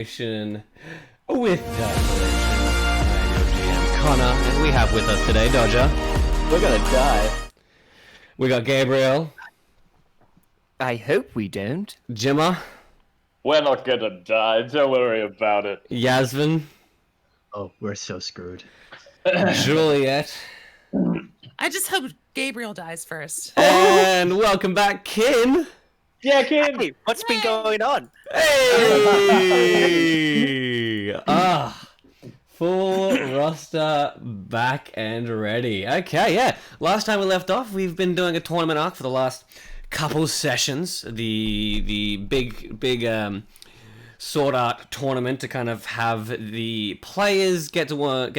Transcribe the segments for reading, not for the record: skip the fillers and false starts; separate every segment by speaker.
Speaker 1: With I'm your GM Connor, and we have with us today Dodger.
Speaker 2: We're gonna die.
Speaker 1: We got Gabriel,
Speaker 3: I hope we don't.
Speaker 1: Jimmer,
Speaker 4: We're not gonna die, don't worry about it.
Speaker 1: Yasmin,
Speaker 5: Oh, we're so screwed.
Speaker 1: Juliet,
Speaker 6: I just hope Gabriel dies first.
Speaker 1: and welcome back, Kin.
Speaker 4: Yeah, kid!
Speaker 3: Hey, what's been going on?
Speaker 1: Hey! Full roster back and ready. Okay, yeah. Last time we left off, we've been doing a tournament arc for the last couple sessions. The big sword art tournament to kind of have the players get to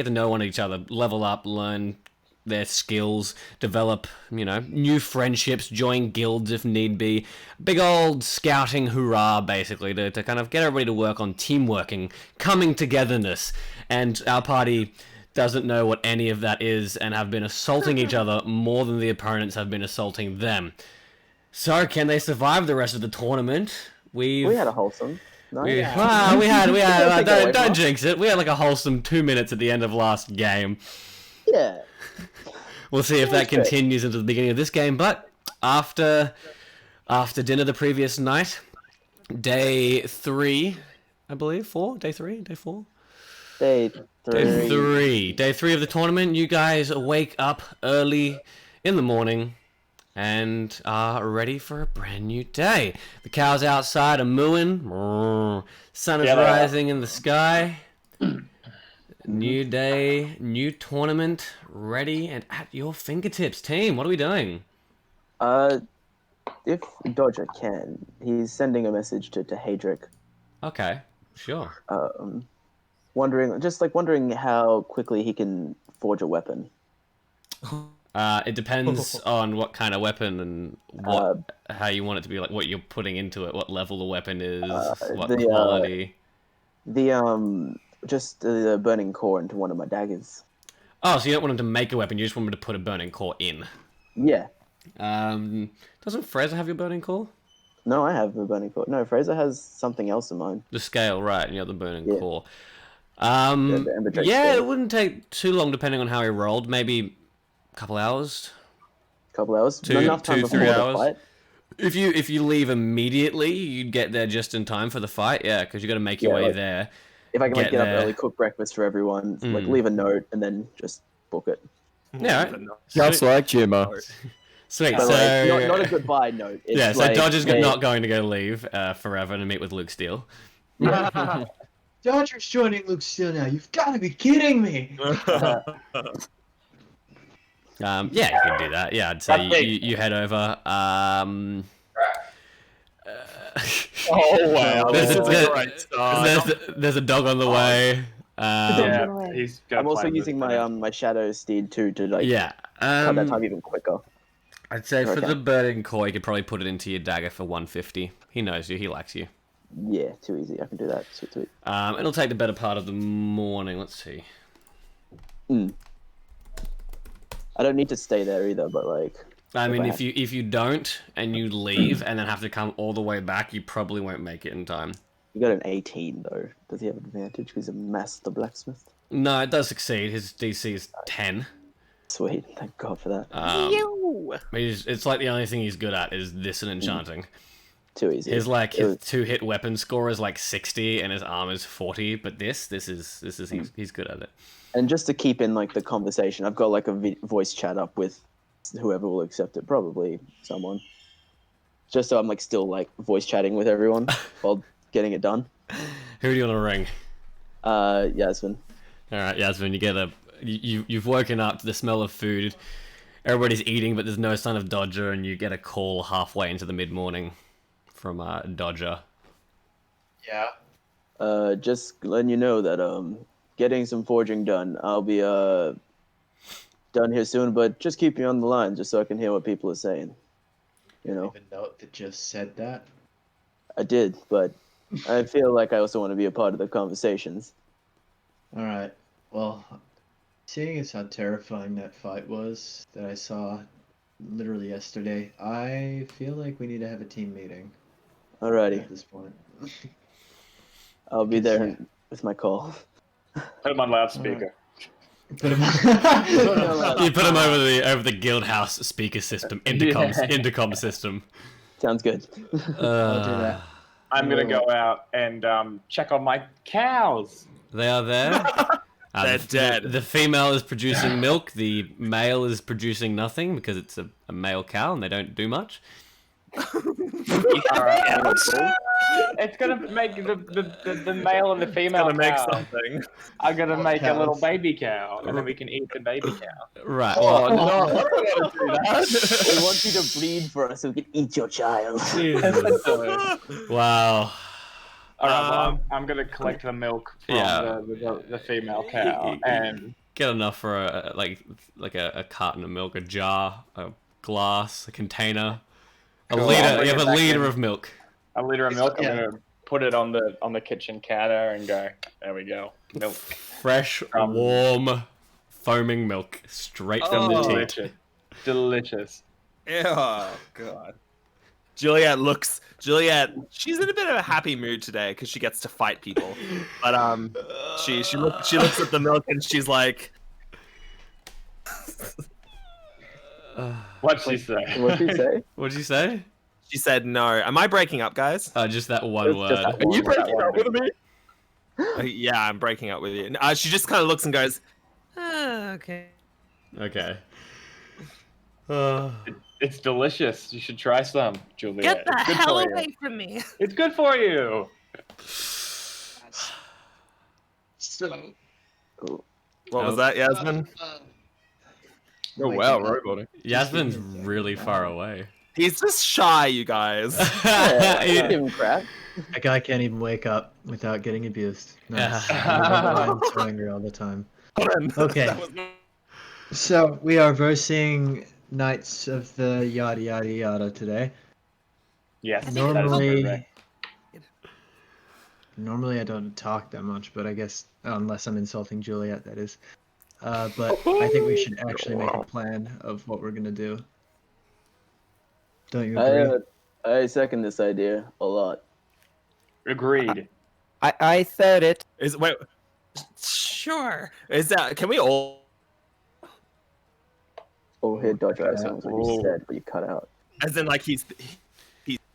Speaker 1: know one each other, level up, learn their skills, develop, new friendships, join guilds if need be. Big old scouting hurrah, basically, to kind of get everybody to work on teamworking, coming togetherness. And our party doesn't know what any of that is and have been assaulting each other more than the opponents have been assaulting them. So, can they survive the rest of the tournament?
Speaker 2: We had a wholesome. No,
Speaker 1: We
Speaker 2: yeah.
Speaker 1: had
Speaker 2: Take it away from
Speaker 1: don't
Speaker 2: us.
Speaker 1: jinx it. We had like a wholesome 2 minutes at the end of last game.
Speaker 2: Yeah.
Speaker 1: We'll see if that
Speaker 2: That's great.
Speaker 1: continues into the beginning of this game. But after dinner the previous night, day 3, I believe, 4, day 3, day 4,
Speaker 2: Day three.
Speaker 1: day 3 of the tournament. You guys wake up early in the morning and are ready for a brand new day. The cows outside are mooing. Sun is
Speaker 4: Yeah, they are.
Speaker 1: rising in the sky. New day, new tournament, ready and at your fingertips. Team, what are we doing?
Speaker 2: If Dodger can, he's sending a message to Hadric,
Speaker 1: Okay, sure.
Speaker 2: wondering how quickly he can forge a weapon.
Speaker 1: It depends on what kind of weapon and how you want it to be, like what you're putting into it, what level the weapon is, what
Speaker 2: the,
Speaker 1: quality.
Speaker 2: Just the burning core into one of my daggers.
Speaker 1: Oh, so you don't want him to make a weapon, you just want him to put a burning core in.
Speaker 2: Yeah.
Speaker 1: Doesn't Fraser have your burning core?
Speaker 2: No, I have a burning core. No, Fraser has something else in mind.
Speaker 1: The scale, right, and you have the burning
Speaker 2: Yeah.
Speaker 1: core.
Speaker 2: The Ember Drake
Speaker 1: Yeah,
Speaker 2: scale.
Speaker 1: it wouldn't take too long depending on how he rolled. Maybe a couple hours.
Speaker 2: Couple hours.
Speaker 1: Two-
Speaker 2: Not enough time
Speaker 1: 2-3
Speaker 2: before the
Speaker 1: hours.
Speaker 2: fight.
Speaker 1: If you leave immediately, you'd get there just in time for the fight. Yeah, because you got to make your
Speaker 2: Yeah,
Speaker 1: way
Speaker 2: like-
Speaker 1: there.
Speaker 2: If I can
Speaker 1: Get
Speaker 2: get up
Speaker 1: there.
Speaker 2: early, cook breakfast for everyone,
Speaker 1: Mm.
Speaker 2: leave a note, and then just book it.
Speaker 1: Yeah, right.
Speaker 5: Just
Speaker 1: Sweet.
Speaker 5: like Jimmer.
Speaker 1: Sweet.
Speaker 2: But
Speaker 1: So
Speaker 2: not a goodbye note. It's
Speaker 1: yeah, so
Speaker 2: like,
Speaker 1: Dodger's
Speaker 2: hey,
Speaker 1: not going to go leave forever to meet with Luke Steele.
Speaker 5: Dodger's joining Luke Steele now. You've got to be kidding me.
Speaker 1: Yeah, you can do that. Yeah, I'd say you head over.
Speaker 4: Oh, wow.
Speaker 1: There's
Speaker 4: This
Speaker 1: a-
Speaker 4: is
Speaker 1: there-
Speaker 4: a great start.
Speaker 1: there's a dog on the way.
Speaker 4: Yeah, he's gonna
Speaker 2: I'm also
Speaker 4: play
Speaker 2: using
Speaker 4: with
Speaker 2: my
Speaker 4: it.
Speaker 2: my shadow steed too to like
Speaker 1: Yeah.
Speaker 2: cut that time even quicker.
Speaker 1: I'd say for
Speaker 2: Okay.
Speaker 1: the burning core, you could probably put it into your dagger for 150. He knows you. He likes you.
Speaker 2: Yeah, too easy. I can do that. Sweet.
Speaker 1: It'll take the better part of the morning. Let's see.
Speaker 2: I don't need to stay there either, but like
Speaker 1: I mean,
Speaker 2: I
Speaker 1: if you don't and you leave and then have to come all the way back, you probably won't make it in time.
Speaker 2: you got an 18 though. Does he have advantage because he's a master blacksmith?
Speaker 1: No, it does succeed. His DC is 10.
Speaker 2: Sweet, thank God for that.
Speaker 3: Yo!
Speaker 1: It's like the only thing he's good at is this and enchanting.
Speaker 2: Too easy.
Speaker 1: His
Speaker 2: It was-
Speaker 1: 2-hit weapon score is like 60 and his armor's 40, but this is he's good at it.
Speaker 2: And just to keep in like the conversation, I've got like a voice chat up with whoever will accept it, probably someone. Just so I'm like still like voice chatting with everyone while getting it done.
Speaker 1: Who do you want to ring?
Speaker 2: Yasmin.
Speaker 1: All right, Yasmin, you've woken up to the smell of food. Everybody's eating, but there's no sign of Dodger, and you get a call halfway into the mid-morning from Dodger.
Speaker 5: Yeah.
Speaker 2: Just letting you know that getting some forging done. I'll be done here soon, but just keep me on the line just so I can hear what people are saying. You know,
Speaker 5: Even note that just said that.
Speaker 2: I did, but I feel like I also want to be a part of the conversations.
Speaker 5: All right. Well, seeing as how terrifying that fight was that I saw literally yesterday, I feel like we need to have a team meeting
Speaker 2: Alrighty.
Speaker 5: at this point.
Speaker 2: I'll be there with my call.
Speaker 4: Put him on loudspeaker.
Speaker 5: Put him.
Speaker 1: You put him over the guild house speaker system, intercom system.
Speaker 2: Sounds good.
Speaker 5: I'll do that.
Speaker 4: I'm gonna go out and check on my cows.
Speaker 1: They are there.
Speaker 7: They're dead.
Speaker 1: The female is producing milk. The male is producing nothing because it's a male cow and they don't do much.
Speaker 4: Alright. It's gonna make the male and the female
Speaker 7: Gonna make
Speaker 4: cow.
Speaker 7: something.
Speaker 4: I'm gonna make a
Speaker 5: cows.
Speaker 4: little baby cow, and then we can eat the baby cow.
Speaker 1: Right.
Speaker 7: Oh,
Speaker 1: Well,
Speaker 7: no, I don't want to do that.
Speaker 2: We want you to breed for us so we can eat your child.
Speaker 1: wow.
Speaker 4: Alright, well, I'm gonna collect the milk from the female cow, and
Speaker 1: Get enough for a carton of milk, a jar, a glass, a container, a
Speaker 4: Cool.
Speaker 1: liter.
Speaker 4: I'll bring
Speaker 1: You have
Speaker 4: it
Speaker 1: a
Speaker 4: back
Speaker 1: liter
Speaker 4: in.
Speaker 1: of milk.
Speaker 4: a liter of milk.
Speaker 5: Yeah.
Speaker 4: I'm gonna put it on the kitchen counter and go. There we go, milk.
Speaker 1: Fresh, warm, foaming milk straight from the teat.
Speaker 4: Delicious.
Speaker 7: Ew, God. Juliet, she's in a bit of a happy mood today because she gets to fight people. But she looks at the milk and she's like,
Speaker 4: What'd she say?
Speaker 2: What'd she say?
Speaker 1: What'd you say?
Speaker 7: she said no. Am I breaking up, guys?
Speaker 1: Just that one
Speaker 2: It's
Speaker 1: word.
Speaker 2: just that
Speaker 7: Are you
Speaker 2: one.
Speaker 7: breaking up with me? Yeah, I'm breaking up with you. She just kind of looks and goes,
Speaker 6: Okay.
Speaker 1: Okay.
Speaker 4: It's delicious. You should try some, Juliet.
Speaker 6: Get the
Speaker 4: It's good
Speaker 6: hell
Speaker 4: for you.
Speaker 6: away from me.
Speaker 4: It's good for you.
Speaker 7: what was that, Yasmin?
Speaker 5: Oh
Speaker 7: wow, roboting.
Speaker 1: Yasmin's really far away.
Speaker 7: He's just shy, you guys.
Speaker 2: Yeah, I don't give him crap.
Speaker 5: That guy can't even wake up without getting abused. Nice.
Speaker 1: Yeah.
Speaker 5: I'm so angry all the time. Okay. So we are versing Knights of the yada yada yada today.
Speaker 4: Yes. that is
Speaker 5: Normally,
Speaker 4: correct.
Speaker 5: normally I don't talk that much, but I guess unless I'm insulting Juliet, that is. But I think we should actually make a plan of what we're gonna do. Don't you agree?
Speaker 2: I second this idea a lot.
Speaker 4: Agreed.
Speaker 3: I third it.
Speaker 7: Wait,
Speaker 6: Sure.
Speaker 7: is that? Can we all?
Speaker 2: Oh, here, Dodger, I assume was what you said, but you cut out.
Speaker 7: As in, like he's.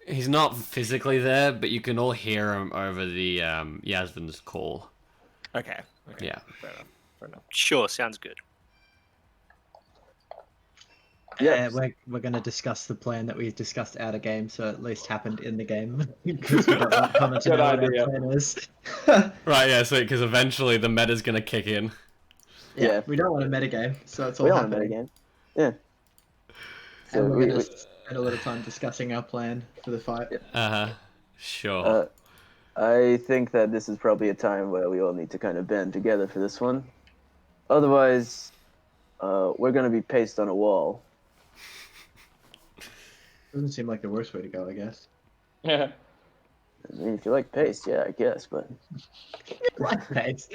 Speaker 1: He's not physically there, but you can all hear him over the Yasmin's call.
Speaker 7: Okay.
Speaker 1: Yeah.
Speaker 7: Fair enough.
Speaker 3: Sure, sounds good.
Speaker 2: Yeah,
Speaker 5: We're gonna discuss the plan that we discussed out of game, so at least happened in the game. Because we don't want comment to
Speaker 4: Good
Speaker 5: know what
Speaker 4: idea.
Speaker 5: our plan is.
Speaker 1: Right, yeah, so because eventually the meta's gonna kick in.
Speaker 2: Yeah.
Speaker 5: We don't want a metagame, so it's all
Speaker 2: we don't
Speaker 5: happening.
Speaker 2: metagame. Yeah. So
Speaker 5: And we're
Speaker 2: we,
Speaker 5: gonna
Speaker 2: we,
Speaker 5: spend a little time discussing our plan for the fight.
Speaker 1: Sure.
Speaker 2: I think that this is probably a time where we all need to kind of band together for this one. Otherwise, we're going to be pasted on a wall.
Speaker 5: Doesn't seem like the worst way to go, I guess.
Speaker 4: Yeah.
Speaker 2: I mean, if you like paste, yeah, I guess, but...
Speaker 5: Thanks.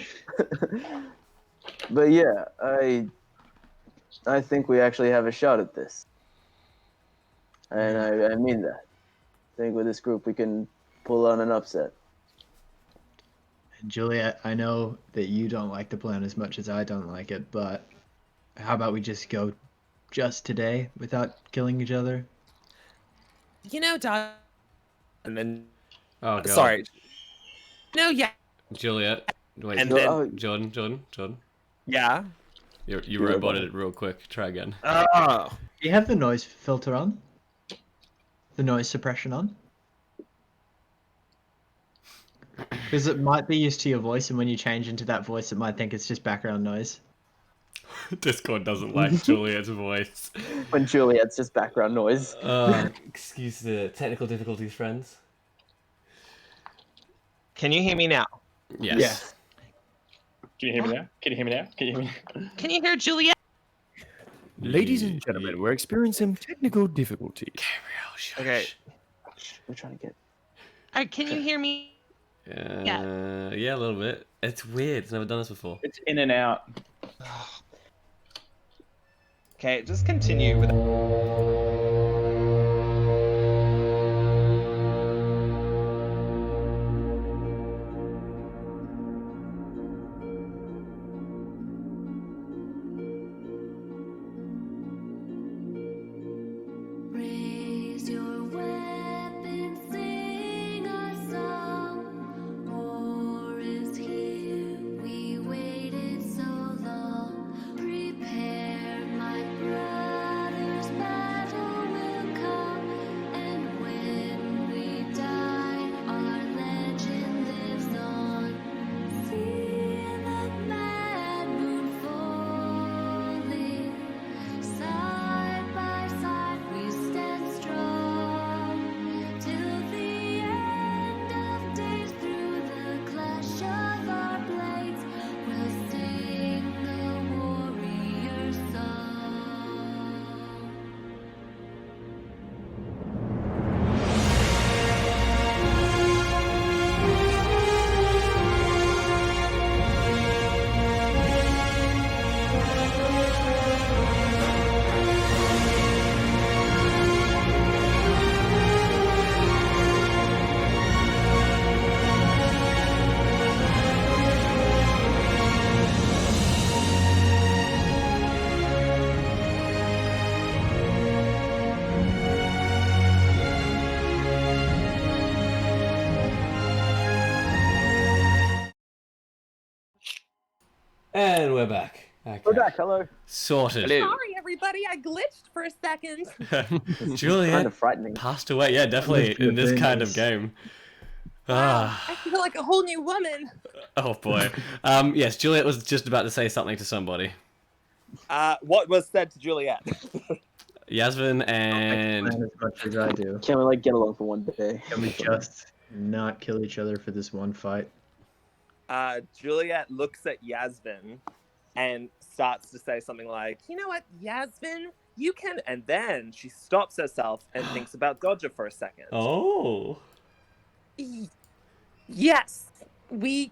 Speaker 2: But yeah, I think we actually have a shot at this. And I mean that. I think with this group we can pull on an upset.
Speaker 5: Juliet, I know that you don't like the plan as much as I don't like it, but how about we just go just today without killing each other?
Speaker 6: You know, Dog.
Speaker 7: And then,
Speaker 1: Oh, God.
Speaker 7: sorry.
Speaker 6: No, yeah.
Speaker 1: Juliet. Wait,
Speaker 7: And
Speaker 2: So,
Speaker 7: then-
Speaker 1: Jordan.
Speaker 7: Yeah.
Speaker 1: You
Speaker 2: You
Speaker 1: roboted it real quick. Try again.
Speaker 7: Oh.
Speaker 5: Do you have the noise filter on? The noise suppression on? Because it might be used to your voice, and when you change into that voice, it might think it's just background noise.
Speaker 1: Discord doesn't like Juliet's voice.
Speaker 2: When Juliet's just background noise.
Speaker 1: Excuse the technical difficulties, friends.
Speaker 7: Can you hear me now?
Speaker 1: Yes.
Speaker 5: Yeah.
Speaker 4: Can you hear me now? Can you hear me now? Can you hear me?
Speaker 6: Can you hear Juliet?
Speaker 7: Ladies and gentlemen, we're experiencing technical difficulty.
Speaker 1: Gabriel, shush.
Speaker 7: Okay.
Speaker 2: We're trying to get...
Speaker 6: Can you hear me?
Speaker 1: Yeah, a little bit. It's weird. It's never done this before.
Speaker 4: It's in and out.
Speaker 7: Okay, just continue with.
Speaker 1: And we're back. Okay.
Speaker 2: We're back. Hello.
Speaker 1: Sorted.
Speaker 6: Sorry, everybody. I glitched for a second.
Speaker 1: Juliet
Speaker 2: Kind of frightening.
Speaker 1: passed away. Yeah, definitely in this kind of game.
Speaker 6: Wow,
Speaker 1: Ah.
Speaker 6: I feel like a whole new woman.
Speaker 1: Oh boy. Yes, Juliet was just about to say something to somebody.
Speaker 7: What was said to Juliet?
Speaker 1: Yasmin and
Speaker 5: Plan as much as I do.
Speaker 2: Can we like get along for one day?
Speaker 5: Can we just not kill each other for this one fight?
Speaker 7: Juliet looks at Yasmin and starts to say something like,
Speaker 6: You know what, Yasmin? You can.
Speaker 7: and then she stops herself and thinks about Dodger for a second.
Speaker 1: oh.
Speaker 6: Yes, we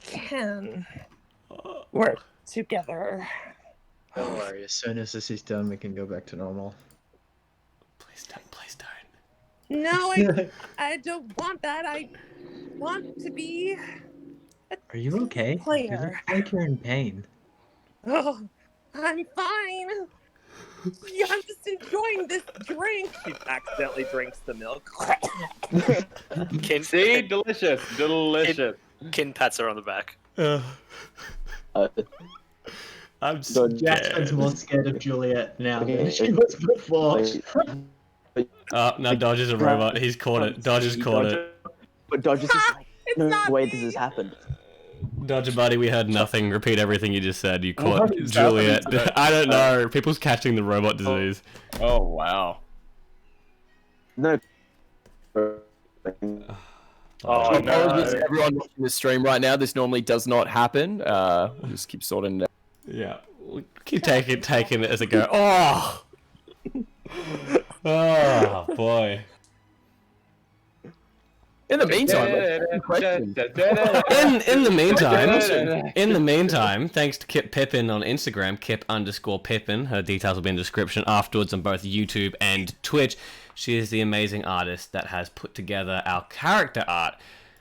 Speaker 6: can work together.
Speaker 5: Don't worry, as soon as this is done, we can go back to normal.
Speaker 1: Please don't. Please don't.
Speaker 6: No, I don't want that. I want to be.
Speaker 5: Are you okay? You
Speaker 6: Player.
Speaker 5: look like you're in pain.
Speaker 6: Oh, I'm fine. Yeah, I'm just enjoying this drink.
Speaker 7: She accidentally drinks the milk.
Speaker 4: See, delicious, delicious.
Speaker 3: Kin pats her on the back.
Speaker 1: I'm
Speaker 5: Jasmine's more scared of Juliet now than she was before.
Speaker 1: Oh, no, Dodger's a robot. He's caught it. Dodger's caught it.
Speaker 2: But Dodger's just like,
Speaker 6: It's
Speaker 2: no
Speaker 6: not
Speaker 2: way
Speaker 6: me.
Speaker 2: this has happened.
Speaker 1: Dodger buddy, we heard nothing. Repeat everything you just said. You caught
Speaker 4: What is
Speaker 1: Juliet.
Speaker 4: happening today?
Speaker 1: I don't know. People's catching the robot disease.
Speaker 4: Oh wow.
Speaker 2: No.
Speaker 4: Oh
Speaker 8: Apologies
Speaker 4: no.
Speaker 8: to everyone watching the stream right now. This normally does not happen. We'll just keep sorting it out.
Speaker 1: Yeah. We'll keep taking it as it goes. Oh! Oh, boy.
Speaker 8: In the meantime, question.
Speaker 1: In the meantime, thanks to Kip Pippin on Instagram, Kip_Pippin. Her details will be in the description afterwards on both YouTube and Twitch. She is the amazing artist that has put together our character art.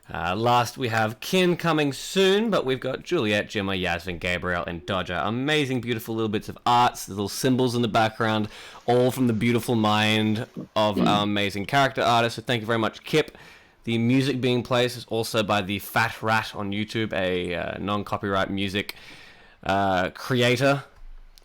Speaker 1: Last, we have Kin coming soon, but we've got Juliet, Gemma, Yasmin, Gabriel, and Dodger. Amazing, beautiful little bits of arts, little symbols in the background, all from the beautiful mind of our amazing character artist. So thank you very much, Kip. The music being played is also by the Fat Rat on YouTube, a non-copyright music creator.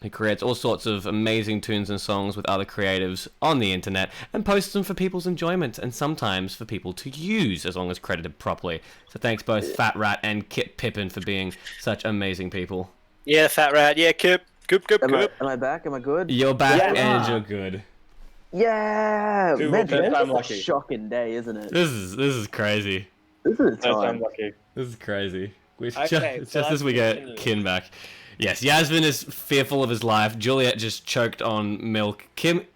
Speaker 1: He creates all sorts of amazing tunes and songs with other creatives on the internet and posts them for people's enjoyment and sometimes for people to use as long as credited properly. So thanks both Fat Rat and Kip Pippin for being such amazing people.
Speaker 3: Yeah, Fat Rat. Yeah, Kip. Kip.
Speaker 2: Am I back? Am I good?
Speaker 1: You're back
Speaker 2: Yeah.
Speaker 1: and you're good.
Speaker 2: Yeah!
Speaker 4: Dude,
Speaker 2: Man,
Speaker 4: well,
Speaker 2: today's
Speaker 4: I'm
Speaker 2: a
Speaker 4: lucky.
Speaker 2: shocking day, isn't it?
Speaker 1: This is crazy.
Speaker 2: This is
Speaker 4: Yes, I'm
Speaker 2: time.
Speaker 4: lucky.
Speaker 1: This is crazy.
Speaker 7: Okay,
Speaker 1: Just
Speaker 7: so
Speaker 1: as we
Speaker 7: let's
Speaker 1: get
Speaker 7: continue.
Speaker 1: Kin back. Yes, Yasmin is fearful of his life. Juliet just choked on milk. Kin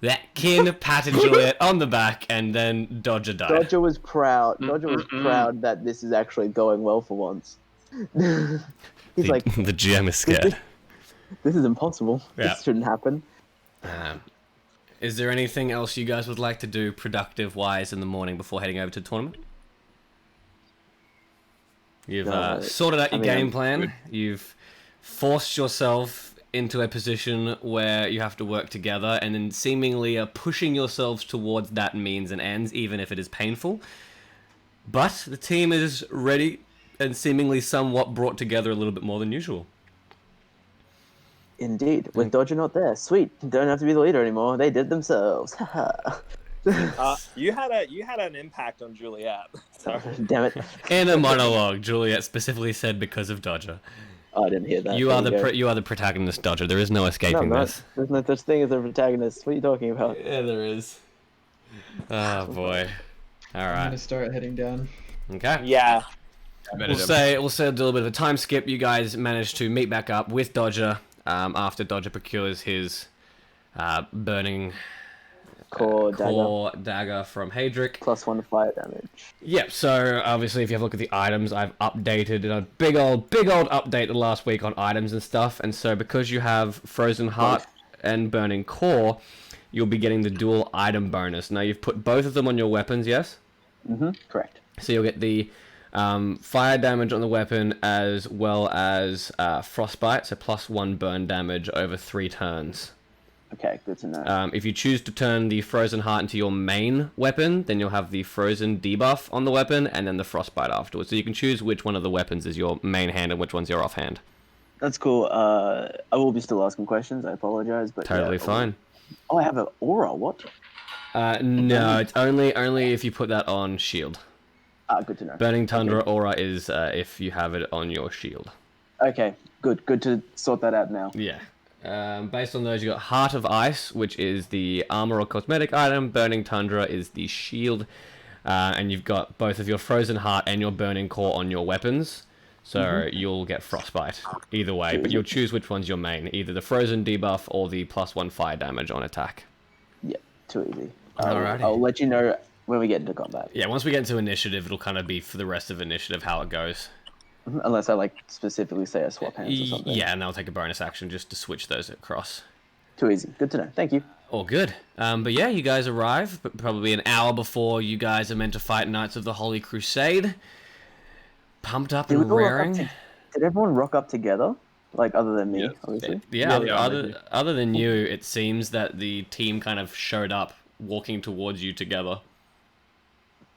Speaker 1: patted Juliet on the back, and then Dodger died.
Speaker 2: Dodger was proud. Dodger was proud that this is actually going well for once. He's like,
Speaker 1: The GM is scared.
Speaker 2: this is impossible.
Speaker 1: Yeah.
Speaker 2: This shouldn't happen.
Speaker 1: Is there anything else you guys would like to do productive-wise in the morning before heading over to the tournament? You've
Speaker 2: No,
Speaker 1: sorted out your
Speaker 2: I mean,
Speaker 1: game
Speaker 2: I'm
Speaker 1: plan. You've forced yourself into a position where you have to work together and then seemingly are pushing yourselves towards that means and ends, even if it is painful. But the team is ready and seemingly somewhat brought together a little bit more than usual.
Speaker 2: Indeed. With Dodger not there, sweet. Don't have to be the leader anymore. They did themselves.
Speaker 7: You had an impact on Juliet. So.
Speaker 2: Damn it.
Speaker 1: In a monologue, Juliet specifically said because of Dodger.
Speaker 2: Oh, I didn't hear that.
Speaker 1: You are
Speaker 2: There
Speaker 1: the you are the protagonist, Dodger. There is no
Speaker 2: No,
Speaker 1: escaping
Speaker 2: I'm not.
Speaker 1: this.
Speaker 2: There's no such thing as a protagonist. What are you talking about?
Speaker 1: Yeah, there is. Oh boy. All
Speaker 5: I'm
Speaker 1: right.
Speaker 5: gonna start heading down.
Speaker 1: Okay.
Speaker 7: Yeah.
Speaker 1: We'll say do a little bit of a time skip. You guys managed to meet back up with Dodger after Dodger procures his burning
Speaker 2: Core
Speaker 1: dagger from Hadric.
Speaker 2: +1 to fire damage.
Speaker 1: Yep, so obviously if you have a look at the items, I've updated a big old update the last week on items and stuff, and so because you have Frozen Heart and Burning Core, you'll be getting the dual item bonus. Now you've put both of them on your weapons, yes?
Speaker 2: Correct.
Speaker 1: So you'll get the fire damage on the weapon as well as frostbite, so +1 burn damage over 3 turns.
Speaker 2: Okay, good to know.
Speaker 1: If you choose to turn the Frozen Heart into your main weapon, then you'll have the Frozen debuff on the weapon, and then the Frostbite afterwards. So you can choose which one of the weapons is your main hand and which one's your offhand.
Speaker 2: That's cool. I will be still asking questions. I apologize, but
Speaker 1: Totally fine.
Speaker 2: Oh, I have an aura. What?
Speaker 1: No, it's only if you put that on shield.
Speaker 2: Good to know.
Speaker 1: Burning Tundra aura is if you have it on your shield.
Speaker 2: Okay, good. Good to sort that out now.
Speaker 1: Yeah. Based on those, you got Heart of Ice, which is the armor or cosmetic item. Burning Tundra is the shield. And you've got both of your Frozen Heart and your Burning Core on your weapons. So you'll get Frostbite either way, but you'll choose which one's your main. Either the Frozen debuff or the +1 fire damage on attack.
Speaker 2: Yeah, too easy.
Speaker 1: Alrighty.
Speaker 2: I'll let you know when we get into combat.
Speaker 1: Yeah, once we get into initiative, it'll kind of be for the rest of initiative how it goes.
Speaker 2: Unless I specifically say I swap hands or something.
Speaker 1: Yeah, and I'll take a bonus action just to switch those across.
Speaker 2: Too easy. Good to know. Thank you.
Speaker 1: All good. But yeah, you guys arrive, but probably an hour before you guys are meant to fight Knights of the Holy Crusade. Pumped up and raring.
Speaker 2: Did everyone rock up together? Like, other than me, obviously?
Speaker 1: Yeah, other than you, it seems that the team kind of showed up walking towards you together.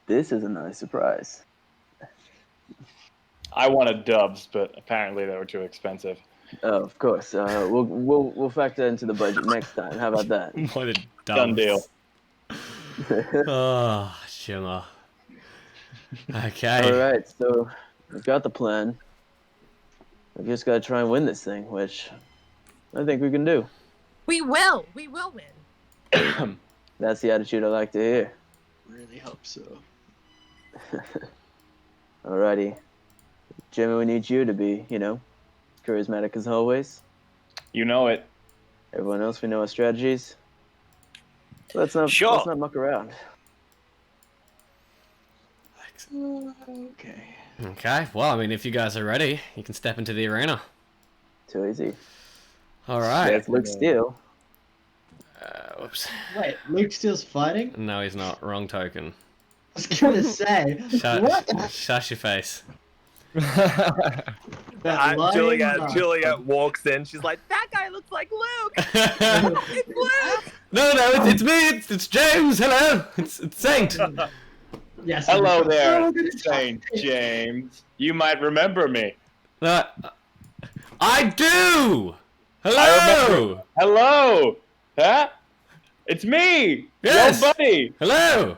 Speaker 2: This is a nice surprise.
Speaker 4: I wanted dubs, but apparently they were too expensive.
Speaker 2: Oh, of course. We'll factor into the budget next time. How about that?
Speaker 1: What a
Speaker 4: Done deal.
Speaker 1: Oh, Shimmer. Okay.
Speaker 2: All right, so we've got the plan. We just gotta try and win this thing, which I think we can do.
Speaker 6: We will win.
Speaker 2: That's the attitude I like to hear.
Speaker 5: Really hope so.
Speaker 2: Alrighty. Jimmy, we need you to be, charismatic as always.
Speaker 4: You know it.
Speaker 2: Everyone else, we know our strategies. Let's not muck around.
Speaker 5: Okay.
Speaker 1: Okay, well, I mean, if you guys are ready, you can step into the arena.
Speaker 2: Too easy.
Speaker 1: All right.
Speaker 2: There's Luke Steele.
Speaker 1: Whoops.
Speaker 5: Wait, Luke Steele's fighting?
Speaker 1: No, he's not. Wrong token.
Speaker 5: I was gonna say. What?
Speaker 1: Shush your face.
Speaker 7: Juliet walks in. She's like,
Speaker 6: That guy looks like Luke. It's Luke.
Speaker 1: No, it's me. It's James. Hello. It's Saint.
Speaker 5: Yes.
Speaker 4: Hello there, Saint James. You might remember me.
Speaker 1: I do. Hello.
Speaker 4: I remember. Hello. Huh? It's me.
Speaker 1: Yes.
Speaker 4: Your buddy.
Speaker 1: Hello.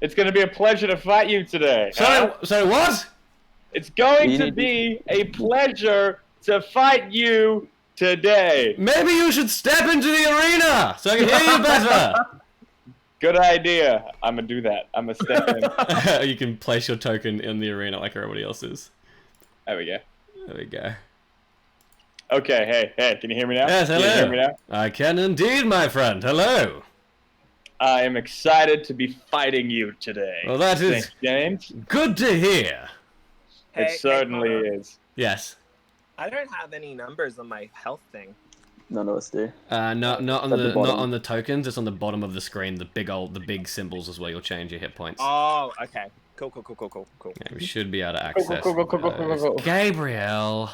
Speaker 4: It's going to be a pleasure to fight you today.
Speaker 1: So what?
Speaker 4: It's going to be a pleasure to fight you today.
Speaker 1: Maybe you should step into the arena so I can hear you better.
Speaker 4: Good idea. I'm going to do that. I'm going to step in.
Speaker 1: You can place your token in the arena like everybody else is.
Speaker 4: There we go.
Speaker 1: There we go.
Speaker 4: Okay, hey, can you hear me now?
Speaker 1: Yes, hello.
Speaker 4: Can you hear me now?
Speaker 1: I can indeed, my friend. Hello.
Speaker 4: I am excited to be fighting you today.
Speaker 1: Well, that is
Speaker 4: James.
Speaker 1: Good to hear.
Speaker 4: It certainly is.
Speaker 1: Yes.
Speaker 9: I don't have any numbers on my health thing.
Speaker 2: None of us do.
Speaker 1: Not on the tokens. It's on the bottom of the screen. The big symbols is where you'll change your hit points.
Speaker 9: Oh, okay. Cool.
Speaker 1: Yeah, we should be able to access.
Speaker 4: Cool.
Speaker 1: Gabriel.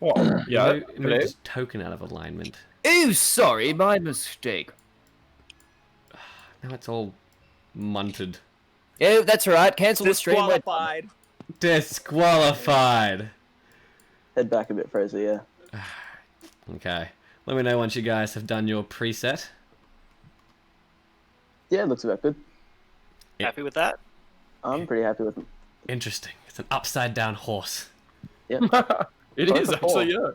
Speaker 8: What? Yeah.
Speaker 1: Move this token out of alignment.
Speaker 8: Oh, sorry, my mistake.
Speaker 1: Now it's all munted.
Speaker 8: Yeah, that's right. Cancel the stream.
Speaker 9: Disqualified.
Speaker 1: Disqualified.
Speaker 2: Head back a bit, Fraser, yeah.
Speaker 1: Okay. Let me know once you guys have done your preset.
Speaker 2: Yeah, it looks about good.
Speaker 3: Happy with that?
Speaker 2: I'm pretty happy with it.
Speaker 1: Interesting. It's an upside down horse.
Speaker 2: Yeah.
Speaker 8: It is actually, yeah.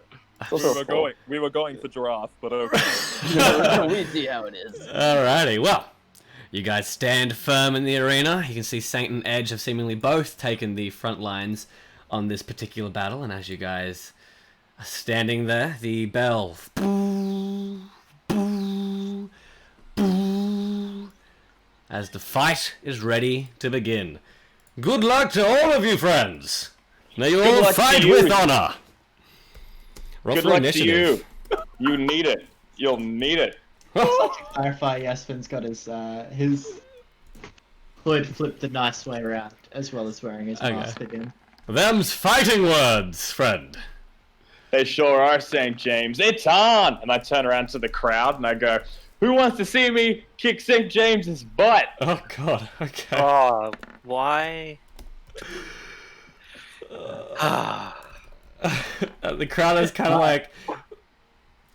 Speaker 9: We were going for giraffe, but okay.
Speaker 2: We see how it is.
Speaker 1: Alrighty, well, you guys stand firm in the arena. You can see Saint and Edge have seemingly both taken the front lines on this particular battle, and as you guys are standing there, the bell as the fight is ready to begin. Good luck to all of you, friends. May you all fight with honor. Roll
Speaker 4: Good
Speaker 1: for
Speaker 4: luck
Speaker 1: initiative.
Speaker 4: to you. You need it. You'll need it.
Speaker 5: To clarify, Yasmin's got his hood flipped a nice way around, as well as wearing his mask again.
Speaker 1: Them's fighting words, friend.
Speaker 4: They sure are, St. James. It's on! And I turn around to the crowd and I go, who wants to see me kick St. James's butt?
Speaker 1: Oh god, okay.
Speaker 3: Oh, why?
Speaker 1: The crowd is kind of like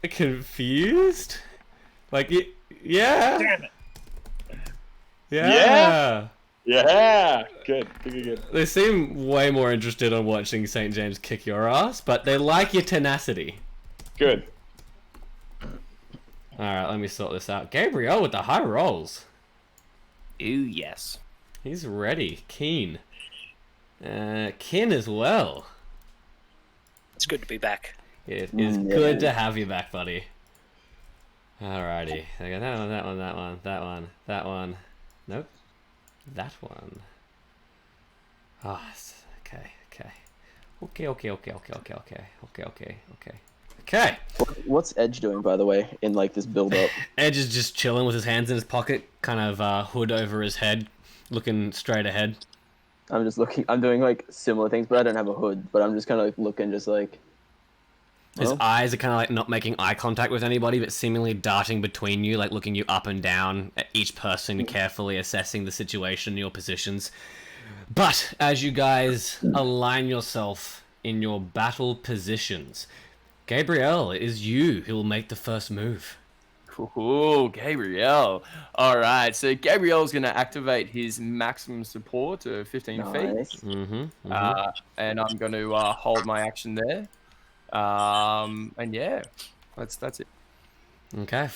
Speaker 1: confused. Like, yeah.
Speaker 3: Damn it.
Speaker 1: Yeah.
Speaker 4: Yeah. Good.
Speaker 1: They seem way more interested in watching St. James kick your ass, but they like your tenacity.
Speaker 4: Good.
Speaker 1: Alright, let me sort this out. Gabriel with the high rolls.
Speaker 7: Ooh, yes.
Speaker 1: He's ready. Keen. Kin as well.
Speaker 3: It's good to be back.
Speaker 1: It is good to have you back, buddy. Alrighty. I got that one. Nope. That one. Ah, okay. Okay.
Speaker 2: What's Edge doing, by the way, in like this build up?
Speaker 1: Edge is just chilling with his hands in his pocket, kind of hood over his head, looking straight ahead.
Speaker 2: I'm just looking. I'm doing like similar things, but I don't have a hood. But I'm just kind of like looking, just like.
Speaker 1: His
Speaker 2: Well.
Speaker 1: eyes are kind of like not making eye contact with anybody, but seemingly darting between you, like looking you up and down at each person, carefully assessing the situation, your positions. But as you guys align yourself in your battle positions, Gabriel, it is you who will make the first move.
Speaker 8: Cool, Gabriel. All right, so Gabriel's going to activate his maximum support of 15 feet.
Speaker 2: Nice.
Speaker 8: And I'm going to hold my action there. And yeah, that's it.
Speaker 1: Okay.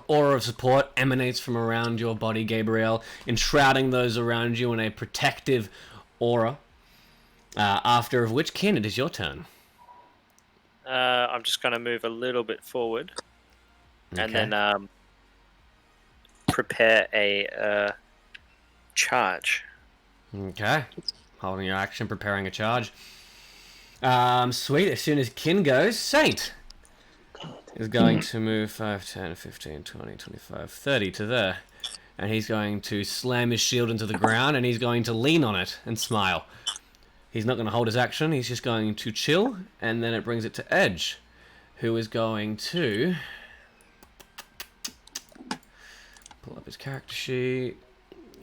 Speaker 1: Aura of support emanates from around your body, Gabriel, enshrouding those around you in a protective aura. After of which, Kin, it is your turn.
Speaker 3: I'm just going to move a little bit forward and
Speaker 1: Okay.
Speaker 3: then prepare a charge.
Speaker 1: Okay. Holding your action, preparing a charge. Sweet. As soon as Kin goes, Saint is going to move 5, 10, 15, 20, 25, 30 to there. And he's going to slam his shield into the ground, and he's going to lean on it and smile. He's not going to hold his action. He's just going to chill, and then it brings it to Edge, who is going to pull up his character sheet.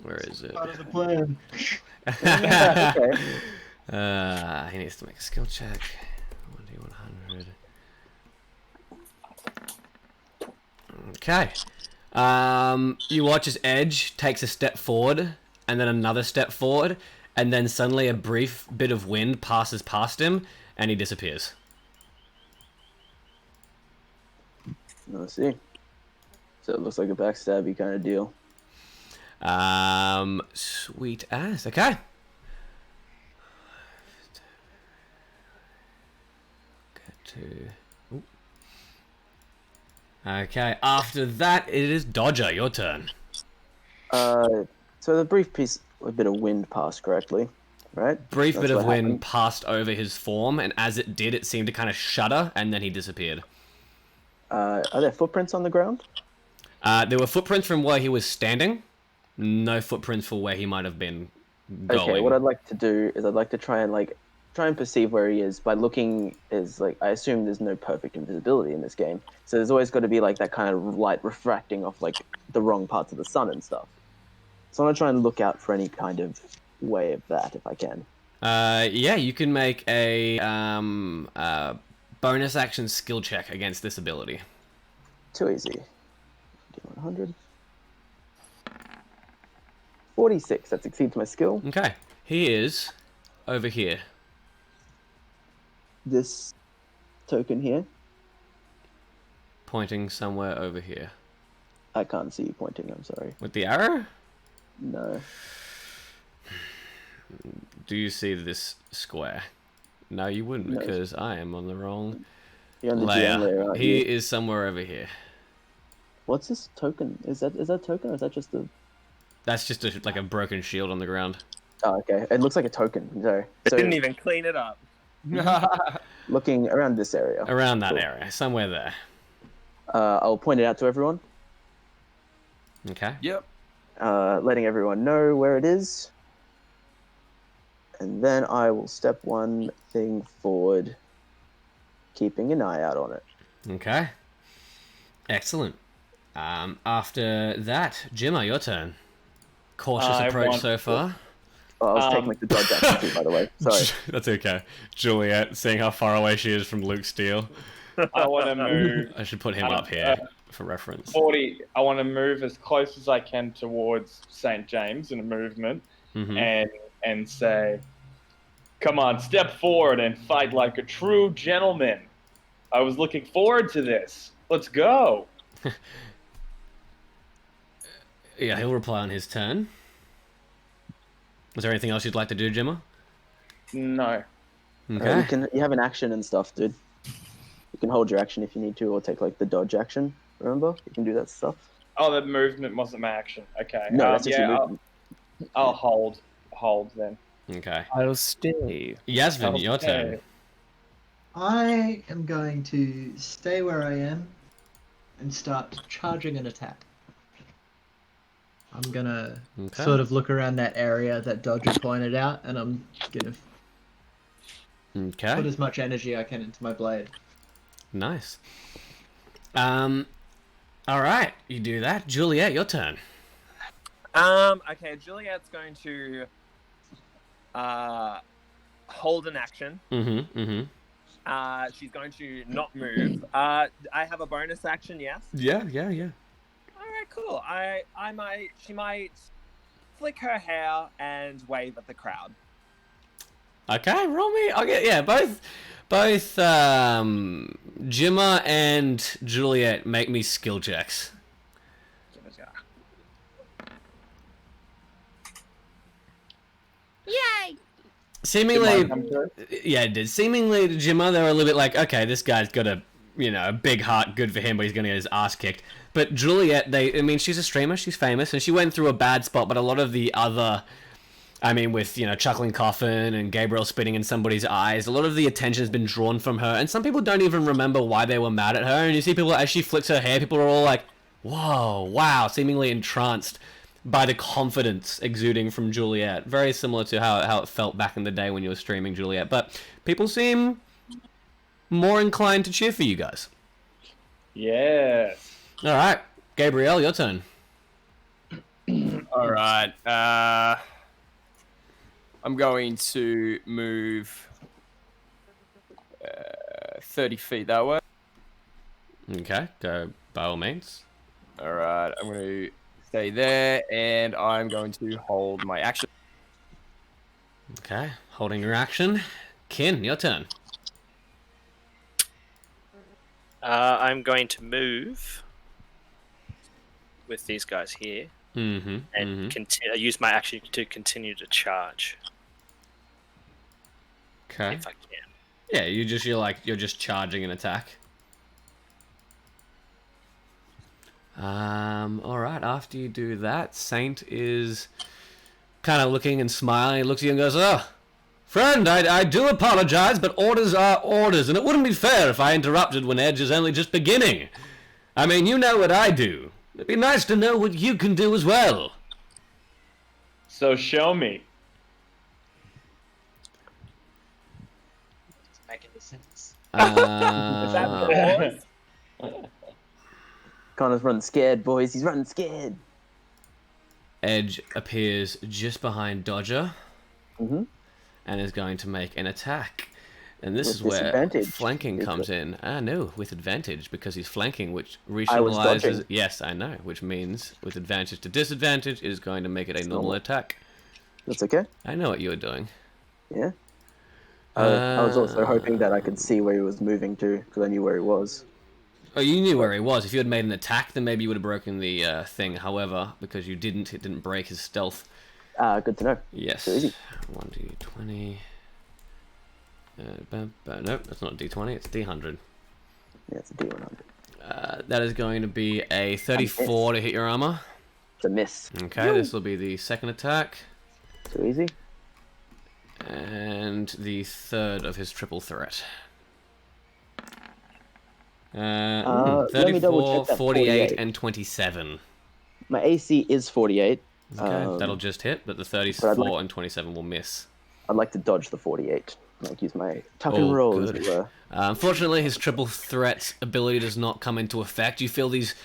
Speaker 1: Where is it?
Speaker 5: Part of the plan.
Speaker 2: Okay.
Speaker 1: He needs to make a skill check. 1d100. Okay. You watch as Edge takes a step forward, and then another step forward, and then suddenly a brief bit of wind passes past him, and he disappears.
Speaker 2: Let's see. So it looks like a backstabby kind of deal.
Speaker 1: Sweet ass. Okay. Get to. Ooh. Okay. After that, it is Dodger. Your turn.
Speaker 2: So the brief piece, a bit of wind passed correctly, right?
Speaker 1: Brief
Speaker 2: That's
Speaker 1: bit of
Speaker 2: what
Speaker 1: wind
Speaker 2: happened.
Speaker 1: passed over his form, and as it did, it seemed to kind of shudder, and then he disappeared.
Speaker 2: Are there footprints on the ground?
Speaker 1: There were footprints from where he was standing. No footprints for where he might have been going.
Speaker 2: Okay, what I'd like to do is I'd like to try and perceive where he is by looking. Is like, I assume there's no perfect invisibility in this game, so there's always got to be like that kind of light refracting off like the wrong parts of the sun and stuff. So I'm gonna try and look out for any kind of way of that if I can.
Speaker 1: Yeah, you can make a bonus action skill check against this ability.
Speaker 2: Too easy. 100. 46. That exceeds my skill.
Speaker 1: Okay, he is over here.
Speaker 2: This token here.
Speaker 1: Pointing somewhere over here.
Speaker 2: I can't see you pointing. I'm sorry.
Speaker 1: With the arrow?
Speaker 2: No.
Speaker 1: Do you see this square? No, you wouldn't,
Speaker 2: No.
Speaker 1: because I am on the wrong
Speaker 2: You're on the GM layer, aren't
Speaker 1: He
Speaker 2: you?
Speaker 1: is somewhere over here.
Speaker 2: What's this token? Is that token or is that just a?
Speaker 1: That's just like a broken shield on the ground.
Speaker 2: Oh, okay. It looks like a token. Sorry.
Speaker 9: It
Speaker 2: So
Speaker 9: didn't even clean it up.
Speaker 2: looking around this area.
Speaker 1: Around that
Speaker 2: Cool.
Speaker 1: area, somewhere there.
Speaker 2: I'll point it out to everyone,
Speaker 1: Okay.
Speaker 8: Yep.
Speaker 2: letting everyone know where it is, and then I will step one thing forward, keeping an eye out on it.
Speaker 1: Okay. Excellent. After that, Jimmer, your turn. Cautious
Speaker 4: I
Speaker 1: approach
Speaker 4: want-
Speaker 1: so far.
Speaker 2: Oh, I was taking like the dodge action too, by the way. Sorry.
Speaker 1: That's okay. Juliet, seeing how far away she is from Luke Steele.
Speaker 4: I want to move
Speaker 1: I should put him up here for reference.
Speaker 4: 40. I want to move as close as I can towards St. James in a movement, and say, "Come on, step forward and fight like a true gentleman. I was looking forward to this. Let's go."
Speaker 1: Yeah, he'll reply on his turn. Was there anything else you'd like to do, Gemma?
Speaker 4: No.
Speaker 1: Okay.
Speaker 2: You have an action and stuff, dude. You can hold your action if you need to, or take like the dodge action. Remember, you can do that stuff.
Speaker 4: Oh, the movement wasn't my action. Okay.
Speaker 2: No, that's just your
Speaker 4: yeah,
Speaker 2: movement.
Speaker 4: I'll hold then.
Speaker 1: Okay.
Speaker 7: I'll stay.
Speaker 1: Yasmin, your turn.
Speaker 5: I am going to stay where I am and start charging an attack. I'm gonna sort of look around that area that Dodger pointed out, and I'm gonna put as much energy I can into my blade.
Speaker 1: Nice. All right, you do that. Juliet, your turn.
Speaker 6: Okay, Juliet's going to hold an action. She's going to not move. I have a bonus action, yes?
Speaker 1: Yeah.
Speaker 6: Alright, cool. She might flick her hair and wave at the crowd.
Speaker 1: Okay, roll me. Both Gemma and Juliet make me skill checks.
Speaker 10: Yay!
Speaker 1: Seemingly, yeah, it did. Seemingly, to Gemma, they were a little bit like, okay, this guy's got a big heart, good for him, but he's gonna get his ass kicked. But Juliet, she's a streamer, she's famous, and she went through a bad spot, but a lot of the other, with, Chuckling Coffin and Gabriel spitting in somebody's eyes, a lot of the attention has been drawn from her, and some people don't even remember why they were mad at her, and you see people, as she flicks her hair, people are all like, whoa, wow, seemingly entranced by the confidence exuding from Juliet. Very similar to how it felt back in the day when you were streaming, Juliet, but people seem more inclined to cheer for you guys.
Speaker 4: Yes.
Speaker 1: All right, Gabriel, your turn.
Speaker 8: All right. I'm going to move 30 feet that way.
Speaker 1: Okay, go by all means.
Speaker 8: All right, I'm going to stay there, and I'm going to hold my action.
Speaker 1: Okay, holding your action. Kin, your turn.
Speaker 3: I'm going to move with these guys here, and use my action to continue to charge.
Speaker 1: Okay.
Speaker 3: If I can.
Speaker 1: Yeah, you're just charging an attack. All right. After you do that, Saint is kind of looking and smiling. He looks at you and goes, "Oh, friend, I do apologize, but orders are orders, and it wouldn't be fair if I interrupted when Edge is only just beginning. I mean, you know what I do. It'd be nice to know what you can do as well."
Speaker 4: So show me.
Speaker 5: Doesn't make any sense.
Speaker 6: Is that pause?
Speaker 2: Connor's running scared, boys. He's running scared.
Speaker 1: Edge appears just behind Dodger, and is going to make an attack. And this is where flanking comes in. No, with advantage, because he's flanking, which rationalizes... Yes, I know, which means with advantage to disadvantage is going to make it a normal attack.
Speaker 2: That's okay.
Speaker 1: I know what you're doing.
Speaker 2: Yeah. I was also hoping that I could see where he was moving to, because I knew where he was.
Speaker 1: Oh, you knew where he was. If you had made an attack, then maybe you would have broken the thing. However, because you didn't, it didn't break his stealth.
Speaker 2: Good to know.
Speaker 1: Yes.
Speaker 2: So easy.
Speaker 1: 1d20. Nope, that's not D20, it's D100.
Speaker 2: Yeah, it's a D100.
Speaker 1: That is going to be a 34 to hit your armor.
Speaker 2: It's a miss.
Speaker 1: Okay, this will be the second attack.
Speaker 2: Too easy.
Speaker 1: And the third of his triple threat. 34, 48, and 27.
Speaker 2: My AC is 48.
Speaker 1: Okay, that'll just hit, but the 34 and 27 will miss.
Speaker 2: I'd like to dodge the 48. Like, use my tuck and roll, as it were.
Speaker 1: Unfortunately, his triple threat ability does not come into effect. You feel these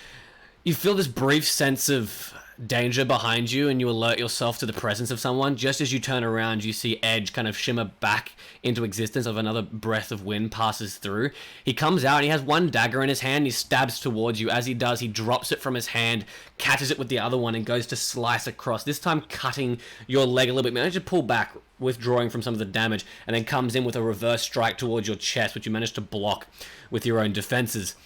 Speaker 1: You feel this brief sense of danger behind you, and you alert yourself to the presence of someone. Just as you turn around, you see Edge kind of shimmer back into existence. Of another breath of wind passes through. He comes out and he has one dagger in his hand. He stabs towards you. As he does, he drops it from his hand, catches it with the other one, and goes to slice across, this time cutting your leg a little bit. Manage to pull back, withdrawing from some of the damage, and then comes in with a reverse strike towards your chest, which you manage to block with your own defenses.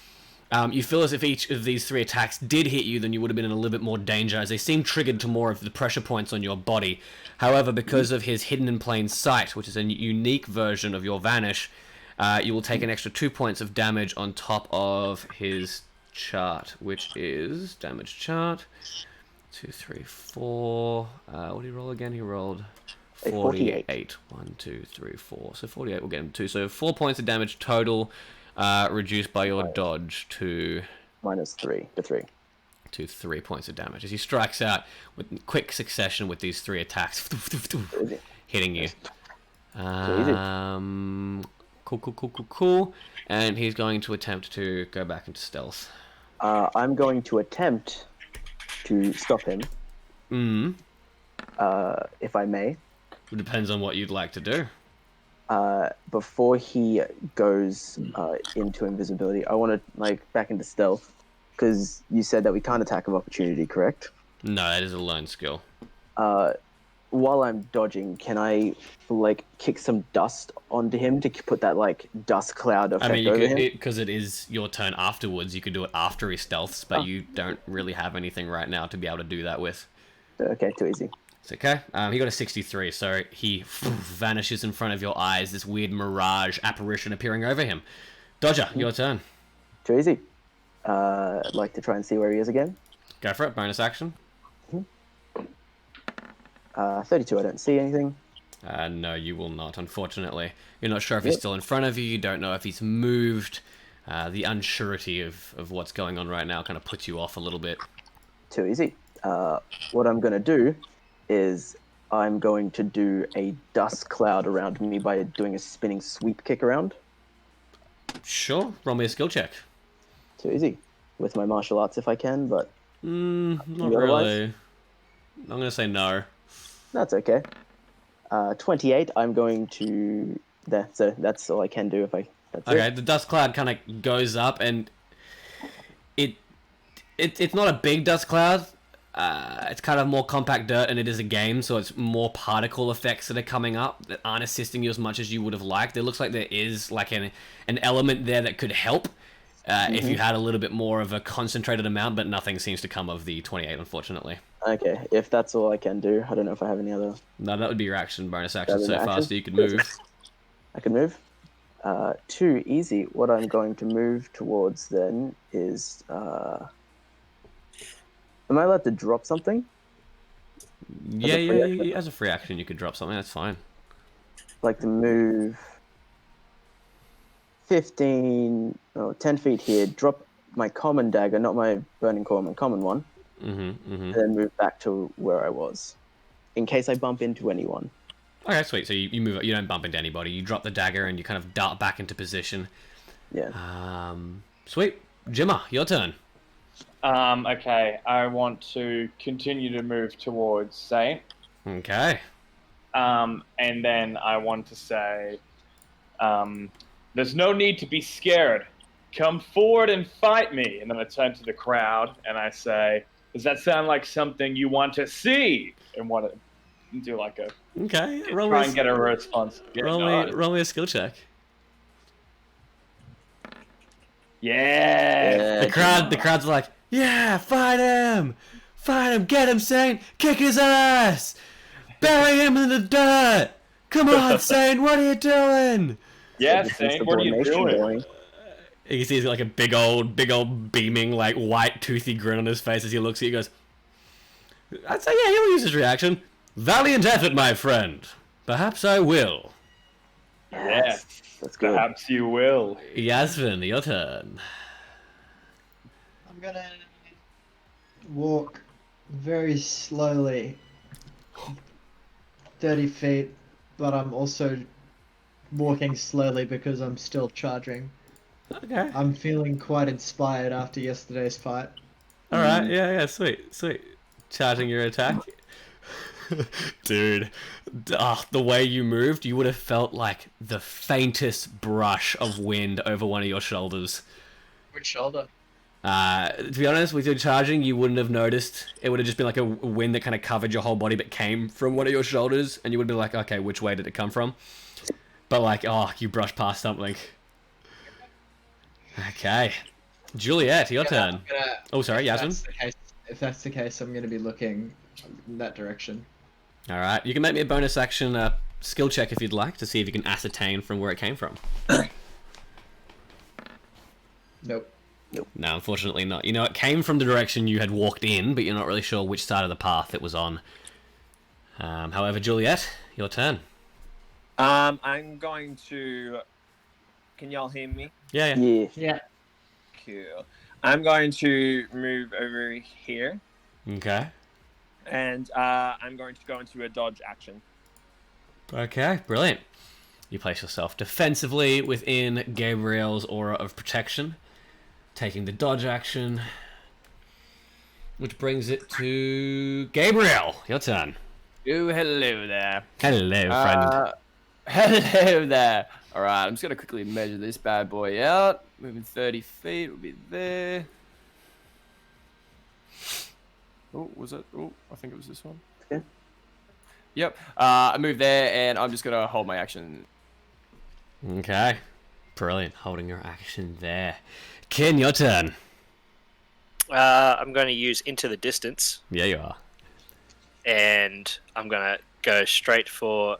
Speaker 1: You feel as if each of these 3 attacks did hit you, then you would have been in a little bit more danger, as they seem triggered to more of the pressure points on your body. However, because of his hidden in plain sight, which is a unique version of your vanish, you will take an extra 2 points of damage on top of his chart, which is damage chart 2, 3, 4. What did he roll again? He rolled 48. 1, 2, 3, 4. So 48 will get him 2. So 4 points of damage total. Reduced by your dodge to
Speaker 2: -3 to 3.
Speaker 1: To 3 points of damage as he strikes out with quick succession with these 3 attacks, hitting you. Cool. And he's going to attempt to go back into stealth.
Speaker 2: I'm going to attempt to stop him. If I may.
Speaker 1: It depends on what you'd like to do.
Speaker 2: Before he goes into invisibility, I want to back into stealth, because you said that we can't attack of opportunity, correct?
Speaker 1: No, that is a lone skill.
Speaker 2: While I'm dodging, can I kick some dust onto him to put that dust cloud effect over him?
Speaker 1: Because it is your turn afterwards. You could do it after he stealths, but you don't really have anything right now to be able to do that with.
Speaker 2: Okay, too easy.
Speaker 1: It's okay. He got a 63, so he vanishes in front of your eyes, this weird mirage apparition appearing over him. Dodger, your turn.
Speaker 2: Too easy. I'd like to try and see where he is again.
Speaker 1: Go for it, bonus action.
Speaker 2: 32, I don't see anything.
Speaker 1: No, you will not, unfortunately. You're not sure if he's still in front of you, you don't know if he's moved. The unsurety of what's going on right now kind of puts you off a little bit.
Speaker 2: Too easy. What I'm going to do is I'm going to do a dust cloud around me by doing a spinning sweep kick around.
Speaker 1: Sure, roll me a skill check.
Speaker 2: Too easy. With my martial arts if I can, but...
Speaker 1: not really. I'm going to say no.
Speaker 2: That's okay. 28, I'm going to... That's all I can do if I...
Speaker 1: Okay, the dust cloud kind of goes up, and it's not a big dust cloud. It's kind of more compact dirt, and it is a game, so it's more particle effects that are coming up that aren't assisting you as much as you would have liked. It looks like there is an element there that could help if you had a little bit more of a concentrated amount, but nothing seems to come of the 28, unfortunately.
Speaker 2: Okay, if that's all I can do, I don't know if I have any other...
Speaker 1: No, that would be your action, bonus action so far, so you could move.
Speaker 2: I can move. Too easy. What I'm going to move towards then is... Am I allowed to drop something?
Speaker 1: Yeah, as a free action you could drop something, that's fine.
Speaker 2: I'd like to move 10 feet here, drop my common dagger, not my burning core, my common one, and then move back to where I was, in case I bump into anyone.
Speaker 1: Okay, sweet. So you move, you don't bump into anybody, you drop the dagger and you kind of dart back into position.
Speaker 2: Yeah.
Speaker 1: Sweet. Jimmer, your turn.
Speaker 4: Okay, I want to continue to move towards Saint.
Speaker 1: Okay.
Speaker 4: And then I want to say, there's no need to be scared. Come forward and fight me. And then I turn to the crowd and I say, does that sound like something you want to see? And want to do like a...
Speaker 1: Okay.
Speaker 4: Try and get a response.
Speaker 1: Roll me a skill check.
Speaker 4: Yeah.
Speaker 1: The crowd's like, yeah, fight him, get him, Saint, kick his ass, bury him in the dirt. Come on, Saint, what are you doing?
Speaker 4: Yeah, Saint, what are you doing?
Speaker 1: You see he's got like a big old beaming, like white toothy grin on his face as he looks at you. He goes, I'd say yeah, he'll use his reaction. Valiant effort, my friend. Perhaps I will.
Speaker 4: Yeah,
Speaker 2: that's good.
Speaker 4: Perhaps you will.
Speaker 1: Yasmin, your turn.
Speaker 5: I'm gonna walk very slowly 30 feet, but I'm also walking slowly because I'm still charging.
Speaker 1: Okay.
Speaker 5: I'm feeling quite inspired after yesterday's fight.
Speaker 1: All right. Yeah. Sweet. Charging your attack. Dude, the way you moved, you would have felt like the faintest brush of wind over one of your shoulders.
Speaker 5: Which shoulder?
Speaker 1: To be honest, with your charging, you wouldn't have noticed. It would have just been like a wind that kind of covered your whole body but came from one of your shoulders, and you would be like, okay, which way did it come from? But like, oh, you brushed past something. Okay. Juliet, your turn. Oh, sorry, Yasmin?
Speaker 5: If that's the case, I'm going to be looking in that direction.
Speaker 1: Alright, you can make me a bonus action skill check if you'd like to see if you can ascertain from where it came from.
Speaker 5: Nope.
Speaker 1: No, unfortunately not. You know, it came from the direction you had walked in, but you're not really sure which side of the path it was on. However, Juliet, your turn.
Speaker 6: I'm going to... Can y'all hear me?
Speaker 1: Yeah.
Speaker 6: Cool. I'm going to move over here.
Speaker 1: Okay.
Speaker 6: And I'm going to go into a dodge action.
Speaker 1: Okay, brilliant. You place yourself defensively within Gabriel's aura of protection, taking the dodge action, which brings it to Gabriel. Your turn.
Speaker 8: Oh, hello there.
Speaker 1: Hello, friend.
Speaker 8: Hello there. All right, I'm just going to quickly measure this bad boy out. Moving 30 feet will be there. Oh, was it? Oh, I think it was this one.
Speaker 2: Okay.
Speaker 8: Yep. I moved there, and I'm just going to hold my action.
Speaker 1: Okay. Brilliant. Holding your action there. Kin, your turn.
Speaker 3: I'm going to use Into the Distance,
Speaker 1: Yeah, you are.
Speaker 3: and I'm going to go straight for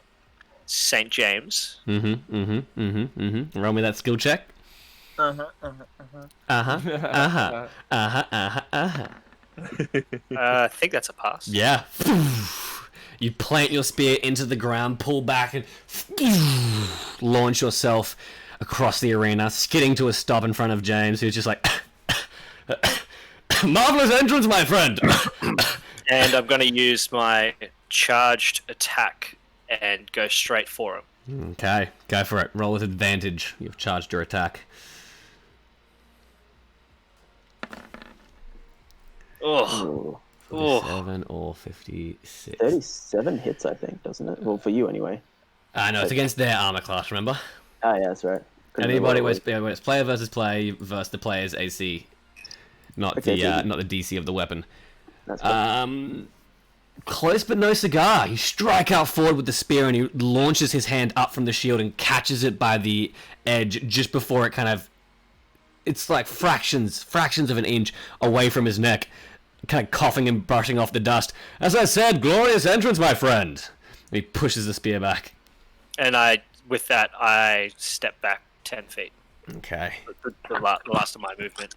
Speaker 3: St. James.
Speaker 1: Roll me that skill check.
Speaker 3: I think that's a pass.
Speaker 1: Yeah. You plant your spear into the ground, pull back, and launch yourself across the arena, skidding to a stop in front of James, who's just like, marvelous entrance, my friend.
Speaker 3: And I'm going to use my charged attack and go straight for him.
Speaker 1: Okay, go for it. Roll with advantage. You've charged your attack.
Speaker 3: Oh.
Speaker 1: 47 or 56.
Speaker 2: 37 hits, I think, doesn't it? Well, for you anyway.
Speaker 1: No, it's against their armor class, remember?
Speaker 2: Ah, yeah, that's right.
Speaker 1: Anybody when it's player versus play versus the player's AC, not the DC of the weapon.
Speaker 2: That's right.
Speaker 1: Close but no cigar. You strike out forward with the spear and he launches his hand up from the shield and catches it by the edge just before it kind of... It's like fractions of an inch away from his neck, kind of coughing and brushing off the dust. As I said, glorious entrance, my friend. And he pushes the spear back.
Speaker 3: And with that, I step back 10 feet.
Speaker 1: Okay.
Speaker 3: The last of my movement.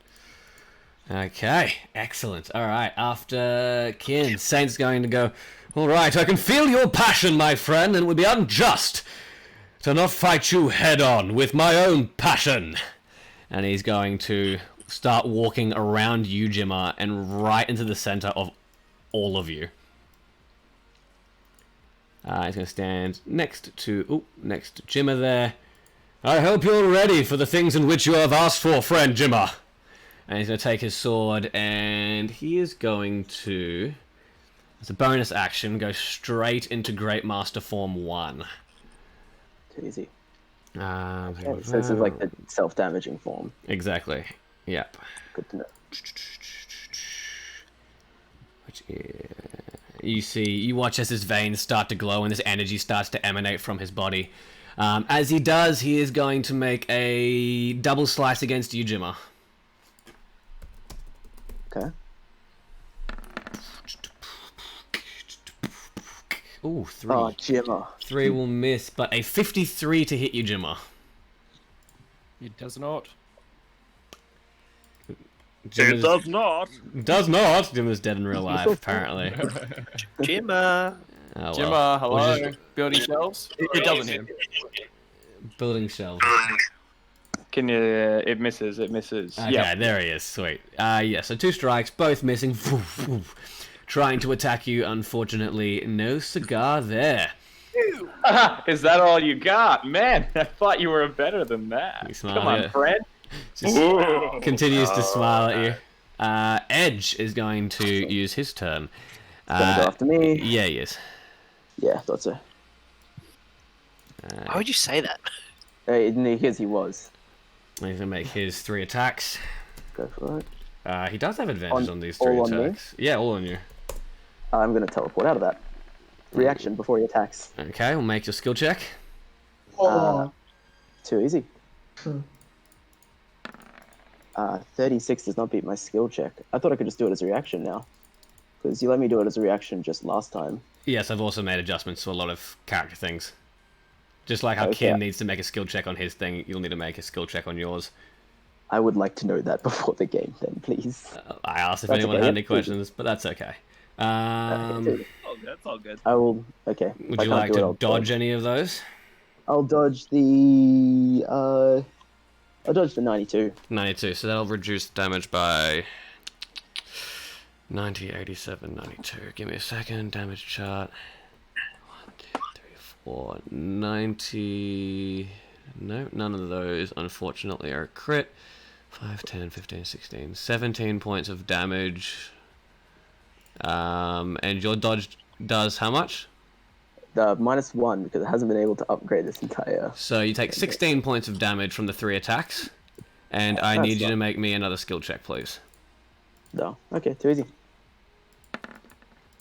Speaker 1: Okay, excellent. All right, after Kin, Saint's going to go, all right, I can feel your passion, my friend, and it would be unjust to not fight you head-on with my own passion. And he's going to start walking around you, Jimmer, and right into the center of all of you. He's going to stand next to Jimmer there. I hope you're ready for the things in which you have asked for, friend Jimmer. And he's going to take his sword, and he is going to, as a bonus action, go straight into Great Master Form 1.
Speaker 2: Too easy.
Speaker 1: Okay,
Speaker 2: So this is like the self-damaging form.
Speaker 1: Exactly. Yep.
Speaker 2: Good to know.
Speaker 1: Which is... You watch as his veins start to glow and this energy starts to emanate from his body. As he does, he is going to make a double slice against you, Jimmer.
Speaker 2: Okay.
Speaker 1: Ooh, 3.
Speaker 2: Oh, Jimmer.
Speaker 1: 3 will miss, but a 53 to hit you, Jimmer.
Speaker 8: It does not.
Speaker 9: It does not.
Speaker 1: Does not. Jimmer's dead in real life, apparently.
Speaker 3: Jimmer.
Speaker 1: Oh, well.
Speaker 8: Jimmer, hello.
Speaker 1: We'll just-
Speaker 8: Building shelves? It doesn't hit him.
Speaker 1: Building shelves.
Speaker 4: Can you? It misses. It misses.
Speaker 1: Okay,
Speaker 4: Yeah.
Speaker 1: there he is. Sweet. Yeah, so 2 strikes, both missing. Trying to attack you, unfortunately. No cigar there.
Speaker 4: Is that all you got, man? I thought you were better than that.
Speaker 1: You smile,
Speaker 4: Come on,
Speaker 1: yeah.
Speaker 4: friend.
Speaker 1: Just
Speaker 4: Ooh.
Speaker 1: continues to smile at you. Edge is going to use his turn.
Speaker 2: Gonna go after me.
Speaker 1: Yeah, he is.
Speaker 2: Yeah, thought so.
Speaker 3: Why would you say that?
Speaker 2: Because he was.
Speaker 1: He's going to make his 3 attacks.
Speaker 2: Go for it.
Speaker 1: He does have advantage on these 3
Speaker 2: all on me?
Speaker 1: attacks. Yeah, all on you.
Speaker 2: I'm gonna teleport out of that. Reaction before he attacks.
Speaker 1: Okay, we'll make your skill check.
Speaker 2: Too easy. 36 does not beat my skill check. I thought I could just do it as a reaction now. Because you let me do it as a reaction just last time.
Speaker 1: Yes, I've also made adjustments to a lot of character things. Just like how
Speaker 2: Okay.
Speaker 1: Ken needs to make a skill check on his thing, you'll need to make a skill check on yours.
Speaker 2: I would like to know that before the game then, please.
Speaker 1: I asked if
Speaker 2: That's
Speaker 1: anyone
Speaker 2: okay,
Speaker 1: had any
Speaker 2: yeah.
Speaker 1: questions, but that's okay.
Speaker 9: That's all good.
Speaker 2: I will... Okay.
Speaker 1: Would
Speaker 2: If I
Speaker 1: you
Speaker 2: can't
Speaker 1: like
Speaker 2: do it,
Speaker 1: to
Speaker 2: I'll
Speaker 1: dodge any of those?
Speaker 2: I'll dodge the... I'll dodge the 92.
Speaker 1: 92, so that'll reduce damage by 90, 87, 92. Give me a second, damage chart. 1, 2, 3, 4, 90... No, none of those, unfortunately, are a crit. 5, 10, 15, 16, 17 points of damage. And your dodge does how much?
Speaker 2: -1, because it hasn't been able to upgrade this entire...
Speaker 1: So you take 16 points of damage from the 3 attacks. And I
Speaker 2: That's
Speaker 1: need you to
Speaker 2: not-
Speaker 1: make me another skill check, please.
Speaker 2: No. Okay, too easy.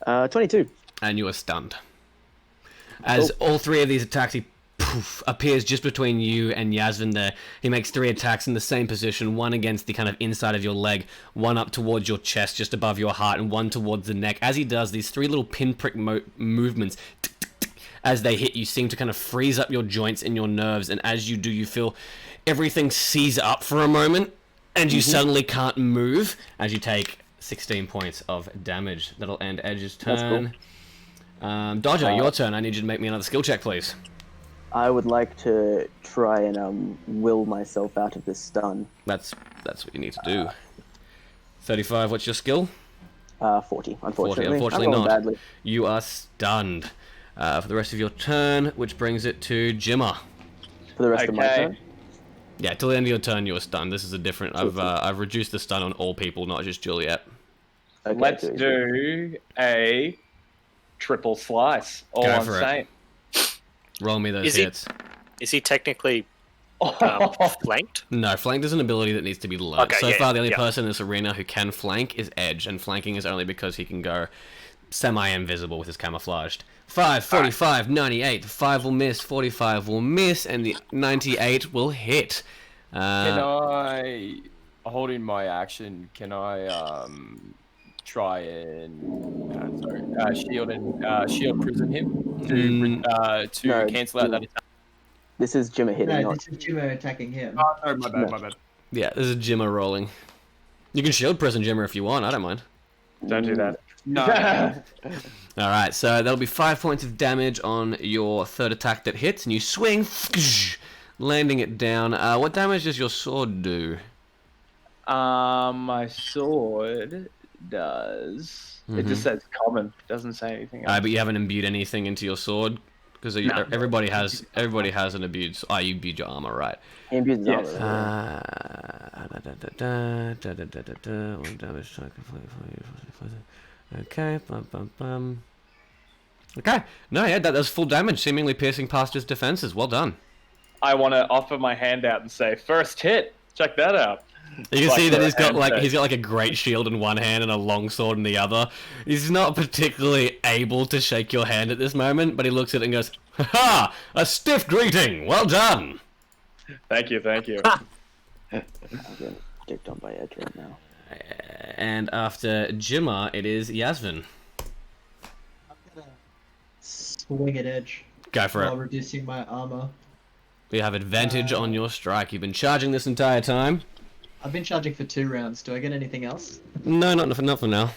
Speaker 2: 22.
Speaker 1: And you are stunned. As all 3 of these attacks, he appears just between you and Yasvin there. He makes 3 attacks in the same position, one against the kind of inside of your leg, one up towards your chest just above your heart, and one towards the neck. As he does, these 3 little pinprick movements as they hit you seem to kind of freeze up your joints and your nerves, and as you do, you feel everything seize up for a moment, and you suddenly can't move as you take 16 points of damage. That'll end Edge's turn. Dodger, your turn. I need you to make me another skill check, please.
Speaker 2: I would like to try and will myself out of this stun.
Speaker 1: That's what you need to do. 35, what's your skill?
Speaker 2: 40, unfortunately.
Speaker 1: Unfortunately
Speaker 2: I'm rolling
Speaker 1: not.
Speaker 2: badly.
Speaker 1: You are stunned for the rest of your turn, which brings it to Jimmer.
Speaker 2: For the rest of my turn?
Speaker 1: Yeah, till the end of your turn, you are stunned. This is a different... I've reduced the stun on all people, not just Juliet.
Speaker 2: Okay,
Speaker 4: Let's
Speaker 2: too easy.
Speaker 4: do a triple slice. All
Speaker 1: Go
Speaker 4: I'm
Speaker 1: for it.
Speaker 4: saying.
Speaker 1: Roll me those
Speaker 3: Is he-
Speaker 1: hits.
Speaker 3: Is he technically flanked?
Speaker 1: No, flank is an ability that needs to be learned.
Speaker 3: Okay,
Speaker 1: So
Speaker 3: yeah,
Speaker 1: far, the only
Speaker 3: yeah.
Speaker 1: person in this arena who can flank is Edge, and flanking is only because he can go semi-invisible with his camouflaged. 5, 45, 98. 5 will miss, 45 will miss, and the 98 will hit.
Speaker 8: Can I, holding my action, can I try and shield prison him to
Speaker 2: No,
Speaker 8: cancel out that attack?
Speaker 2: This is Jimmy hitting,
Speaker 5: No,
Speaker 2: not...
Speaker 5: this is Jimmo attacking him.
Speaker 8: Oh, no, my bad.
Speaker 1: Yeah, this is Jimmer rolling. You can shield prison Jimmer if you want, I don't mind.
Speaker 4: Don't do that.
Speaker 8: No.
Speaker 1: Alright, so that'll be 5 points of damage on your 3rd attack that hits, and you swing, landing it down. What damage does your sword do?
Speaker 4: My sword does. It just says common. It doesn't say anything else.
Speaker 1: But you haven't imbued anything into your sword? Because everybody has an imbued... you imbued your armor, right?
Speaker 2: He imbues his
Speaker 4: Yes.
Speaker 2: armor.
Speaker 1: One damage. Okay, Okay, no, yeah, that does full damage, seemingly piercing past his defenses. Well done.
Speaker 4: I want to offer my hand out and say, first hit. Check that out.
Speaker 1: You can
Speaker 4: Like
Speaker 1: see that
Speaker 4: the
Speaker 1: he's got like a great shield in one hand and a long sword in the other. He's not particularly able to shake your hand at this moment, but he looks at it and goes, "Ha ha! A stiff greeting! Well done!"
Speaker 4: Thank you.
Speaker 2: I'm getting dicked on by Edge right now.
Speaker 1: And after Jimmer, it is Yasvin.
Speaker 5: I'm gonna swing at Edge
Speaker 1: Go for
Speaker 5: while
Speaker 1: it.
Speaker 5: reducing my armor.
Speaker 1: You have advantage on your strike. You've been charging this entire time.
Speaker 5: I've been charging for 2 rounds. Do I get anything else?
Speaker 1: No, not for now.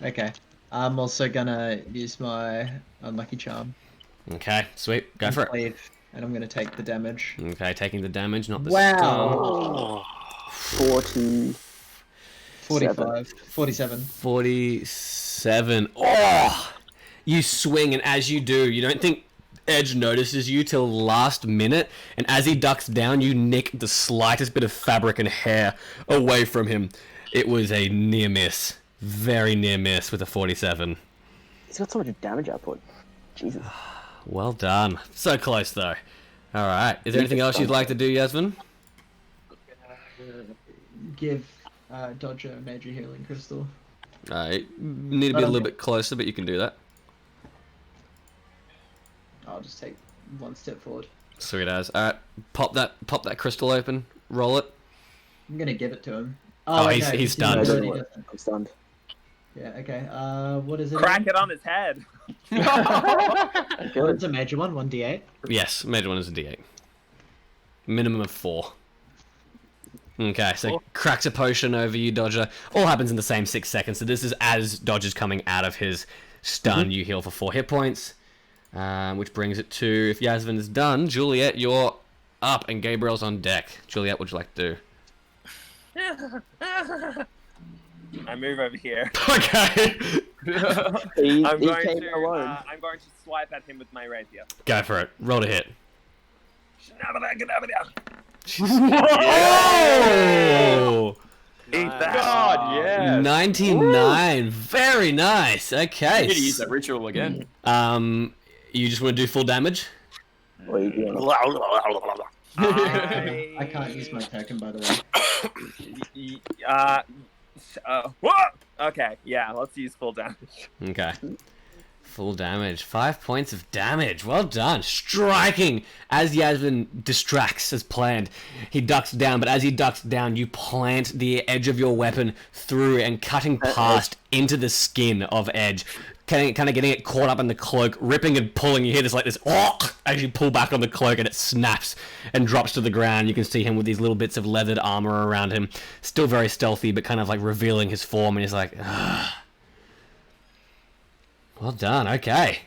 Speaker 5: Okay. I'm also gonna use my unlucky charm.
Speaker 1: Okay, sweet. Go for it.
Speaker 5: Cleave, and I'm gonna take the damage.
Speaker 1: Okay, taking the damage, not the
Speaker 5: Wow.
Speaker 2: 40...
Speaker 5: 45. 47.
Speaker 1: 47. Oh! You swing, and as you do, you don't think Edge notices you till last minute, and as he ducks down, you nick the slightest bit of fabric and hair away from him. It was a near miss. Very near miss with a 47.
Speaker 2: He's got so much damage output. Jesus.
Speaker 1: Well done. So close, though. Alright. Is there anything else you'd like to do, Yasmin?
Speaker 5: Give Dodger a major healing crystal.
Speaker 1: Need to be a little bit closer, but you can do that.
Speaker 5: I'll just take one step forward.
Speaker 1: Sweet as. Alright. Pop that crystal open. Roll it.
Speaker 5: I'm gonna give it to him.
Speaker 1: Oh,
Speaker 5: wait,
Speaker 1: he's
Speaker 5: no,
Speaker 1: stunned.
Speaker 2: I'm stunned.
Speaker 5: Yeah, okay. What is it?
Speaker 6: Crack it on his head.
Speaker 5: It's a major one, 1d8.
Speaker 1: Yes, major one is a D8. Minimum of 4. Okay, so cracks a potion over you, Dodger. All happens in the same 6 seconds. So this is as Dodger's coming out of his stun. You heal for 4 hit points, which brings it to, if Yasmin is done, Juliet, you're up, and Gabriel's on deck. Juliet, what'd you like to do?
Speaker 6: I move over here.
Speaker 1: Okay.
Speaker 6: I'm going to swipe at him with my rapier.
Speaker 1: Go for it. Roll to hit. Oh!
Speaker 7: Eat that.
Speaker 4: God, yeah.
Speaker 1: 99. Very nice. Okay.
Speaker 8: I'm gonna use that ritual again.
Speaker 1: You just want to do full damage?
Speaker 2: What are you doing?
Speaker 5: I can't use my token, by the way.
Speaker 6: What? Okay, yeah, let's use full damage.
Speaker 1: Okay. Full damage. 5 points of damage. Well done. Striking as Yasmin distracts as planned. He ducks down, but as he ducks down, you plant the edge of your weapon through and cutting past into the skin of Edge. Kind of getting it caught up in the cloak, ripping and pulling. You hear this like this, as you pull back on the cloak and it snaps and drops to the ground. You can see him with these little bits of leathered armor around him. Still very stealthy, but kind of like revealing his form, and he's like, ugh. Well done, okay.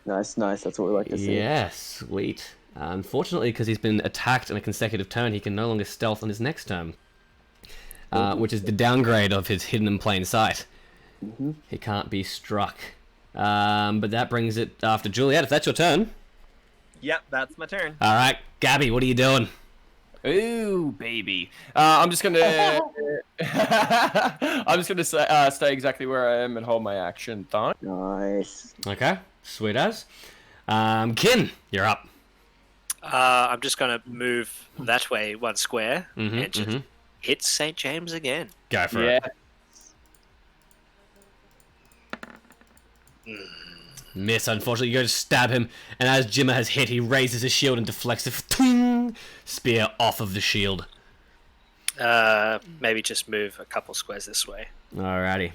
Speaker 2: Nice. That's what we like to see.
Speaker 1: Yeah, sweet. Unfortunately, because he's been attacked in a consecutive turn, he can no longer stealth on his next turn. Which is the downgrade of his hidden in plain sight. He can't be struck. But that brings it after Juliet, if that's your turn.
Speaker 6: Yep, that's my turn.
Speaker 1: Alright, Gabby, what are you doing?
Speaker 8: Ooh, baby. I'm just gonna stay exactly where I am and hold my action thought.
Speaker 2: Nice.
Speaker 1: Okay, sweet as. Kin, you're up.
Speaker 3: I'm just going to move that way 1 square and just hit St. James again.
Speaker 1: Go for it. Miss, unfortunately. You go to stab him, and as Jimmer has hit, he raises his shield and deflects a spear off of the shield.
Speaker 3: Maybe just move a couple squares this way.
Speaker 1: Alrighty.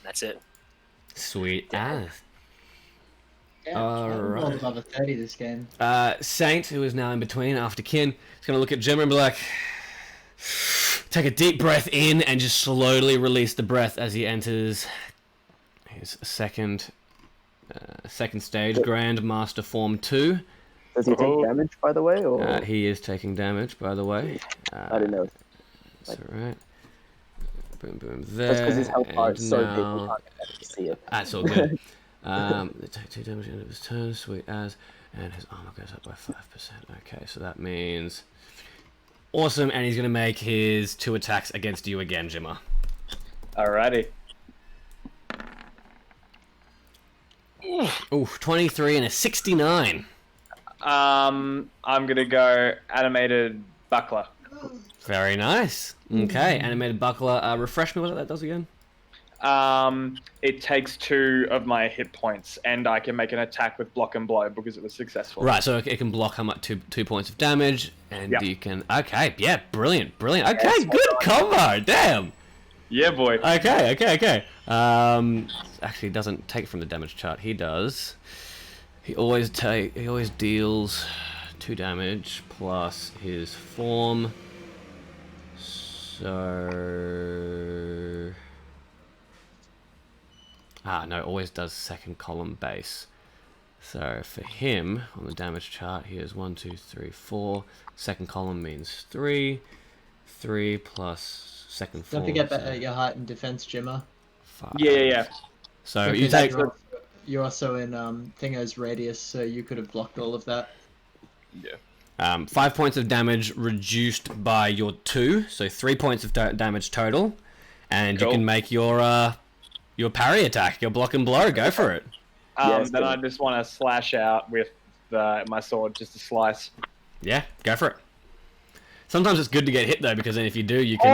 Speaker 3: That's it.
Speaker 1: Sweet as.
Speaker 5: Yeah, I rolled above a 30 this game.
Speaker 1: Saint, who is now in between after Kin, is going to look at Jimmer and be like, take a deep breath in and just slowly release the breath as he enters his second stage, Grand Master Form 2.
Speaker 2: Does he take damage, by the way? Or
Speaker 1: He is taking damage, by the way.
Speaker 2: I didn't know.
Speaker 1: That's alright. Boom, boom, there.
Speaker 2: That's because his health bar is so big,
Speaker 1: now-
Speaker 2: we can't get to see it.
Speaker 1: That's all good. They take 2 damage at the end of his turn, sweet as, and his armor goes up by 5%. Okay, so that means... Awesome, and he's going to make his 2 attacks against you again, Jimmer.
Speaker 4: Alrighty.
Speaker 1: Ooh, 23 and a 69.
Speaker 4: I'm gonna go animated buckler.
Speaker 1: Very nice. Okay, animated buckler. Refresh me what that does again.
Speaker 4: It takes 2 of my hit points, and I can make an attack with block and blow because it was successful.
Speaker 1: Right, so it can block how much 2 points of damage, and you can. Okay, yeah, brilliant. Okay, good combo. Damn.
Speaker 4: Yeah, boy.
Speaker 1: Okay. Actually, doesn't take from the damage chart. He does. He always deals 2 damage plus his form. So no, always does second column base. So for him on the damage chart, he has 1, 2, 3, 4. Second column means 3. 3 plus second form.
Speaker 5: Don't forget that your height and defense, Jimmer.
Speaker 1: 5.
Speaker 4: Yeah.
Speaker 1: So you take
Speaker 5: you're also in Thingo's radius, so you could have blocked all of that.
Speaker 8: Yeah.
Speaker 1: 5 points of damage reduced by your 2, so 3 points of damage total, and you
Speaker 4: Cool.
Speaker 1: can make your parry attack, your block and blow. Go for it.
Speaker 2: Yes,
Speaker 4: Then
Speaker 2: good.
Speaker 4: I just want to slash out with my sword, just a slice.
Speaker 1: Yeah, go for it. Sometimes it's good to get hit though, because then if you do, you can.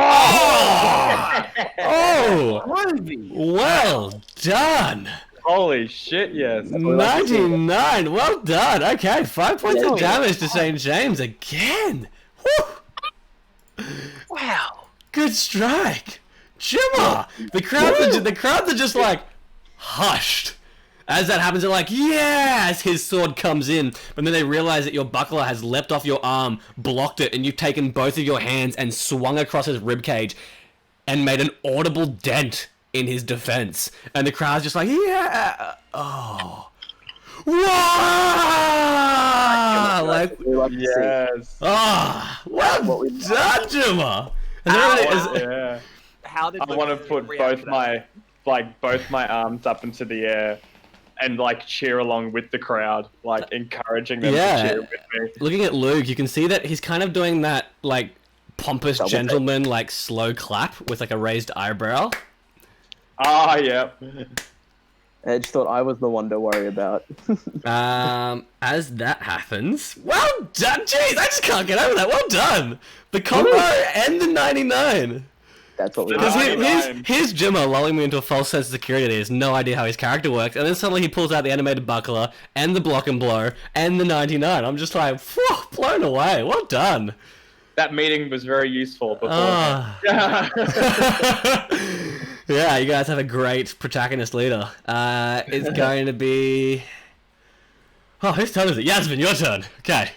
Speaker 1: Oh! Well done.
Speaker 4: Holy shit! Yes.
Speaker 1: 99. Well done. Okay, 5 points of
Speaker 2: Yeah.
Speaker 1: damage to St. James again. Woo!
Speaker 3: Wow.
Speaker 1: Good strike, Jimmer. The crowds are just like hushed. As that happens, they're like, yeah, as his sword comes in. But then they realize that your buckler has leapt off your arm, blocked it, and you've taken both of your hands and swung across his ribcage and made an audible dent in his defense. And the crowd's just like, yeah. Oh. Wow! Like,
Speaker 2: We like to see.
Speaker 4: Yes.
Speaker 1: ah, well
Speaker 2: what we
Speaker 1: done, Jimmer. And then
Speaker 4: Yeah.
Speaker 6: How did
Speaker 4: I want to put both my arms up into the air and like cheer along with the crowd, like encouraging them
Speaker 1: Yeah.
Speaker 4: to cheer with me.
Speaker 1: looking at Luke, you can see that he's kind of doing that, like, pompous
Speaker 2: Double take.
Speaker 1: gentleman, like, slow clap with, like, a raised eyebrow.
Speaker 4: Ah, yeah.
Speaker 2: Edge thought I was the one to worry about.
Speaker 1: As that happens, well done. Jeez, I just can't get over that. Well done. The combo and the 99.
Speaker 2: That's what we
Speaker 1: Because
Speaker 2: want.
Speaker 4: 99.
Speaker 1: here's Jimmer lulling me into a false sense of security. He has no idea how his character works, and then suddenly he pulls out the animated buckler and the block and blow and the 99. I'm just like, phew, blown away. Well done.
Speaker 4: That meeting was very useful before.
Speaker 1: Ah. Yeah, you guys have a great protagonist leader. It's going to be... Oh, whose turn is it? Yasmin, your turn. Okay.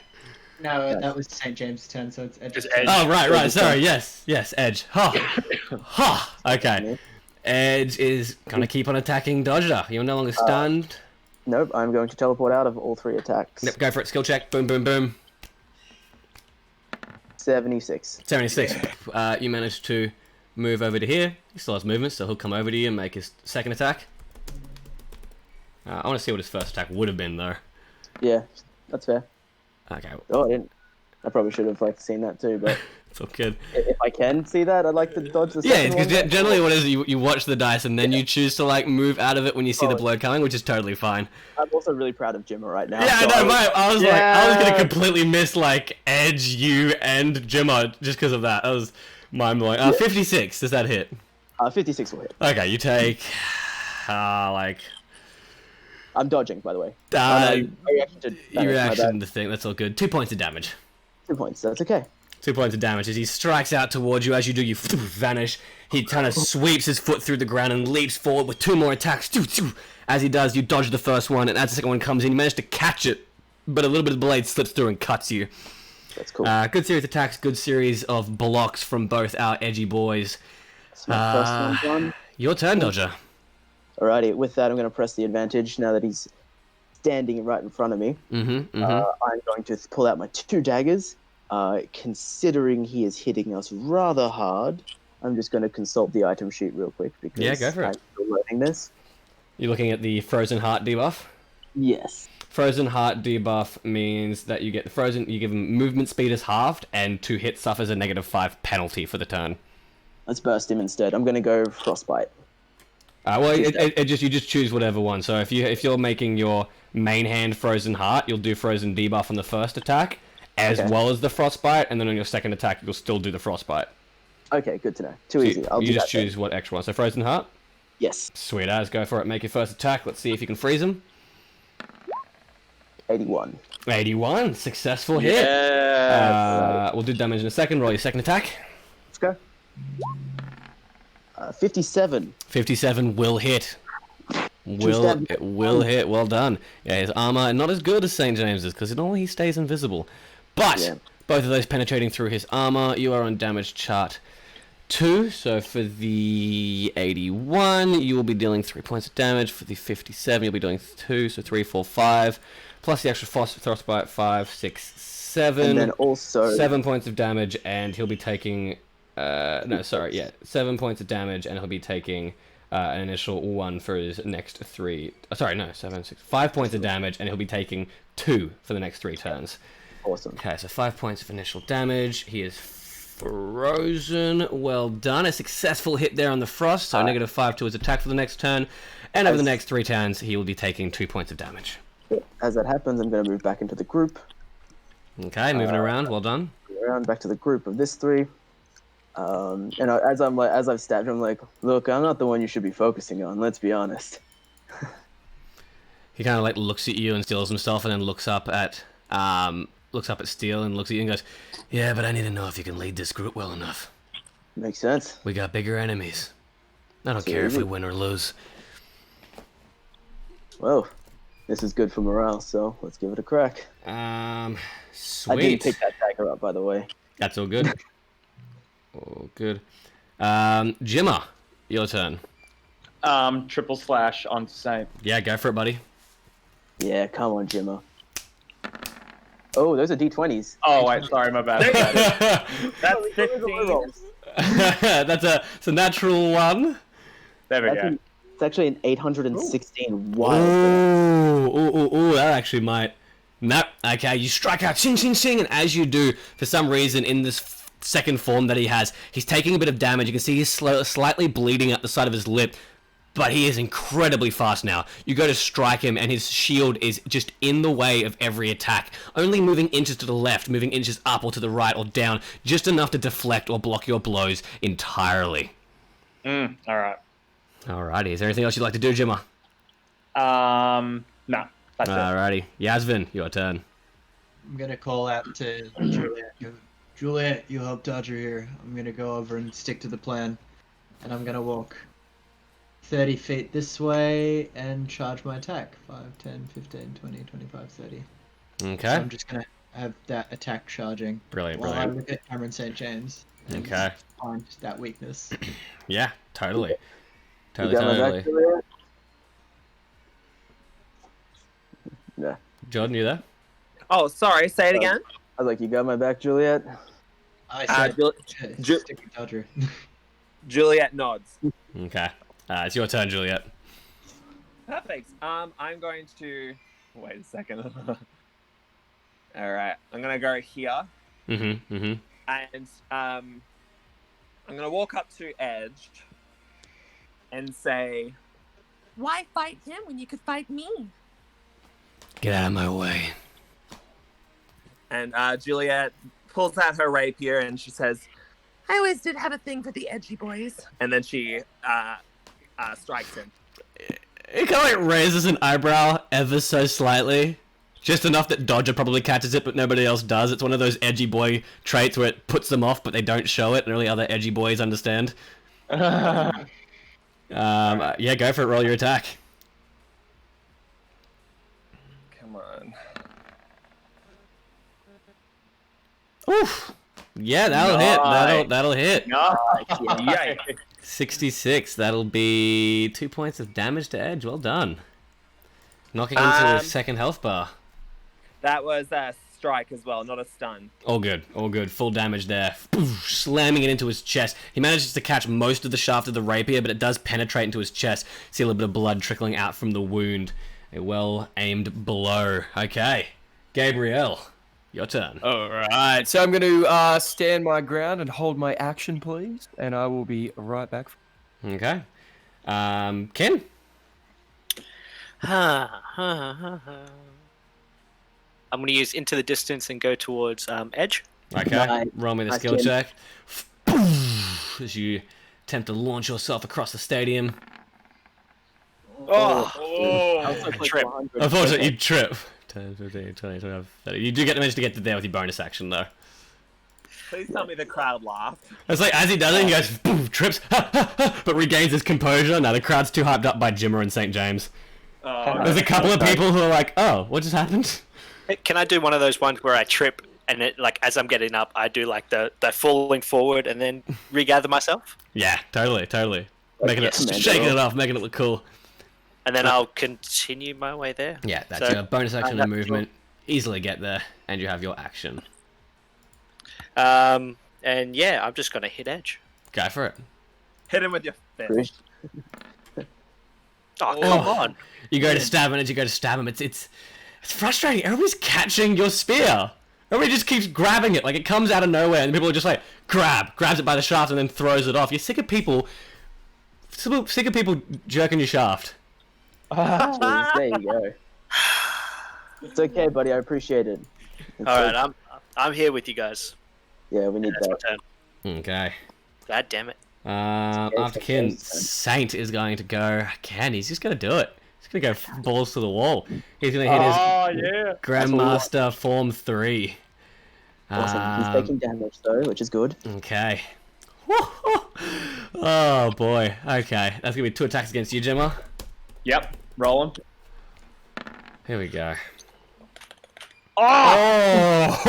Speaker 5: No, that was St. James' turn, so it's Edge's
Speaker 3: Just
Speaker 5: turn.
Speaker 3: Edge.
Speaker 1: Oh, right. Sorry. Yes, Edge. Ha. Ha. Okay. Edge is going to keep on attacking Dodger. You're no longer stunned.
Speaker 2: Nope, I'm going to teleport out of all 3 attacks.
Speaker 1: Yep, go for it. Skill check. Boom, boom, boom.
Speaker 2: 76.
Speaker 1: 76. You managed to move over to here. He still has movement, so he'll come over to you and make his second attack. I want to see what his first attack would have been, though.
Speaker 2: Yeah, that's fair.
Speaker 1: Okay,
Speaker 2: Oh, I didn't. I probably should have like seen that too, but
Speaker 1: it's all good.
Speaker 2: if I can see that, I'd like to dodge the
Speaker 1: Yeah,
Speaker 2: second
Speaker 1: because
Speaker 2: one.
Speaker 1: generally what is it, you watch the dice and then you choose to like move out of it when you see the blow coming, which is totally fine.
Speaker 2: I'm also really proud of Jimmer right now.
Speaker 1: Yeah, I
Speaker 2: so
Speaker 1: know, mate. I was like, I was gonna
Speaker 4: Yeah.
Speaker 1: completely miss like Edge, you, and Jimmo just because of that. That was mind blowing. 56. Does that hit?
Speaker 2: 56 will hit.
Speaker 1: Okay, you take like
Speaker 2: I'm dodging, by the way.
Speaker 1: you
Speaker 2: My reaction to damage, my
Speaker 1: reaction
Speaker 2: bad.
Speaker 1: to the thing. That's all good. 2 points of damage.
Speaker 2: 2 points. That's okay.
Speaker 1: 2 points of damage as he strikes out towards you. As you do, you vanish. He kind of sweeps his foot through the ground and leaps forward with 2 more attacks. As he does, you dodge the first one, and as the second one comes in, you manage to catch it, but a little bit of blade slips through and cuts you.
Speaker 2: That's cool.
Speaker 1: Good series of attacks, good series of blocks from both our edgy boys.
Speaker 2: That's my first one done.
Speaker 1: Your turn, Dodger.
Speaker 2: Alrighty, with that, I'm going to press the advantage now that he's standing right in front of me. I'm going to pull out my 2 daggers. Considering he is hitting us rather hard, I'm just going to consult the item sheet real quick because
Speaker 1: Yeah, go for it.
Speaker 2: I'm still learning this.
Speaker 1: You're looking at the Frozen Heart debuff.
Speaker 2: Yes.
Speaker 1: Frozen Heart debuff means that you get the frozen. You give him movement speed is halved, and to hit suffers a -5 penalty for the turn.
Speaker 2: Let's burst him instead. I'm going to go Frostbite.
Speaker 1: Well, you just choose whatever one. So if you're making your main hand Frozen Heart, you'll do Frozen debuff on the first attack, as
Speaker 2: Okay.
Speaker 1: well as the Frostbite, and then on your second attack, you'll still do the Frostbite.
Speaker 2: Okay, good to know. Too
Speaker 1: So
Speaker 2: easy. I'll
Speaker 1: you
Speaker 2: do
Speaker 1: just
Speaker 2: that then.
Speaker 1: choose what extra one. So Frozen Heart.
Speaker 2: Yes.
Speaker 1: Sweet as, go for it. Make your first attack. Let's see if you can freeze him.
Speaker 2: 81.
Speaker 1: 81, successful hit.
Speaker 4: Yeah.
Speaker 1: We'll do damage in a second. Roll your second attack.
Speaker 2: Let's go. 57.
Speaker 1: 57 will hit.
Speaker 2: stab.
Speaker 1: It will hit. Well done. Yeah, his armor not as good as St. James's because normally he stays invisible. But
Speaker 2: Yeah.
Speaker 1: both of those penetrating through his armor. You are on damage chart 2. So for the 81, you will be dealing 3 points of damage. For the 57, you'll be doing 2. So 3, 4, 5. Plus the extra frostbite 5, 6, 7.
Speaker 2: And then also
Speaker 1: 7 points of damage, and he'll be taking 7 points of damage, and he'll be taking an initial 1 for his next 3. Sorry, no, 7, 6, 5 points of damage, and he'll be taking 2 for the next 3 turns.
Speaker 2: Awesome.
Speaker 1: Okay, so 5 points of initial damage. He is frozen. Well done. A successful hit there on the frost, so -5 to his attack for the next turn. And over the next 3 turns, he will be taking 2 points of damage.
Speaker 2: As that happens, I'm going to move back into the group.
Speaker 1: Okay, moving around. Well done.
Speaker 2: Around back to the group of this 3. As I've stabbed him, like, look, I'm not the one you should be focusing on. Let's be honest.
Speaker 1: He kind of like looks at you and steals himself, and then looks up at Steel and looks at you and goes, "Yeah, but I need to know if you can lead this group well enough.
Speaker 2: Makes sense.
Speaker 1: We got bigger enemies. I don't care if we win or lose."
Speaker 2: Well, this is good for morale, so let's give it a crack.
Speaker 1: Sweet.
Speaker 2: I didn't pick that dagger up, by the way.
Speaker 1: That's all good. All good. Jimmer, your turn.
Speaker 4: Triple slash on Saint.
Speaker 1: Yeah, go for it, buddy.
Speaker 2: Yeah, come on, Jimmer. Oh, those are D20s.
Speaker 4: Oh, wait, sorry, my bad.
Speaker 6: That's 15.
Speaker 1: It's a natural 1.
Speaker 4: There we go.
Speaker 2: It's actually an 816 wild.
Speaker 1: Ooh, that actually might. No, okay, you strike out, ching, ching, ching, and as you do, for some reason, in this second form that he has, he's taking a bit of damage. You can see he's slightly bleeding up the side of his lip, but he is incredibly fast now. You go to strike him, and his shield is just in the way of every attack, only moving inches to the left, moving inches up or to the right or down, just enough to deflect or block your blows entirely.
Speaker 4: All right.
Speaker 1: Alrighty, is there anything else you'd like to do, Jimmer?
Speaker 4: No. That's it.
Speaker 1: Alrighty, Yasvin, your turn.
Speaker 5: I'm gonna call out to Juliet. Juliet, you help Dodger here. I'm gonna go over and stick to the plan, and I'm gonna walk 30 feet this way and charge my attack. 5, 10, 15, 20, 25, 30.
Speaker 1: Okay.
Speaker 5: So I'm just gonna have that attack charging.
Speaker 1: Brilliant,
Speaker 5: while
Speaker 1: brilliant.
Speaker 5: I look at Cameron St. James. And
Speaker 1: Okay.
Speaker 5: find that weakness.
Speaker 1: Yeah, totally.
Speaker 2: You
Speaker 1: Totally,
Speaker 2: got my
Speaker 1: totally.
Speaker 2: back, Juliet? Yeah.
Speaker 1: Jordan, you there?
Speaker 6: Oh, sorry. Say it again.
Speaker 2: I was like, you got my back, Juliet?
Speaker 5: I said, stick with Dodger.
Speaker 6: Juliet nods.
Speaker 1: Okay. It's your turn, Juliet.
Speaker 6: Perfect. I'm going to wait a second. All right. I'm gonna go here, and I'm gonna walk up to Edge and say,
Speaker 10: Why fight him when you could fight me?
Speaker 1: Get out of my way.
Speaker 6: and Juliet pulls out her rapier and she says,
Speaker 10: I always did have a thing for the edgy boys.
Speaker 6: and then she strikes him.
Speaker 1: It kind of like raises an eyebrow ever so slightly. Just enough that Dodger probably catches it, but nobody else does. It's one of those edgy boy traits where it puts them off, but they don't show it, and only other edgy boys understand. Yeah, go for it. Roll your attack.
Speaker 6: Come on.
Speaker 1: Oof. Yeah, that'll hit. That'll hit.
Speaker 6: Yikes.
Speaker 1: 66. That'll be 2 points of damage to Edge. Well done. Knocking into his second health bar.
Speaker 6: That was a strike as well, not a stun.
Speaker 1: All good, all good. Full damage there. Slamming it into his chest. He manages to catch most of the shaft of the rapier, but it does penetrate into his chest. See a little bit of blood trickling out from the wound. A well-aimed blow. Okay. Gabriel, your turn.
Speaker 8: Alright, so I'm going to stand my ground and hold my action, please. And I will be right back.
Speaker 1: Okay. Ken?
Speaker 3: I'm going to use Into the Distance and go towards Edge.
Speaker 1: Okay.
Speaker 2: Nice.
Speaker 1: Roll me the
Speaker 2: Nice,
Speaker 1: skill
Speaker 2: Ken.
Speaker 1: check. As you attempt to launch yourself across the stadium.
Speaker 3: Trip.
Speaker 1: Unfortunately, you trip. 10, 15, 20, 25, 30. You do manage to get to there with your bonus action, though.
Speaker 6: Please tell me the crowd laughed.
Speaker 1: It's like, as he does it, he goes, boom, trips, but regains his composure. Now the crowd's too hyped up by Jimmer and St. James. There's a couple of people who are like, oh, what just happened?
Speaker 3: Hey, can I do one of those ones where I trip and it, like, as I'm getting up, I do like the falling forward and then regather myself?
Speaker 1: Yeah, totally. Making it, shaking it off, making it look cool.
Speaker 3: And then I'll continue my way there.
Speaker 1: Yeah, that's
Speaker 3: So,
Speaker 1: your bonus action and
Speaker 3: that's
Speaker 1: movement. Easily get there, and you have your action.
Speaker 3: And yeah, I'm just going to hit Edge.
Speaker 1: Go for it.
Speaker 6: Hit him with your fist.
Speaker 3: Oh, come on.
Speaker 1: You go to stab him, and as you go to stab him, it's frustrating. Everybody's catching your spear. Everybody just keeps grabbing it, like it comes out of nowhere, and people are just like, grabs it by the shaft, and then throws it off. You're sick of people jerking your shaft.
Speaker 2: Jeez, there you go. It's okay, buddy. I appreciate it.
Speaker 3: All right, I'm here with you guys.
Speaker 2: Yeah, we need
Speaker 3: That's my
Speaker 2: that.
Speaker 3: turn.
Speaker 1: Okay.
Speaker 3: God damn it.
Speaker 1: After Kin, Saint is going to go again. He's just going to do it. He's going to go balls to the wall. He's going to hit his Grandmaster Form 3.
Speaker 2: Awesome. He's taking damage though, which is good.
Speaker 1: Okay. Oh boy. Okay, that's going to be 2 attacks against you, Gemma.
Speaker 4: Yep, rolling.
Speaker 1: Here we go.
Speaker 5: Oh!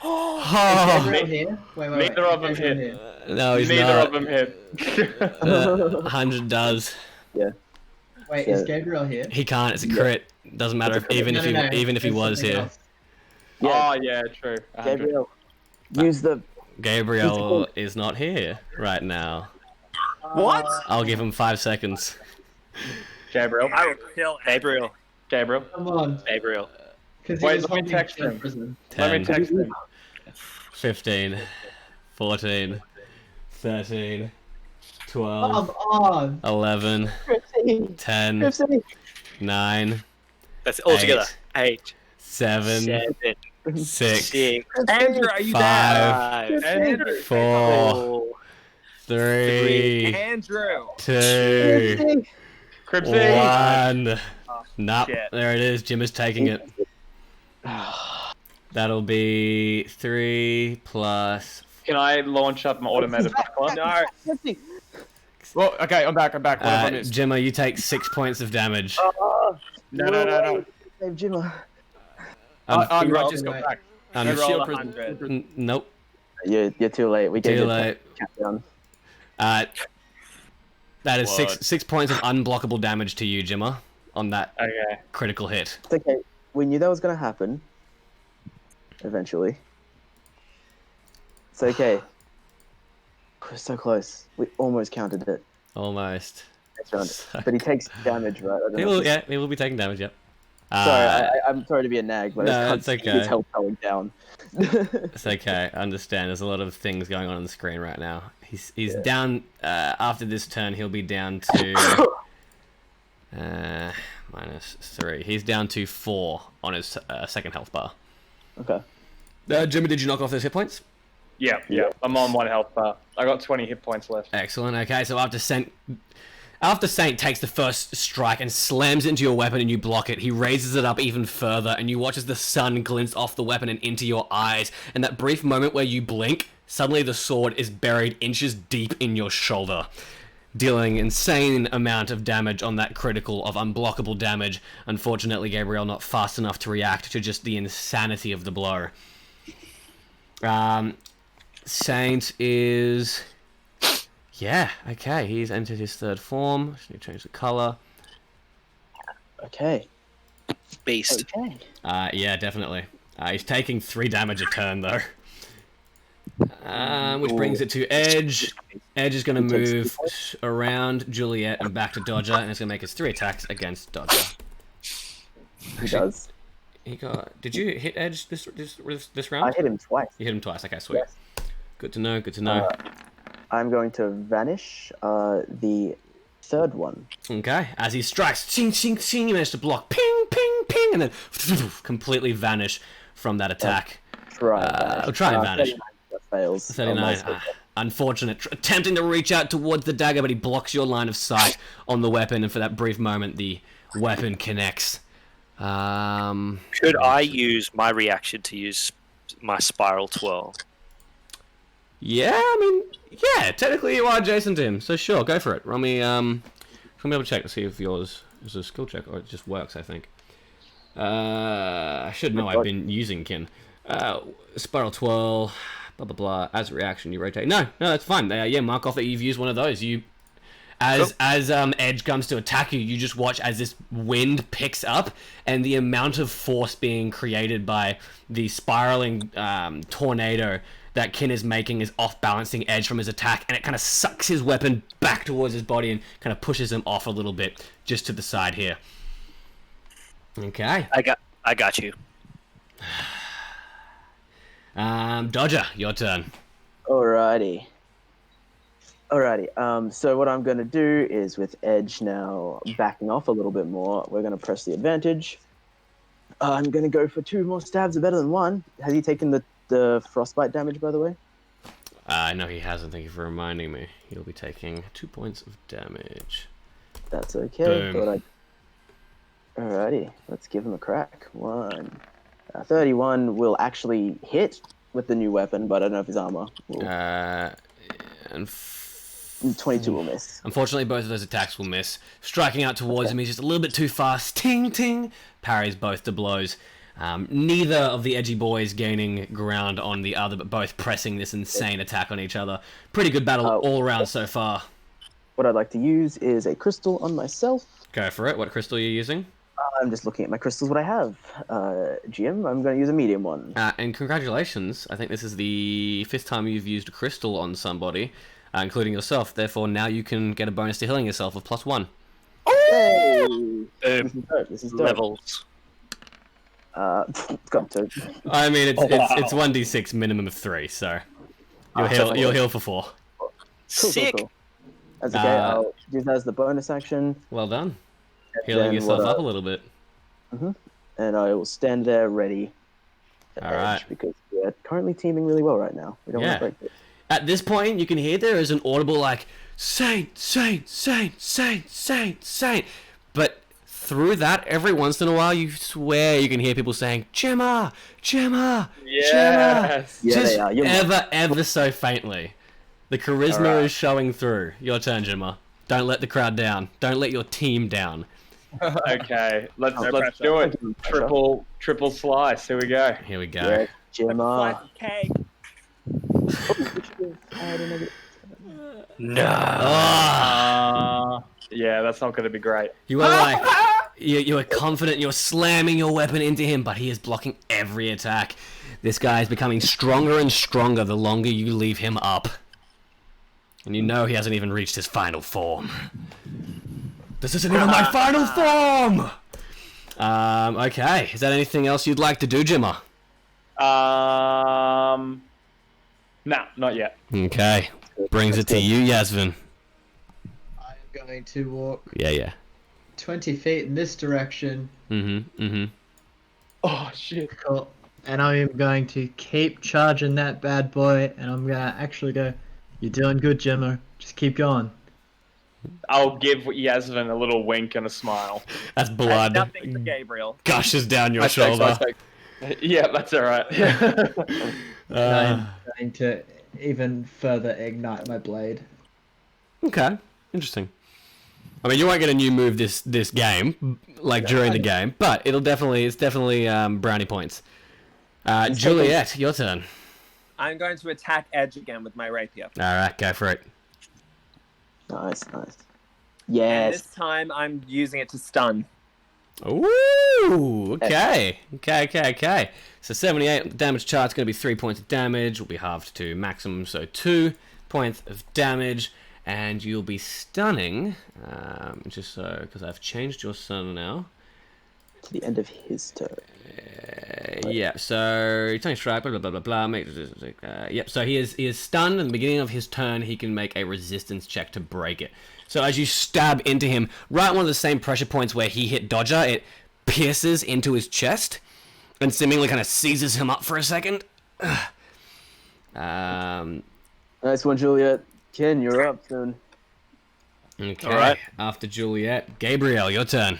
Speaker 1: Oh!
Speaker 5: Here? Wait,
Speaker 4: Neither of them hit.
Speaker 1: No, he's
Speaker 4: Neither
Speaker 1: not.
Speaker 4: of them hit.
Speaker 1: 100 does.
Speaker 2: Yeah.
Speaker 5: Wait,
Speaker 2: So-
Speaker 5: is Gabriel here?
Speaker 1: He can't. It's a crit. Doesn't matter even if he
Speaker 5: There's
Speaker 1: was
Speaker 5: something
Speaker 1: here.
Speaker 5: else.
Speaker 2: Yeah.
Speaker 4: Oh, yeah, true. 100.
Speaker 2: Gabriel, use the.
Speaker 1: Gabriel is not here right now.
Speaker 4: What?
Speaker 1: I'll give him 5 seconds.
Speaker 4: Gabriel.
Speaker 3: I will kill Gabriel.
Speaker 4: Gabriel.
Speaker 5: Come on.
Speaker 3: Gabriel.
Speaker 5: Because
Speaker 4: Wait, let me text him. Let me
Speaker 1: 10,
Speaker 4: text him.
Speaker 1: 15, 14, 13, 12,
Speaker 5: Come on.
Speaker 1: 11, 10, 9,
Speaker 3: That's all together. 8,
Speaker 1: 7,
Speaker 3: 7,
Speaker 1: 6,
Speaker 3: 6,
Speaker 6: Andrew, are you there?
Speaker 1: 5,
Speaker 4: Andrew.
Speaker 1: 4, 3,
Speaker 6: Andrew.
Speaker 1: 2,
Speaker 4: Cripsy.
Speaker 1: 1. Nope,
Speaker 3: shit.
Speaker 1: there it is. Jim is taking it. That'll be 3 plus.
Speaker 4: Can I launch up my automated buckler?
Speaker 3: No.
Speaker 8: Well, okay, I'm back. What have I missed?
Speaker 1: Gemma, you take 6 points of damage.
Speaker 4: No.
Speaker 2: Save Jimma.
Speaker 8: I
Speaker 5: rolled
Speaker 8: just
Speaker 5: it,
Speaker 8: got
Speaker 5: right.
Speaker 8: back.
Speaker 1: Um,
Speaker 8: Shield
Speaker 3: roll
Speaker 8: prison.
Speaker 3: 100.
Speaker 1: Nope.
Speaker 2: You're too late. We gave
Speaker 1: Too
Speaker 2: you
Speaker 1: late.
Speaker 2: a countdown.
Speaker 1: That is
Speaker 8: What?
Speaker 1: 6 points of unblockable damage to you, Gemma, on that
Speaker 4: Okay.
Speaker 1: critical hit.
Speaker 2: It's okay. We knew that was gonna happen. Eventually. It's okay. We're so close. We almost counted it.
Speaker 1: Almost.
Speaker 2: Next round. But he takes damage, right? I don't
Speaker 1: He
Speaker 2: know
Speaker 1: will,
Speaker 2: if
Speaker 1: yeah, he will be taking damage, yep.
Speaker 2: Sorry, I'm sorry to be a nag, but
Speaker 1: No,
Speaker 2: I
Speaker 1: it's
Speaker 2: can't see
Speaker 1: okay.
Speaker 2: his health going down.
Speaker 1: It's okay, I understand. There's a lot of things going on the screen right now. He's down, after this turn, he'll be down to... -3. He's down to 4 on his second health bar.
Speaker 2: Okay.
Speaker 1: Jimmy, did you knock off those hit points?
Speaker 4: Yeah. I'm on 1 health bar. I got 20 hit points left.
Speaker 1: Excellent. Okay, so after Saint takes the first strike and slams into your weapon and you block it, he raises it up even further and you watch as the sun glints off the weapon and into your eyes. And that brief moment where you blink, suddenly the sword is buried inches deep in your shoulder, dealing insane amount of damage on that critical of unblockable damage. Unfortunately, Gabriel not fast enough to react to just the insanity of the blow. Saint is... Yeah, okay, he's entered his third form. Just need to change the color.
Speaker 2: Okay.
Speaker 3: Beast.
Speaker 2: Okay.
Speaker 1: Yeah, definitely. He's taking 3 damage a turn, though. Which brings it to Edge. Edge is going to move around Juliet and back to Dodger, and it's going to make his 3 attacks against Dodger.
Speaker 2: He does.
Speaker 1: He got... Did you hit Edge this round?
Speaker 2: I hit him twice.
Speaker 1: You hit him twice. Okay, sweet.
Speaker 2: Yes.
Speaker 1: Good to know. Good to know.
Speaker 2: I'm going to vanish the third one.
Speaker 1: Okay, as he strikes, ching, ching, ching, you manage to block, ping, ping, ping, and then completely vanish from that attack.
Speaker 2: Try and
Speaker 1: vanish.
Speaker 2: 39, that fails.
Speaker 1: 39. Unfortunate. Attempting to reach out towards the dagger, but he blocks your line of sight on the weapon, and for that brief moment, the weapon connects.
Speaker 3: Could I use my reaction to use my spiral twirl?
Speaker 1: Yeah, I mean, yeah, technically you are adjacent to him, so sure, go for it. Roll me, can we able to check to see if yours is a skill check, or it just works, I think. I should know I've been using Kin. Spiral twirl, blah, blah, blah, as a reaction, you rotate. No, that's fine. Yeah, mark off that you've used one of those. As Edge comes to attack you, you just watch as this wind picks up, and the amount of force being created by the spiraling tornado that Kin is making is off-balancing Edge from his attack, and it kind of sucks his weapon back towards his body and kind of pushes him off a little bit, just to the side here. Okay.
Speaker 3: I got you.
Speaker 1: Dodger, your turn.
Speaker 2: Alrighty. So what I'm going to do is, with Edge now backing off a little bit more, we're going to press the advantage. I'm going to go for 2 more stabs are better than 1. Has he taken the frostbite damage, by the way?
Speaker 1: No, he hasn't. Thank you for reminding me. He'll be taking 2 points of damage.
Speaker 2: That's okay.
Speaker 1: Boom.
Speaker 2: Alrighty, let's give him a crack. 31 will actually hit with the new weapon, but I don't know if his armor will.
Speaker 1: And
Speaker 2: 22 will miss.
Speaker 1: Unfortunately, both of those attacks will miss. Striking out towards him, he's just a little bit too fast. Ting, ting. Parries both the blows. Neither of the edgy boys gaining ground on the other, but both pressing this insane attack on each other. Pretty good battle all around so far.
Speaker 2: What I'd like to use is a crystal on myself.
Speaker 1: Go for it. What crystal are you using?
Speaker 2: I'm just looking at my crystals, what I have. GM, I'm going to use a medium one.
Speaker 1: And congratulations. I think this is the 5th time you've used a crystal on somebody, including yourself. Therefore, now you can get a bonus to healing yourself of +1.
Speaker 2: Hey! This is dope.
Speaker 3: Levels.
Speaker 2: Got to.
Speaker 1: I mean, it's 1d6 minimum of 3, so you'll heal for 4.
Speaker 3: Sick.
Speaker 2: Cool. That's okay. I'll use that as the bonus action.
Speaker 1: Well done. Healing yourself up a little bit.
Speaker 2: And I will stand there ready for Edge, because we're currently teaming really well right now. We don't want to break this.
Speaker 1: At this point, you can hear there is an audible, like, Saint, Saint, Saint, Saint, Saint, Saint. But through that, every once in a while, you swear you can hear people saying, Gemma, Gemma, Gemma.
Speaker 4: Yes.
Speaker 1: Just
Speaker 2: they are.
Speaker 1: ever so faintly. The charisma is showing through. Your turn, Gemma. Don't let the crowd down. Don't let your team down.
Speaker 4: Okay, let's do it. Triple slice. Here we go.
Speaker 1: Here we go.
Speaker 2: Yeah, Gemma.
Speaker 6: Cake.
Speaker 3: No.
Speaker 4: Yeah, that's not going to be great.
Speaker 1: You are like, you are confident, you're slamming your weapon into him, but he is blocking every attack. This guy is becoming stronger and stronger the longer you leave him up. And you know he hasn't even reached his final form. This isn't even my final form! Okay, is that anything else you'd like to do, Gemma?
Speaker 4: No, not yet.
Speaker 1: Okay, brings it to you, Yasvin.
Speaker 5: I'm going to walk
Speaker 1: Yeah.
Speaker 5: 20 feet in this direction.
Speaker 4: Oh, shit.
Speaker 5: Cool. And I am going to keep charging that bad boy, and I'm going to actually go, you're doing good, Gemma. Just keep going.
Speaker 4: I'll give Yasvin a little wink and a smile.
Speaker 1: That's blood.
Speaker 6: Nothing for Gabriel.
Speaker 1: Gushes down your shoulder.
Speaker 4: Yeah, that's alright.
Speaker 5: I'm going to even further ignite my blade.
Speaker 1: Okay, interesting. I mean, you won't get a new move this game, like during the game, but it's definitely brownie points. Juliet, your turn.
Speaker 6: I'm going to attack Edge again with my rapier.
Speaker 1: All right, go for it.
Speaker 2: Nice.
Speaker 6: And
Speaker 2: Yes.
Speaker 6: this time I'm using it to stun.
Speaker 1: Ooh, okay. So 78 damage charge is going to be 3 points of damage. Will be halved to maximum, so 2 points of damage. And you'll be stunning, just so, because I've changed your stun now.
Speaker 2: To the end of his turn.
Speaker 1: Yeah, so Tony strike, blah blah blah blah. Yep, so he is stunned. At the beginning of his turn, he can make a resistance check to break it. So as you stab into him, right at one of the same pressure points where he hit Dodger, it pierces into his chest and seemingly kind of seizes him up for a second.
Speaker 2: Nice one, Juliet. Ken, you're up soon.
Speaker 1: Okay.
Speaker 3: All right.
Speaker 1: After Juliet, Gabriel, your turn.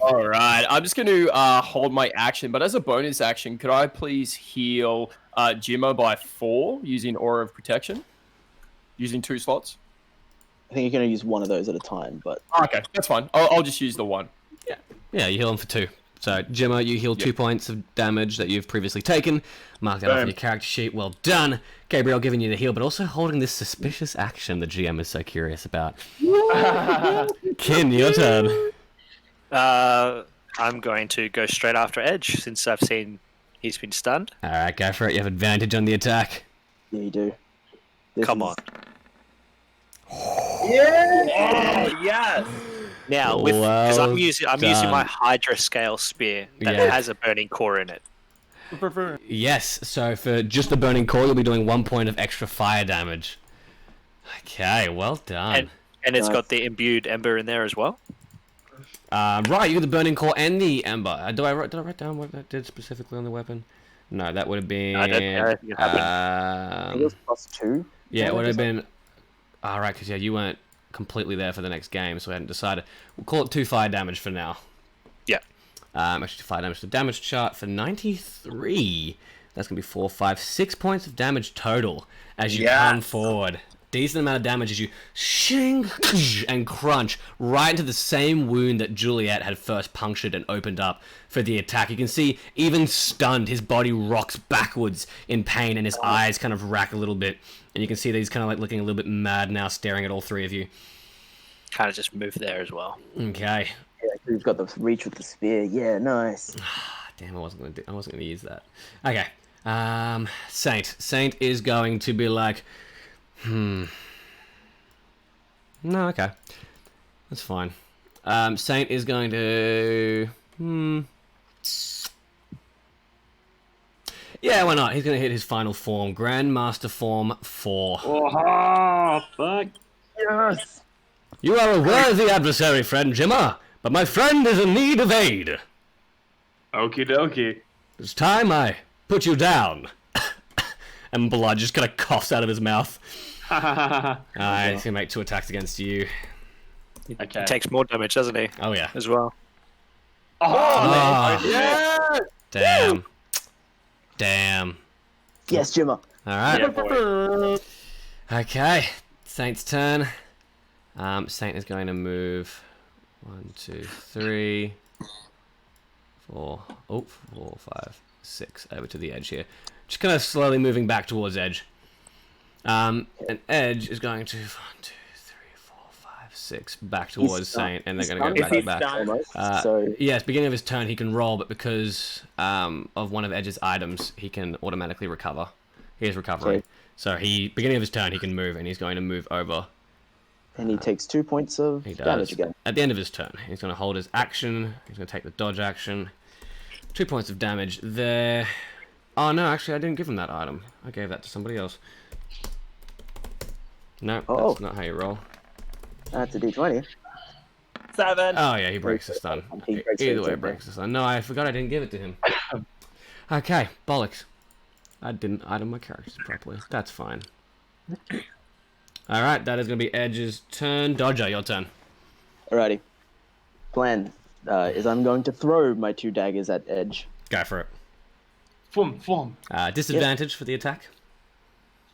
Speaker 8: All right, I'm just going to hold my action, but as a bonus action, could I please heal Jimmo by 4 using Aura of Protection? Using 2 slots?
Speaker 2: I think you're going to use one of those at a time, but...
Speaker 8: Okay, that's fine. I'll just use the 1.
Speaker 1: Yeah, you heal him for 2. So, Gemma, you heal 2 points of damage that you've previously taken. Mark that off on your character sheet. Well done. Gabriel giving you the heal, but also holding this suspicious action the GM is so curious about. Kin, your turn.
Speaker 3: I'm going to go straight after Edge, since I've seen He's been stunned.
Speaker 1: All right, go for it. You have advantage on the attack.
Speaker 2: Yeah, you do. This
Speaker 3: Come
Speaker 2: is-
Speaker 3: on.
Speaker 6: Yeah! Oh, yes!
Speaker 3: Now, because
Speaker 1: Well
Speaker 3: I'm using my Hydra scale spear that
Speaker 1: Yeah.
Speaker 3: has a burning core in it.
Speaker 1: Yes, so for just the burning core, you'll be doing 1 point of extra fire damage. Okay, well done.
Speaker 3: And it's
Speaker 2: Nice.
Speaker 3: got the imbued ember in there as well.
Speaker 1: Right, you got the burning core and the ember. Did I write down what that did specifically on the weapon? No, that would have been.
Speaker 3: I don't think it happened.
Speaker 2: I think it was +2.
Speaker 1: Yeah, it would have been. All right, because you weren't completely there for the next game, so we hadn't decided. We'll call it 2 fire damage for now.
Speaker 3: Yeah.
Speaker 1: Actually, fire damage. The damage chart for 93. That's gonna be 4, 5, 6 points of damage total as you come forward. Decent amount of damage as you shing and crunch right into the same wound that Juliet had first punctured and opened up for the attack. You can see, even stunned, his body rocks backwards in pain and his eyes kind of rack a little bit. And you can see that he's kind of like looking a little bit mad now, staring at all three of you.
Speaker 3: Kind of just move there as well.
Speaker 1: Okay.
Speaker 2: Yeah, he's got the reach with the spear. Yeah, nice.
Speaker 1: Damn, I wasn't gonna use that. Okay. Saint. Saint is going to be like, No, okay. That's fine. Saint is going to... Yeah, why not? He's going to hit his final form. Grandmaster Form 4.
Speaker 4: Oh, fuck.
Speaker 2: Yes.
Speaker 1: You are a worthy adversary, friend Jimmer, but my friend is in need of aid.
Speaker 4: Okie dokie.
Speaker 1: It's time I put you down. And blood just kind of coughs out of his mouth. Alright, he's going to make 2 attacks against you.
Speaker 4: Okay.
Speaker 3: He takes more damage, doesn't he?
Speaker 1: Oh, yeah.
Speaker 3: As well.
Speaker 1: Oh,
Speaker 4: Yeah.
Speaker 1: damn. Damn.
Speaker 2: Yes, Jimmer.
Speaker 1: Alright.
Speaker 4: Yeah, boy.
Speaker 1: Okay. Saint's turn. Saint is going to move 1, 2, 3, 4. Oh, 4, 5, 6 over to the edge here. Just kind of slowly moving back towards Edge. And Edge is going to 1, 2, 3, 4, 5, 6 back towards Saint, and they're going to go back to back.
Speaker 2: Almost. So
Speaker 1: Yes, beginning of his turn he can roll, but because of one of Edge's items, he can automatically recover. He is recovering.
Speaker 2: Okay.
Speaker 1: So beginning of his turn he can move, and he's going to move over.
Speaker 2: and he takes 2 points of
Speaker 1: He
Speaker 2: damage
Speaker 1: does.
Speaker 2: again.
Speaker 1: At the end of his turn, he's going to hold his action. He's going to take the dodge action. 2 points of damage there. Oh no, actually I didn't give him that item. I gave that to somebody else. No,
Speaker 2: Oh.
Speaker 1: that's not how you roll.
Speaker 2: That's a d20.
Speaker 6: 7.
Speaker 1: Oh yeah, he breaks the stun.
Speaker 2: He breaks
Speaker 1: Either
Speaker 2: it,
Speaker 1: way,
Speaker 2: okay.
Speaker 1: it breaks the stun. No, I forgot I didn't give it to him. Okay, bollocks. I didn't item my characters properly. That's fine. Alright, that is going to be Edge's turn. Dodger, your turn.
Speaker 2: Alrighty. Plan is I'm going to throw my 2 daggers at Edge.
Speaker 1: Go for it.
Speaker 4: Fum.
Speaker 1: Disadvantage for the attack.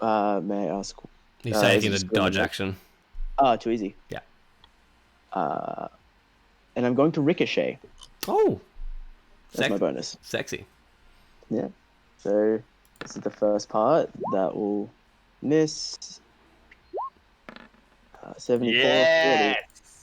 Speaker 2: May I ask?
Speaker 1: He's
Speaker 2: is
Speaker 1: taking
Speaker 2: it
Speaker 1: the
Speaker 2: just
Speaker 1: dodge
Speaker 2: going-
Speaker 1: action.
Speaker 2: Too easy.
Speaker 1: Yeah.
Speaker 2: And I'm going to ricochet.
Speaker 1: Oh!
Speaker 2: That's my bonus.
Speaker 1: Sexy.
Speaker 2: Yeah. So this is the first part. That will miss. 74.
Speaker 4: Yes.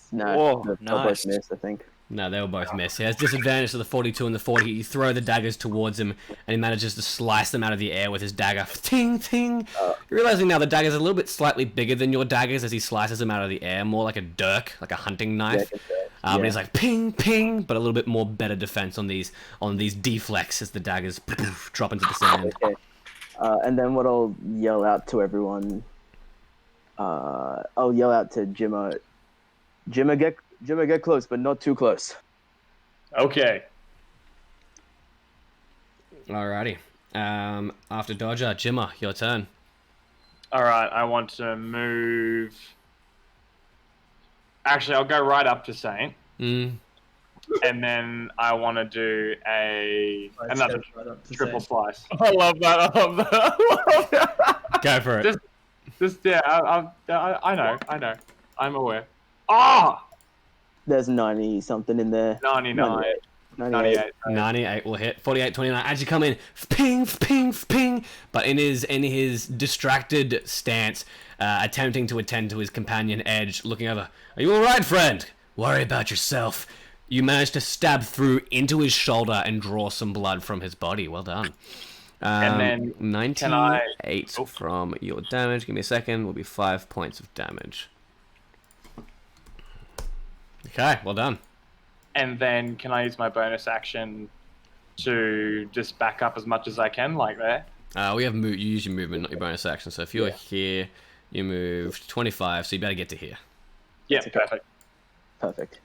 Speaker 2: 40. No,
Speaker 3: Whoa,
Speaker 2: they'll
Speaker 3: nice.
Speaker 2: both miss, I think.
Speaker 1: No, they will both miss. He has disadvantage to the 42 and the 40. You throw the daggers towards him, and he manages to slice them out of the air with his dagger. Ting, ting. You're realizing now the dagger's a little bit slightly bigger than your daggers as he slices them out of the air, more like a dirk, like a hunting knife. But he's like ping, ping, but a little bit more better defense on these deflects as the daggers drop into the sand.
Speaker 2: Okay. And then what I'll yell out to everyone. I'll yell out to Jimmer. Jimmer, get close, but not too close.
Speaker 4: Okay.
Speaker 1: Alrighty. After Dodger, Jimmer, your turn.
Speaker 4: All right. I want to move. Actually, I'll go right up to Saint,
Speaker 1: Mm.
Speaker 4: and then I want to do another triple slice.
Speaker 7: I love that. I love that.
Speaker 1: Go for it.
Speaker 4: Just yeah. I know. I'm aware. Ah,
Speaker 2: There's 90 something in there.
Speaker 4: 99,
Speaker 2: 98.
Speaker 1: 98 will hit. 48, 29. As you come in, ping, ping, ping. But in his distracted stance, attempting to attend to his companion Edge, looking over. Are you all right, friend? Worry about yourself. You managed to stab through into his shoulder and draw some blood from his body. Well done.
Speaker 4: And then
Speaker 1: 98 from your damage. Give me a second. Will be 5 points of damage. Okay, well done.
Speaker 4: And then can I use my bonus action to just back up as much as I can, like there?
Speaker 1: We have you use your movement, not your bonus action. So if you're here, you move 25, so you better get to here.
Speaker 4: Yeah, perfect.
Speaker 2: Perfect.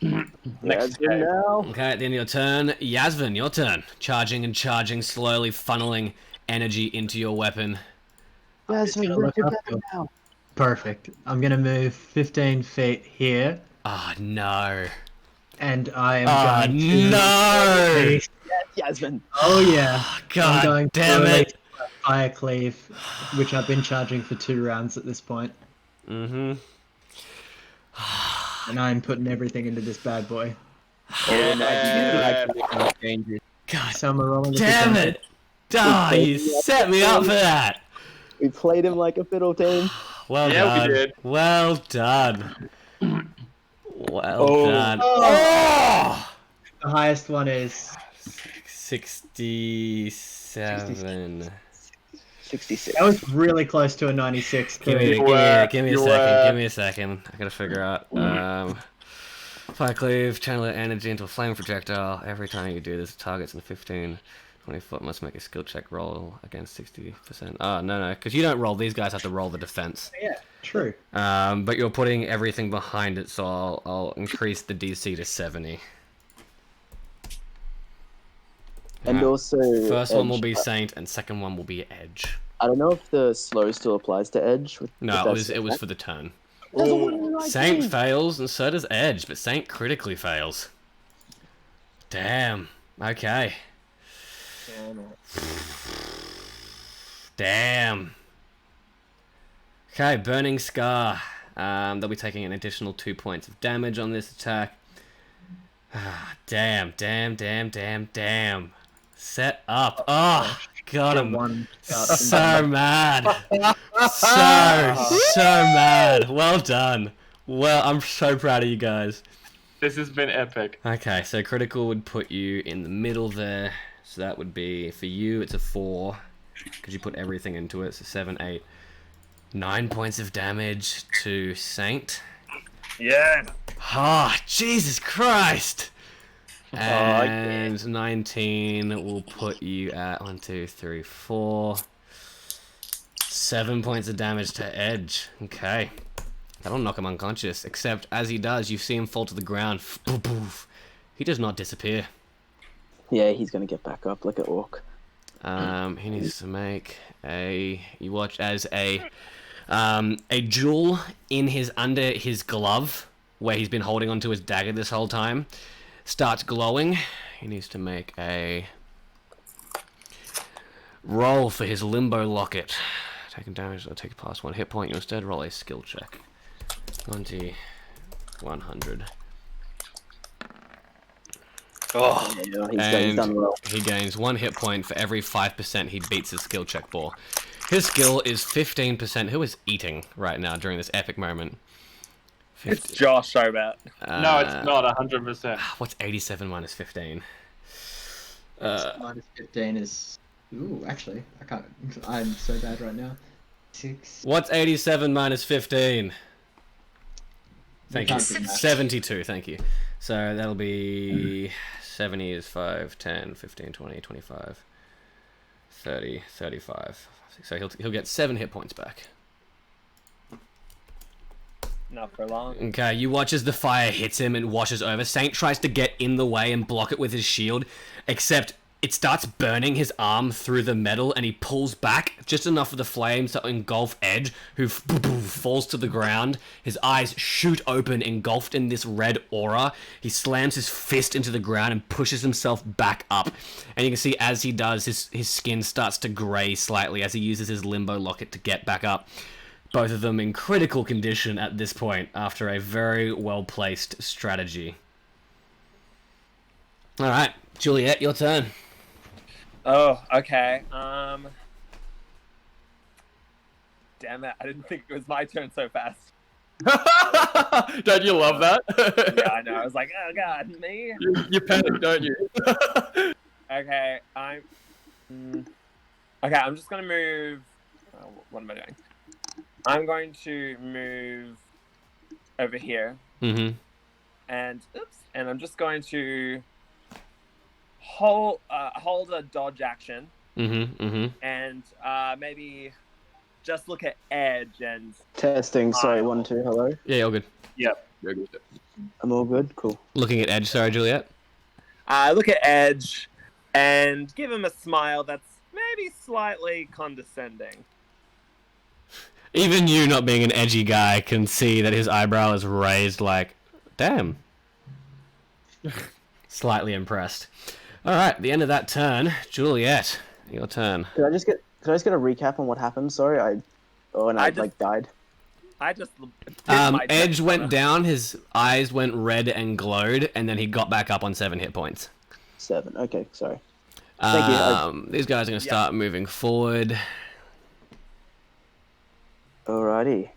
Speaker 4: Next
Speaker 2: Yasvin now.
Speaker 1: Okay, at the end of your turn, Yasvin, your turn. Charging and charging, slowly funneling energy into your weapon.
Speaker 2: Yasvin, we're together now.
Speaker 5: Perfect. I'm gonna move 15 feet here,
Speaker 1: Oh no.
Speaker 5: and I am going to.
Speaker 1: No!
Speaker 2: Yes, Yasvin.
Speaker 5: Oh yeah.
Speaker 1: God
Speaker 5: I'm going
Speaker 1: damn
Speaker 5: to
Speaker 1: it.
Speaker 5: release my Fire Cleave, which I've been charging for 2 rounds at this point,
Speaker 1: Mm-hmm.
Speaker 5: and I'm putting everything into this bad boy.
Speaker 1: God
Speaker 5: So I'm rolling.
Speaker 1: damn it! Oh, you set me up for that.
Speaker 2: We played him like a fiddle team.
Speaker 1: Well
Speaker 4: Yeah,
Speaker 1: done.
Speaker 4: we did.
Speaker 1: Well done. Well done.
Speaker 5: Oh! The highest one is
Speaker 1: 67.
Speaker 2: 66.
Speaker 5: that was really close to a 96.
Speaker 1: Give me
Speaker 5: too.
Speaker 1: a
Speaker 4: You
Speaker 1: second.
Speaker 4: were-
Speaker 1: Give me a second. I gotta figure out. Fire cleave, channel energy into a flame projectile. Every time you do this, targets in 15, 20 foot must make a skill check roll against 60%. Oh, no, because you don't roll. These guys have to roll the defense.
Speaker 5: Yeah, true.
Speaker 1: But you're putting everything behind it, so I'll increase the DC to 70.
Speaker 2: And
Speaker 1: Alright.
Speaker 2: also,
Speaker 1: First one will
Speaker 2: Edge.
Speaker 1: be Saint, and second one will be Edge.
Speaker 2: I don't know if the slow still applies to Edge.
Speaker 1: No, it was for the turn.
Speaker 2: Oh,
Speaker 1: Saint fails, and so does Edge, but Saint critically fails. Damn. Okay. Damn. Okay, Burning Scar. They'll be taking an additional 2 points of damage on this attack. Damn. Set up. Oh, got him. So mad. So mad. Well done. Well, I'm so proud of you guys.
Speaker 4: This has been epic.
Speaker 1: Okay, so critical would put you in the middle there. So that would be, for you, it's a 4. Because you put everything into it. So 7, 8, 9 points of damage to Saint.
Speaker 3: Yeah.
Speaker 1: Ah, Jesus Christ! And 19 will put you at 1, 2, 3, 4. 7 points of damage to Edge. Okay. That'll knock him unconscious. Except, as he does, you see him fall to the ground. He does not disappear.
Speaker 2: Yeah, he's gonna get back up like an orc.
Speaker 1: He needs to make a... You watch as a jewel under his glove, where he's been holding onto his dagger this whole time, starts glowing. He needs to make a roll for his limbo locket. Taking damage, I'll take past 1 hit point. You instead roll a skill check. 20, 100.
Speaker 3: Oh,
Speaker 2: Yeah,
Speaker 1: And
Speaker 2: he's done well.
Speaker 1: he gains 1 hit point for every 5% he beats his skill check for. His skill is 15%. Who is eating right now during this epic moment?
Speaker 6: It's Josh, sorry about.
Speaker 4: No, it's not 100%.
Speaker 1: What's 87 minus 15?
Speaker 5: Minus 15 is. Ooh, actually, I can't. I'm so bad right now. 6.
Speaker 1: What's 87 minus 15? Thank you.
Speaker 5: Can't do that.
Speaker 1: 72, thank you. So that'll be 70 is 5, 10, 15, 20, 25, 30, 35. So he'll get 7 hit points back.
Speaker 6: Not for long.
Speaker 1: Okay, you watch as the fire hits him and washes over. Saint tries to get in the way and block it with his shield, except it starts burning his arm through the metal, and he pulls back just enough of the flames to engulf Edge, who falls to the ground. His eyes shoot open, engulfed in this red aura. He slams his fist into the ground and pushes himself back up. And you can see as he does, his skin starts to grey slightly as he uses his limbo locket to get back up. Both of them in critical condition at this point after a very well-placed strategy. Alright, Juliet, your turn.
Speaker 6: Oh, okay. Damn it! I didn't think it was my turn so fast.
Speaker 8: Don't you love that?
Speaker 6: Yeah, I know. I was like, oh god, me.
Speaker 8: You panic, don't you?
Speaker 6: Okay, Okay, I'm just gonna move. What am I doing? I'm going to move over here.
Speaker 1: Mm-hmm.
Speaker 6: And I'm just going to hold a dodge action.
Speaker 1: Mm-hmm. Mm-hmm.
Speaker 6: And maybe just look at edge and
Speaker 2: Testing. Sorry, 1, 2. Hello.
Speaker 1: Yeah, all good.
Speaker 6: Yep.
Speaker 2: I'm all good. Cool.
Speaker 1: Looking at Edge, sorry, Juliet.
Speaker 6: Look at edge and give him a smile that's maybe slightly condescending.
Speaker 1: Even you, not being an edgy guy, can see that his eyebrow is raised like, damn. Slightly impressed. All right, the end of that turn. Juliet, your turn.
Speaker 2: Could I just get a recap on what happened? Sorry, I died.
Speaker 6: I just
Speaker 1: Edge went down, his eyes went red and glowed, and then he got back up on 7 hit points.
Speaker 2: 7. Okay, sorry. Thank you.
Speaker 1: These guys are going to start moving forward.
Speaker 2: Alrighty.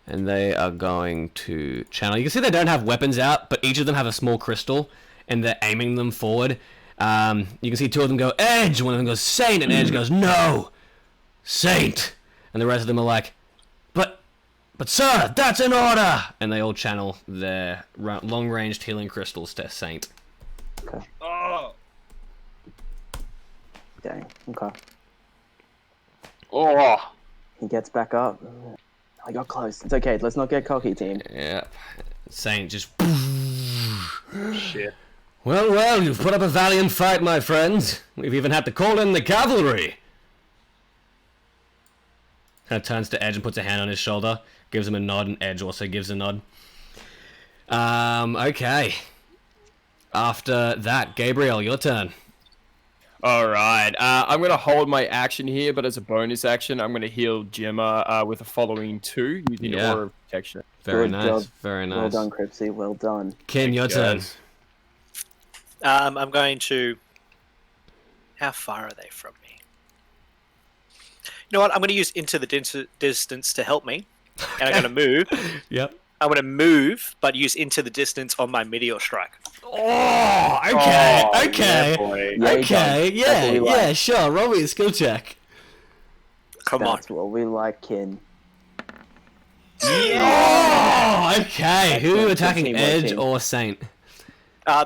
Speaker 1: And they are going to channel. You can see they don't have weapons out, but each of them have a small crystal, and they're aiming them forward. You can see 2 of them go, Edge! One of them goes, Saint! And Edge goes, no! Saint! And the rest of them are like, But sir, that's an order! And they all channel their long-ranged healing crystals to Saint.
Speaker 2: Okay.
Speaker 6: Oh!
Speaker 2: Dang. Okay.
Speaker 8: Oh!
Speaker 2: He gets back up. I got close. It's okay. Let's not get cocky, team.
Speaker 1: Yep. Saint just...
Speaker 7: Shit.
Speaker 1: Well, you've put up a valiant fight, my friends. We've even had to call in the cavalry. Kind of turns to Edge and puts a hand on his shoulder, gives him a nod, and Edge also gives a nod. Okay. After that, Gabriel, your turn.
Speaker 8: Alright, I'm going to hold my action here, but as a bonus action, I'm going to heal Jimmer with the following 2 using Aura of Protection.
Speaker 1: Very
Speaker 2: Good
Speaker 1: nice,
Speaker 2: job.
Speaker 1: very nice.
Speaker 2: Well done, Cripsy. Well done.
Speaker 1: Ken, your turn.
Speaker 3: I'm going to... How far are they from me? You know what? I'm going to use Into the Distance to help me. And I'm going to move.
Speaker 1: Yep.
Speaker 3: I'm going to move, but use Into the Distance on my Meteor Strike.
Speaker 1: Oh, okay, okay. Okay,
Speaker 2: That's what we like.
Speaker 1: sure. Roll me a skill check.
Speaker 3: Come on.
Speaker 2: That's what we like, Kin.
Speaker 1: Oh, okay. Who attacking
Speaker 2: Teamwork,
Speaker 1: Edge
Speaker 2: team.
Speaker 1: or Saint?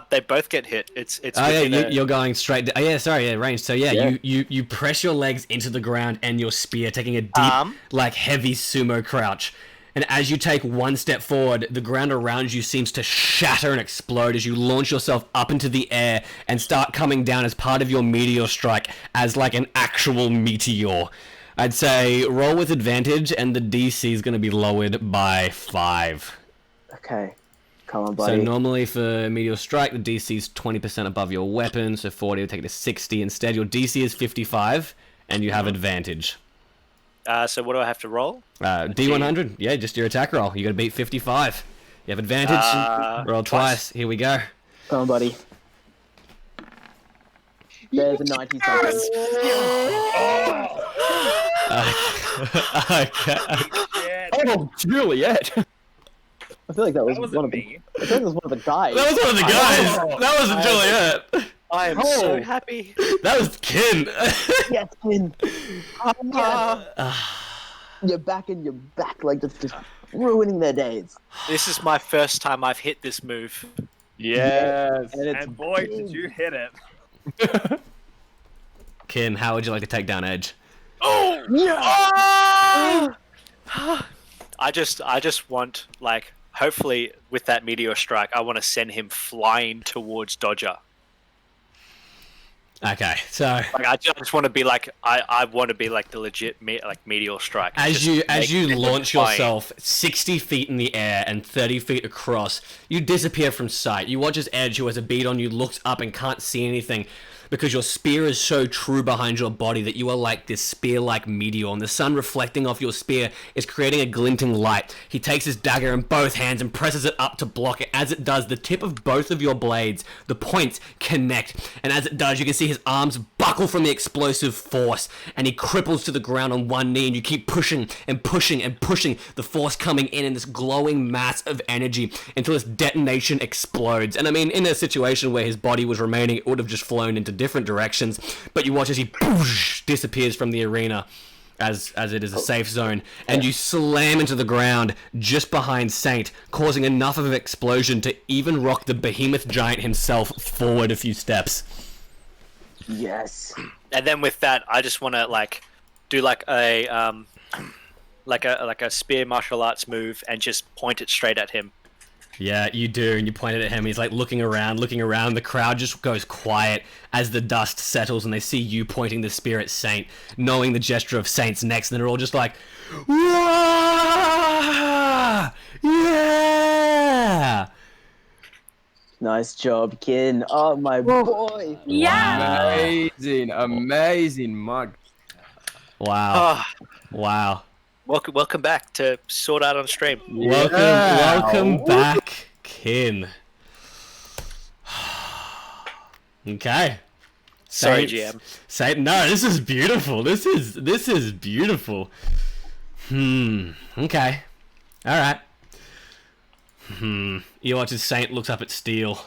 Speaker 3: They both get hit. It's
Speaker 1: Oh yeah,
Speaker 3: within a-
Speaker 1: you're going straight. Range. So yeah, you press your legs into the ground and your spear, taking a deep, like heavy sumo crouch. And as you take one step forward, the ground around you seems to shatter and explode as you launch yourself up into the air and start coming down as part of your meteor strike as like an actual meteor. I'd say roll with advantage, and the DC is going to be lowered by 5.
Speaker 2: Okay. Come on, buddy.
Speaker 1: So normally for Meteor Strike, the DC is 20% above your weapon, so 40 will take it to 60. Instead, your DC is 55, and you have advantage.
Speaker 3: So what do I have to roll?
Speaker 1: D100, yeah, just your attack roll. You got to beat 55. You have advantage. Roll twice. Here we go.
Speaker 2: Come on, buddy. There's a 90 something.
Speaker 1: Okay.
Speaker 8: Oh, Juliet!
Speaker 2: I feel like that was
Speaker 6: wasn't
Speaker 2: one of the.
Speaker 6: me.
Speaker 2: I think that was one of the guys.
Speaker 1: That was one of the guys. That wasn't Juliet.
Speaker 3: I am so happy.
Speaker 1: That was Kin.
Speaker 2: Yes, Kin. You're back and you're back, like just ruining their days.
Speaker 3: This is my first time I've hit this move.
Speaker 8: Yes!
Speaker 2: And it's
Speaker 6: And boy, did you hit it.
Speaker 1: Kin, how would you like to take down Edge?
Speaker 3: I just want, like, hopefully with that meteor strike, I want to send him flying towards Dodger.
Speaker 1: Okay, so
Speaker 3: Like, I just want to be like, I want to be like the legit meteor strike.
Speaker 1: as
Speaker 3: Just
Speaker 1: you
Speaker 3: make-
Speaker 1: launch
Speaker 3: flying.
Speaker 1: yourself 60 feet in the air and 30 feet across, you disappear from sight. You watch as Edge, who has a bead on you, looks up and can't see anything. because your spear is so true behind your body that you are like this spear-like meteor, and the sun reflecting off your spear is creating a glinting light. He takes his dagger in both hands and presses it up to block it. As it does, the tip of both of your blades, the points, connect, and as it does, you can see his arms buckle from the explosive force, and he cripples to the ground on one knee, and you keep pushing and pushing and pushing, the force coming in this glowing mass of energy until his detonation explodes. And I mean, in a situation where his body was remaining, it would have just flown into different directions, but you watch as he disappears from the arena as it is a safe zone, and you slam into the ground just behind Saint, causing enough of an explosion to even rock the behemoth giant himself forward a few steps.
Speaker 2: Yes.
Speaker 3: And then with that, I just want to do like a spear martial arts move and just point it straight at him.
Speaker 1: Yeah, you do, and you point it at him. He's like looking around. The crowd just goes quiet as the dust settles, and they see you pointing the spear at Saint, knowing the gesture of Saint's next, and they're all just like, "Wah! Yeah!"
Speaker 2: Nice job, Kin. Oh, my boy.
Speaker 10: Yeah.
Speaker 8: Amazing mug.
Speaker 1: Wow. Wow.
Speaker 3: Welcome back to Sword Art on Stream.
Speaker 1: Welcome back, Kin. Okay.
Speaker 3: Sorry, GM.
Speaker 1: No, this is beautiful. This is beautiful. Okay. All right. You watch as Saint looks up at Steel.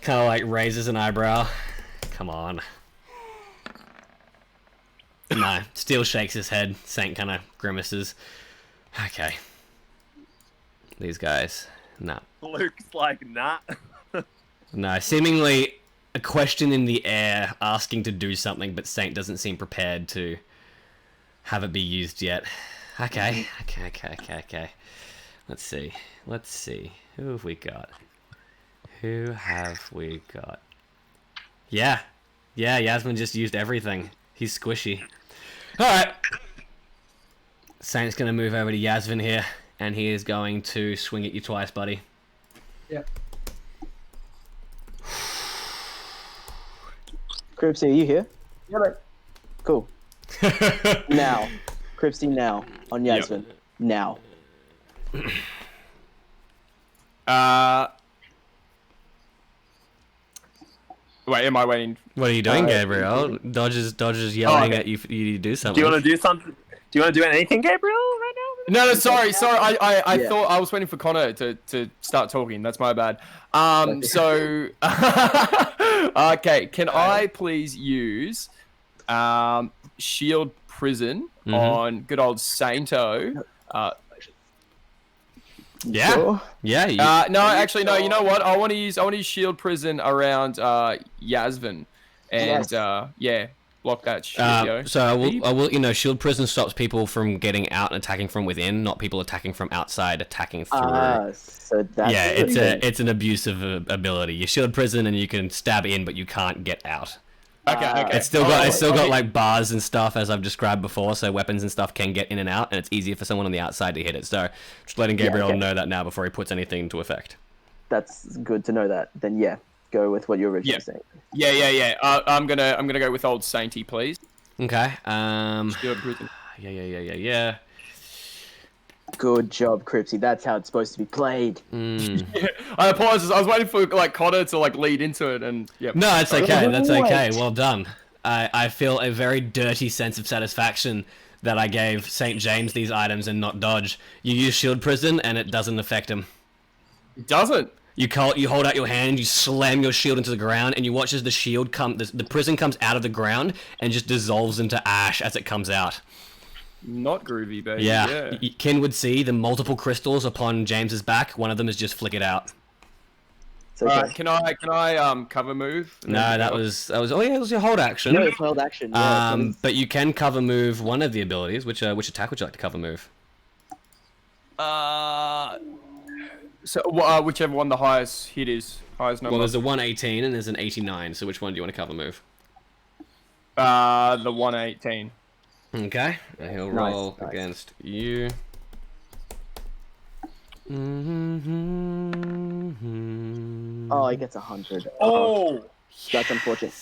Speaker 1: Kind of like raises an eyebrow. Come on. No, Steel shakes his head. Saint kind of grimaces. Okay. These guys. No.
Speaker 6: Luke's like, nah.
Speaker 1: No, seemingly a question in the air asking to do something, but Saint doesn't seem prepared to have it be used yet. Okay. Let's see. Who have we got? Yeah, Yasmin just used everything. He's squishy. Alright. Saint's going to move over to Yasmin here, and he is going to swing at you twice, buddy.
Speaker 5: Yep.
Speaker 2: Cripsy, are you here?
Speaker 5: Yeah, mate.
Speaker 2: Cool. Now. Cripsy, now. On Yasmin.
Speaker 8: Yep.
Speaker 2: Now.
Speaker 8: Wait, am I waiting?
Speaker 1: What are you doing, Gabriel? Dodge is yelling at you for you to do something.
Speaker 6: Do you want to do something? Do you want to do anything, Gabriel, right now?
Speaker 8: No, sorry. I thought I was waiting for Connor to start talking. That's my bad. So, okay, can I please use Shield Prison on good old Sainto?
Speaker 1: Yeah.
Speaker 2: Sure.
Speaker 1: Yeah.
Speaker 8: No, actually, no. You know what? I want to use Shield Prison around Yasmin, and
Speaker 2: Yes.
Speaker 8: block that shit. Yo.
Speaker 1: So I will. Shield Prison stops people from getting out and attacking from within, not people attacking from outside, attacking through.
Speaker 2: So that's
Speaker 1: it's an abusive ability. You Shield Prison and you can stab in, but you can't get out.
Speaker 8: Okay.
Speaker 1: It's still got like bars and stuff as I've described before, so weapons and stuff can get in and out, and it's easier for someone on the outside to hit it. So just letting Gabriel know that now before he puts anything into effect.
Speaker 2: That's good to know that. Then go with what you were originally saying.
Speaker 8: Yeah. I'm gonna go with old Sainty, please.
Speaker 1: Okay.
Speaker 8: Shield Prison.
Speaker 1: Yeah.
Speaker 2: Good job, Cripsy. That's how it's supposed to be played.
Speaker 8: I apologize. I was waiting for Connor to lead into it, and
Speaker 1: No, it's okay. That's okay. Well done. I feel a very dirty sense of satisfaction that I gave St. James these items and not Dodge. You use Shield Prison and it doesn't affect him.
Speaker 8: It doesn't.
Speaker 1: You hold out your hand, you slam your shield into the ground, and you watch as the shield the prison comes out of the ground and just dissolves into ash as it comes out.
Speaker 8: Not groovy, baby.
Speaker 1: Yeah. Ken would see the multiple crystals upon James's back. One of them is just flickered out.
Speaker 2: Okay.
Speaker 8: Can I cover move?
Speaker 1: No, that was it was your hold action.
Speaker 2: No, it's held action. Yeah,
Speaker 1: but you can cover move one of the abilities. Which attack would you like to cover move?
Speaker 8: So whichever one the highest hit is, highest number.
Speaker 1: Well, there's a 118 and there's an 89. So which one do you want to cover move?
Speaker 8: The 118.
Speaker 1: Okay, and he'll roll against you.
Speaker 2: Oh, he gets 100.
Speaker 4: Oh,
Speaker 2: That's unfortunate.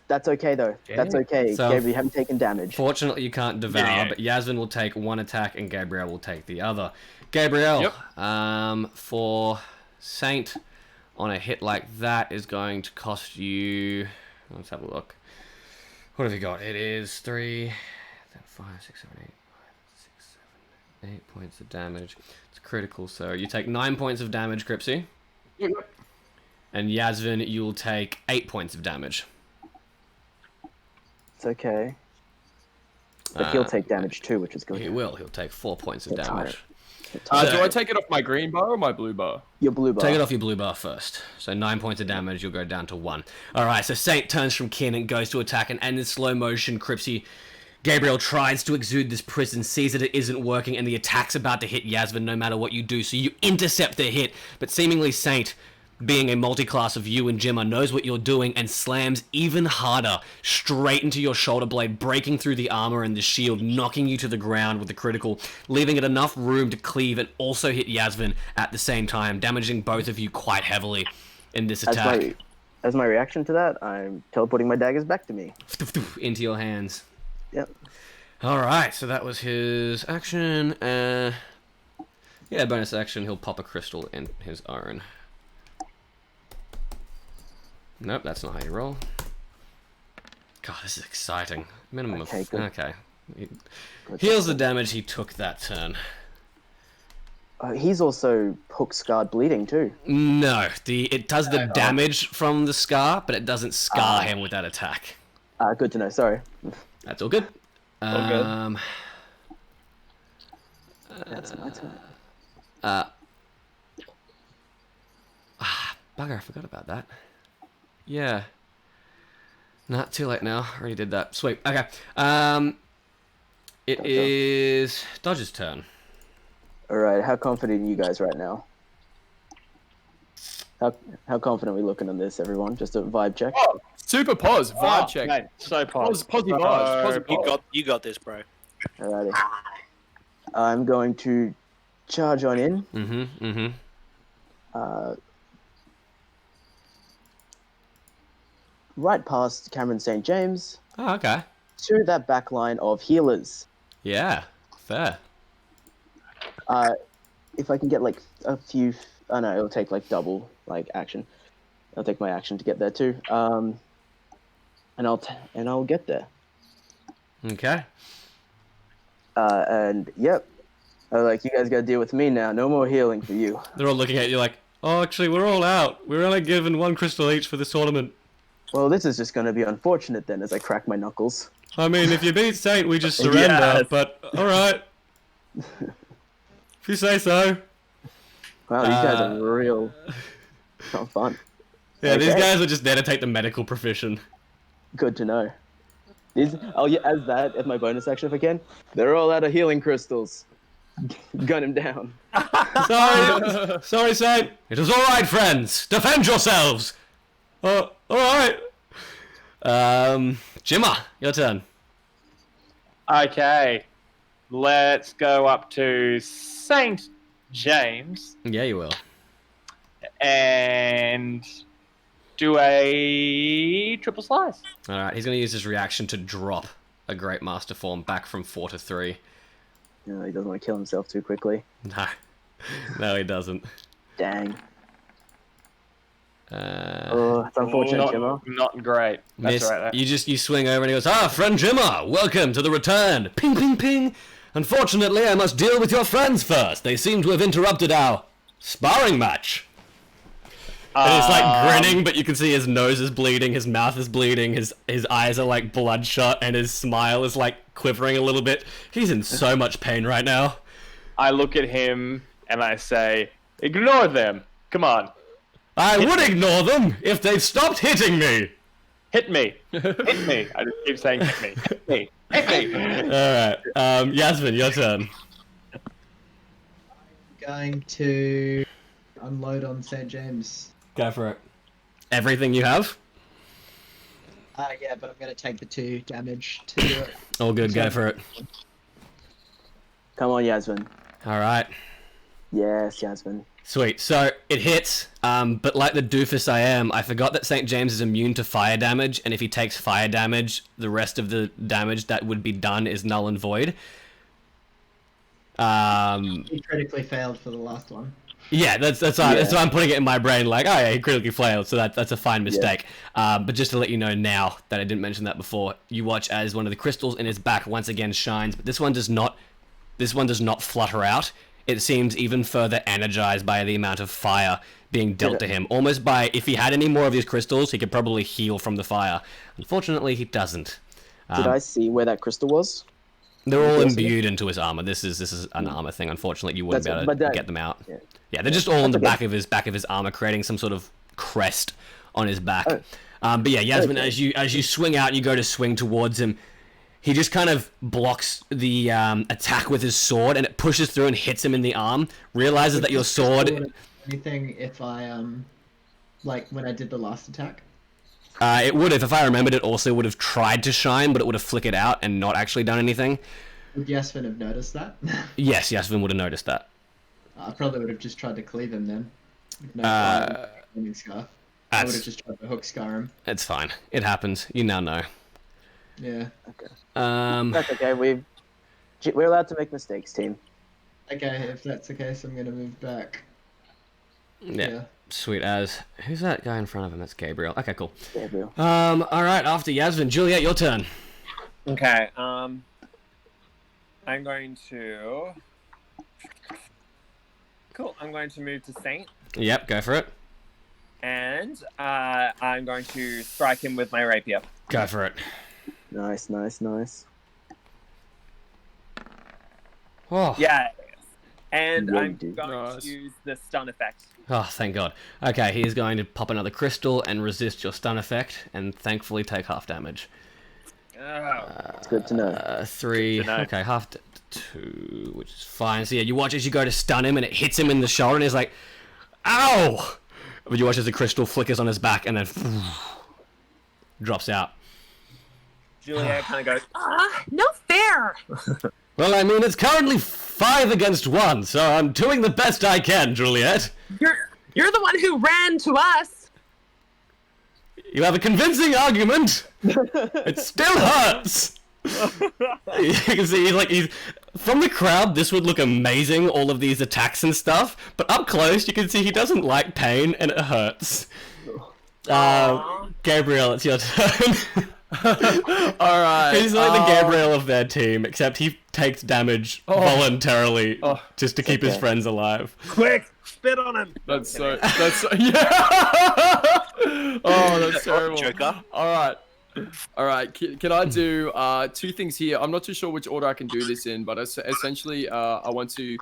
Speaker 2: That's okay though. That's okay.
Speaker 1: So-
Speaker 2: Gabriel, you haven't taken damage.
Speaker 1: Fortunately, you can't devour,
Speaker 7: Yeah.
Speaker 1: but Yasmin will take one attack and Gabriel will take the other. Gabriel, for Saint, on a hit like that is going to cost you... Let's have a look. What have you got? It is 3, 5, 6, 7, 8, 5, 6, 7, 8 points of damage. It's critical, so you take 9 points of damage, Cripsy.
Speaker 8: Yep.
Speaker 1: And Yasmin, you'll take 8 points of damage.
Speaker 2: It's okay. But he'll take damage too, which is good.
Speaker 1: He will. He'll take 4 points of
Speaker 2: Get
Speaker 1: damage.
Speaker 2: tired.
Speaker 8: Do I take it off my green bar or my blue bar?
Speaker 2: Your blue bar.
Speaker 1: Take it off your blue bar first. So 9 points of damage, you'll go down to 1. Alright, so Saint turns from kin and goes to attack, and in slow motion, Cripsy, Gabriel tries to exude this prison, sees that it isn't working, and the attack's about to hit Yasmin no matter what you do, so you intercept the hit, but seemingly Saint, being a multi-class of you and Jimmer, knows what you're doing and slams even harder straight into your shoulder blade, breaking through the armor and the shield, knocking you to the ground with the critical, leaving it enough room to cleave and also hit Yasmin at the same time, damaging both of you quite heavily in this attack.
Speaker 2: As my reaction to that, I'm teleporting my daggers back to me.
Speaker 1: Into your hands.
Speaker 2: Yep.
Speaker 1: Alright, so that was his action. Yeah, bonus action, he'll pop a crystal in his own. Nope, that's not how you roll. God, this is exciting. Minimum
Speaker 2: Okay,
Speaker 1: of...
Speaker 2: good.
Speaker 1: Okay. He heals the damage he took that turn.
Speaker 2: He's also hook scarred bleeding too.
Speaker 1: No, it does the damage from the scar, but it doesn't scar him with that attack.
Speaker 2: Good to know. Sorry.
Speaker 1: That's all good.
Speaker 4: All good.
Speaker 2: That's my turn.
Speaker 1: Bugger, I forgot about that. Yeah. Not too late now. Already did that. Sweet. Okay. It is Dodge's turn.
Speaker 2: All right. How confident are you guys right now? How confident are we looking on this, everyone? Just a vibe check.
Speaker 8: Oh, super pos, vibe check.
Speaker 4: Mate, so
Speaker 8: Positive
Speaker 4: positive.
Speaker 8: vibes. Positive vibes.
Speaker 3: You got this, bro.
Speaker 2: Alrighty. I'm going to charge on in. Right past Cameron St. James
Speaker 1: Oh, okay.
Speaker 2: to that back line of healers.
Speaker 1: Yeah. Fair.
Speaker 2: If I can get like a few, oh no, it'll take like double like action. I'll take my action to get there too. And I'll get there.
Speaker 1: Okay.
Speaker 2: And yep, like you guys got to deal with me now. No more healing for you.
Speaker 1: They're all looking at you like, oh, actually, we're all out. We're only given 1 crystal each for this tournament.
Speaker 2: Well, this is just going to be unfortunate then, as I crack my knuckles.
Speaker 1: I mean, if you beat Saint, we just surrender,
Speaker 7: Yes.
Speaker 1: but alright. If you say so.
Speaker 2: Wow, these guys are real. Not fun.
Speaker 1: Yeah, these
Speaker 2: Okay.
Speaker 1: guys are just there to take the medical profession.
Speaker 2: Good to know. As my bonus action if I can. They're all out of healing crystals. Gun him down.
Speaker 1: Sorry, Saint. It is alright, friends. Defend yourselves. Alright. Jimmer, your turn.
Speaker 4: Okay, let's go up to St. James
Speaker 1: Yeah, you will.
Speaker 4: and do a triple slice.
Speaker 1: Alright, he's going to use his reaction to drop a Great Master Form back from 4 to 3.
Speaker 2: No, he doesn't want to kill himself too quickly.
Speaker 1: No, he doesn't.
Speaker 2: Dang. Oh, it's unfortunate, Jimmer.
Speaker 4: Not great. That's
Speaker 1: Miss,
Speaker 4: right.
Speaker 1: you swing over and he goes, friend Jimmer, welcome to the return. Ping, ping, ping. Unfortunately, I must deal with your friends first. They seem to have interrupted our sparring match. And he's like grinning, but you can see his nose is bleeding, his mouth is bleeding, his eyes are like bloodshot, and his smile is like quivering a little bit. He's in so much pain right now.
Speaker 4: I look at him and I say, ignore them. Come on.
Speaker 1: I would ignore them if they'd stopped hitting me.
Speaker 4: Hit me. Hit me. I just keep saying hit me. Hit me. Hit me.
Speaker 1: Alright, Yasmin, your turn.
Speaker 5: Going to unload on St. James.
Speaker 1: Go for it. Everything you have?
Speaker 5: Yeah, but I'm going to take the 2 damage to do it.
Speaker 1: All good, go for it.
Speaker 2: Come on, Yasmin.
Speaker 1: Alright.
Speaker 2: Yes, Yasmin.
Speaker 1: Sweet. So it hits, but like the doofus I am, I forgot that St. James is immune to fire damage, and if he takes fire damage, the rest of the damage that would be done is null and void.
Speaker 5: He critically failed for the last one.
Speaker 1: Yeah, that's why I'm putting it in my brain. Like, oh yeah, he critically failed, so that's a fine mistake. But just to let you know now that I didn't mention that before, you watch as one of the crystals in his back once again shines, but this one does not. This one does not flutter out. It seems even further energized by the amount of fire being dealt to him. Almost by, if he had any more of these crystals, he could probably heal from the fire. Unfortunately, he doesn't.
Speaker 2: Did I see where that crystal was?
Speaker 1: They're all imbued into his armor. This is an armor thing. Unfortunately, you wouldn't be able to get them out. Yeah, they're just all on the back of his armor, creating some sort of crest on his back. But yeah, Yasmin, as you swing out and you go to swing towards him, he just kind of blocks the attack with his sword, and it pushes through and hits him in the arm. Realizes that your sword.
Speaker 5: Anything if I like when I did the last attack?
Speaker 1: It would have, if I remembered, it also would have tried to shine, but it would have flickered out and not actually done anything.
Speaker 5: Would Yasmin have noticed that?
Speaker 1: Yes, Yasmin would have noticed that.
Speaker 5: I probably would have just tried to cleave him then. No scar. I would have just tried to hook scar him.
Speaker 1: It's fine. It happens. You now know.
Speaker 5: Yeah.
Speaker 2: Okay.
Speaker 5: That's
Speaker 2: okay. We're allowed to make mistakes, team.
Speaker 5: Okay, if that's the case, I'm gonna move back.
Speaker 1: Yeah. Sweet as. Who's that guy in front of him? That's Gabriel. Okay, cool.
Speaker 2: Gabriel.
Speaker 1: All right. After Yasmin, Juliet, your turn.
Speaker 6: Okay. I'm going to. Cool. I'm going to move to Saint.
Speaker 1: Yep. Go for it.
Speaker 6: And I'm going to strike him with my rapier.
Speaker 1: Go for it.
Speaker 2: Nice.
Speaker 1: Oh.
Speaker 6: Yeah. And
Speaker 2: Yeah,
Speaker 6: I'm
Speaker 2: dude.
Speaker 6: going to use the stun effect.
Speaker 1: Oh, thank God. Okay, he is going to pop another crystal and resist your stun effect, and thankfully take half damage.
Speaker 2: It's good to know.
Speaker 1: 3. Okay, half 2, which is fine. So yeah, you watch as you go to stun him, and it hits him in the shoulder, and he's like, "Ow!" But you watch as the crystal flickers on his back, and then drops out.
Speaker 6: Juliet kind of goes,
Speaker 10: No fair.
Speaker 1: Well, I mean, it's currently 5 against 1, so I'm doing the best I can, Juliet.
Speaker 10: You're the one who ran to us.
Speaker 1: You have a convincing argument. It still hurts. You can see he's from the crowd. This would look amazing, all of these attacks and stuff. But up close, you can see he doesn't like pain, and it hurts. Gabriel, it's your turn.
Speaker 8: All right.
Speaker 1: He's like the Gabriel of their team, except he takes damage voluntarily just to keep his friends alive.
Speaker 3: Quick, spit on him.
Speaker 8: That's so yeah. Oh, that's terrible.
Speaker 3: Joker.
Speaker 8: All right. Can I do 2 things here? I'm not too sure which order I can do this in, but essentially, I want to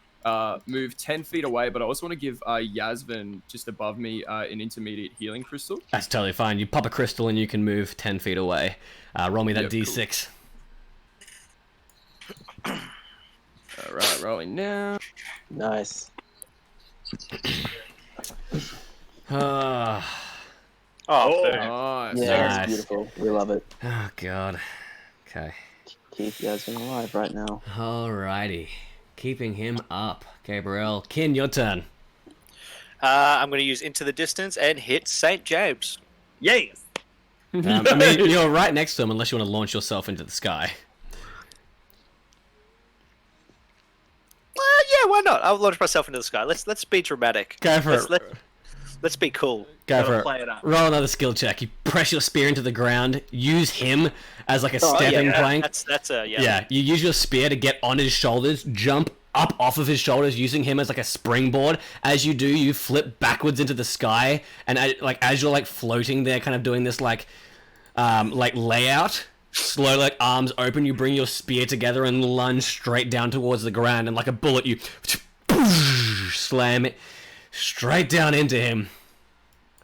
Speaker 8: move 10 feet away, but I also want to give Yasmin just above me an intermediate healing crystal.
Speaker 1: That's totally fine. You pop a crystal and you can move 10 feet away. Roll me that D6.
Speaker 8: Cool. All right, rolling now.
Speaker 2: Nice.
Speaker 3: Oh,
Speaker 8: Nice.
Speaker 2: Yeah, it's beautiful. We love it.
Speaker 1: Oh, God. Okay.
Speaker 2: Keep Yasmin alive right now.
Speaker 1: Alrighty. Keeping him up. Gabriel. Kin, your turn.
Speaker 3: I'm going to use Into the Distance and hit St. James.
Speaker 6: yes.
Speaker 1: I mean, you're right next to him unless you want to launch yourself into the sky.
Speaker 3: Yeah, why not? I'll launch myself into the sky. Let's be dramatic.
Speaker 1: Go for it.
Speaker 3: Let's be cool.
Speaker 1: Go for
Speaker 6: Play
Speaker 1: it.
Speaker 6: it up.
Speaker 1: Roll another skill check. You press your spear into the ground. Use him as like a stepping plank.
Speaker 3: That's a
Speaker 1: Yeah, you use your spear to get on his shoulders, jump up off of his shoulders, using him as like a springboard. As you do, you flip backwards into the sky, and as you're like floating there, kind of doing this like layout. Slow, like arms open, you bring your spear together and lunge straight down towards the ground, and like a bullet, you slam it straight down into him.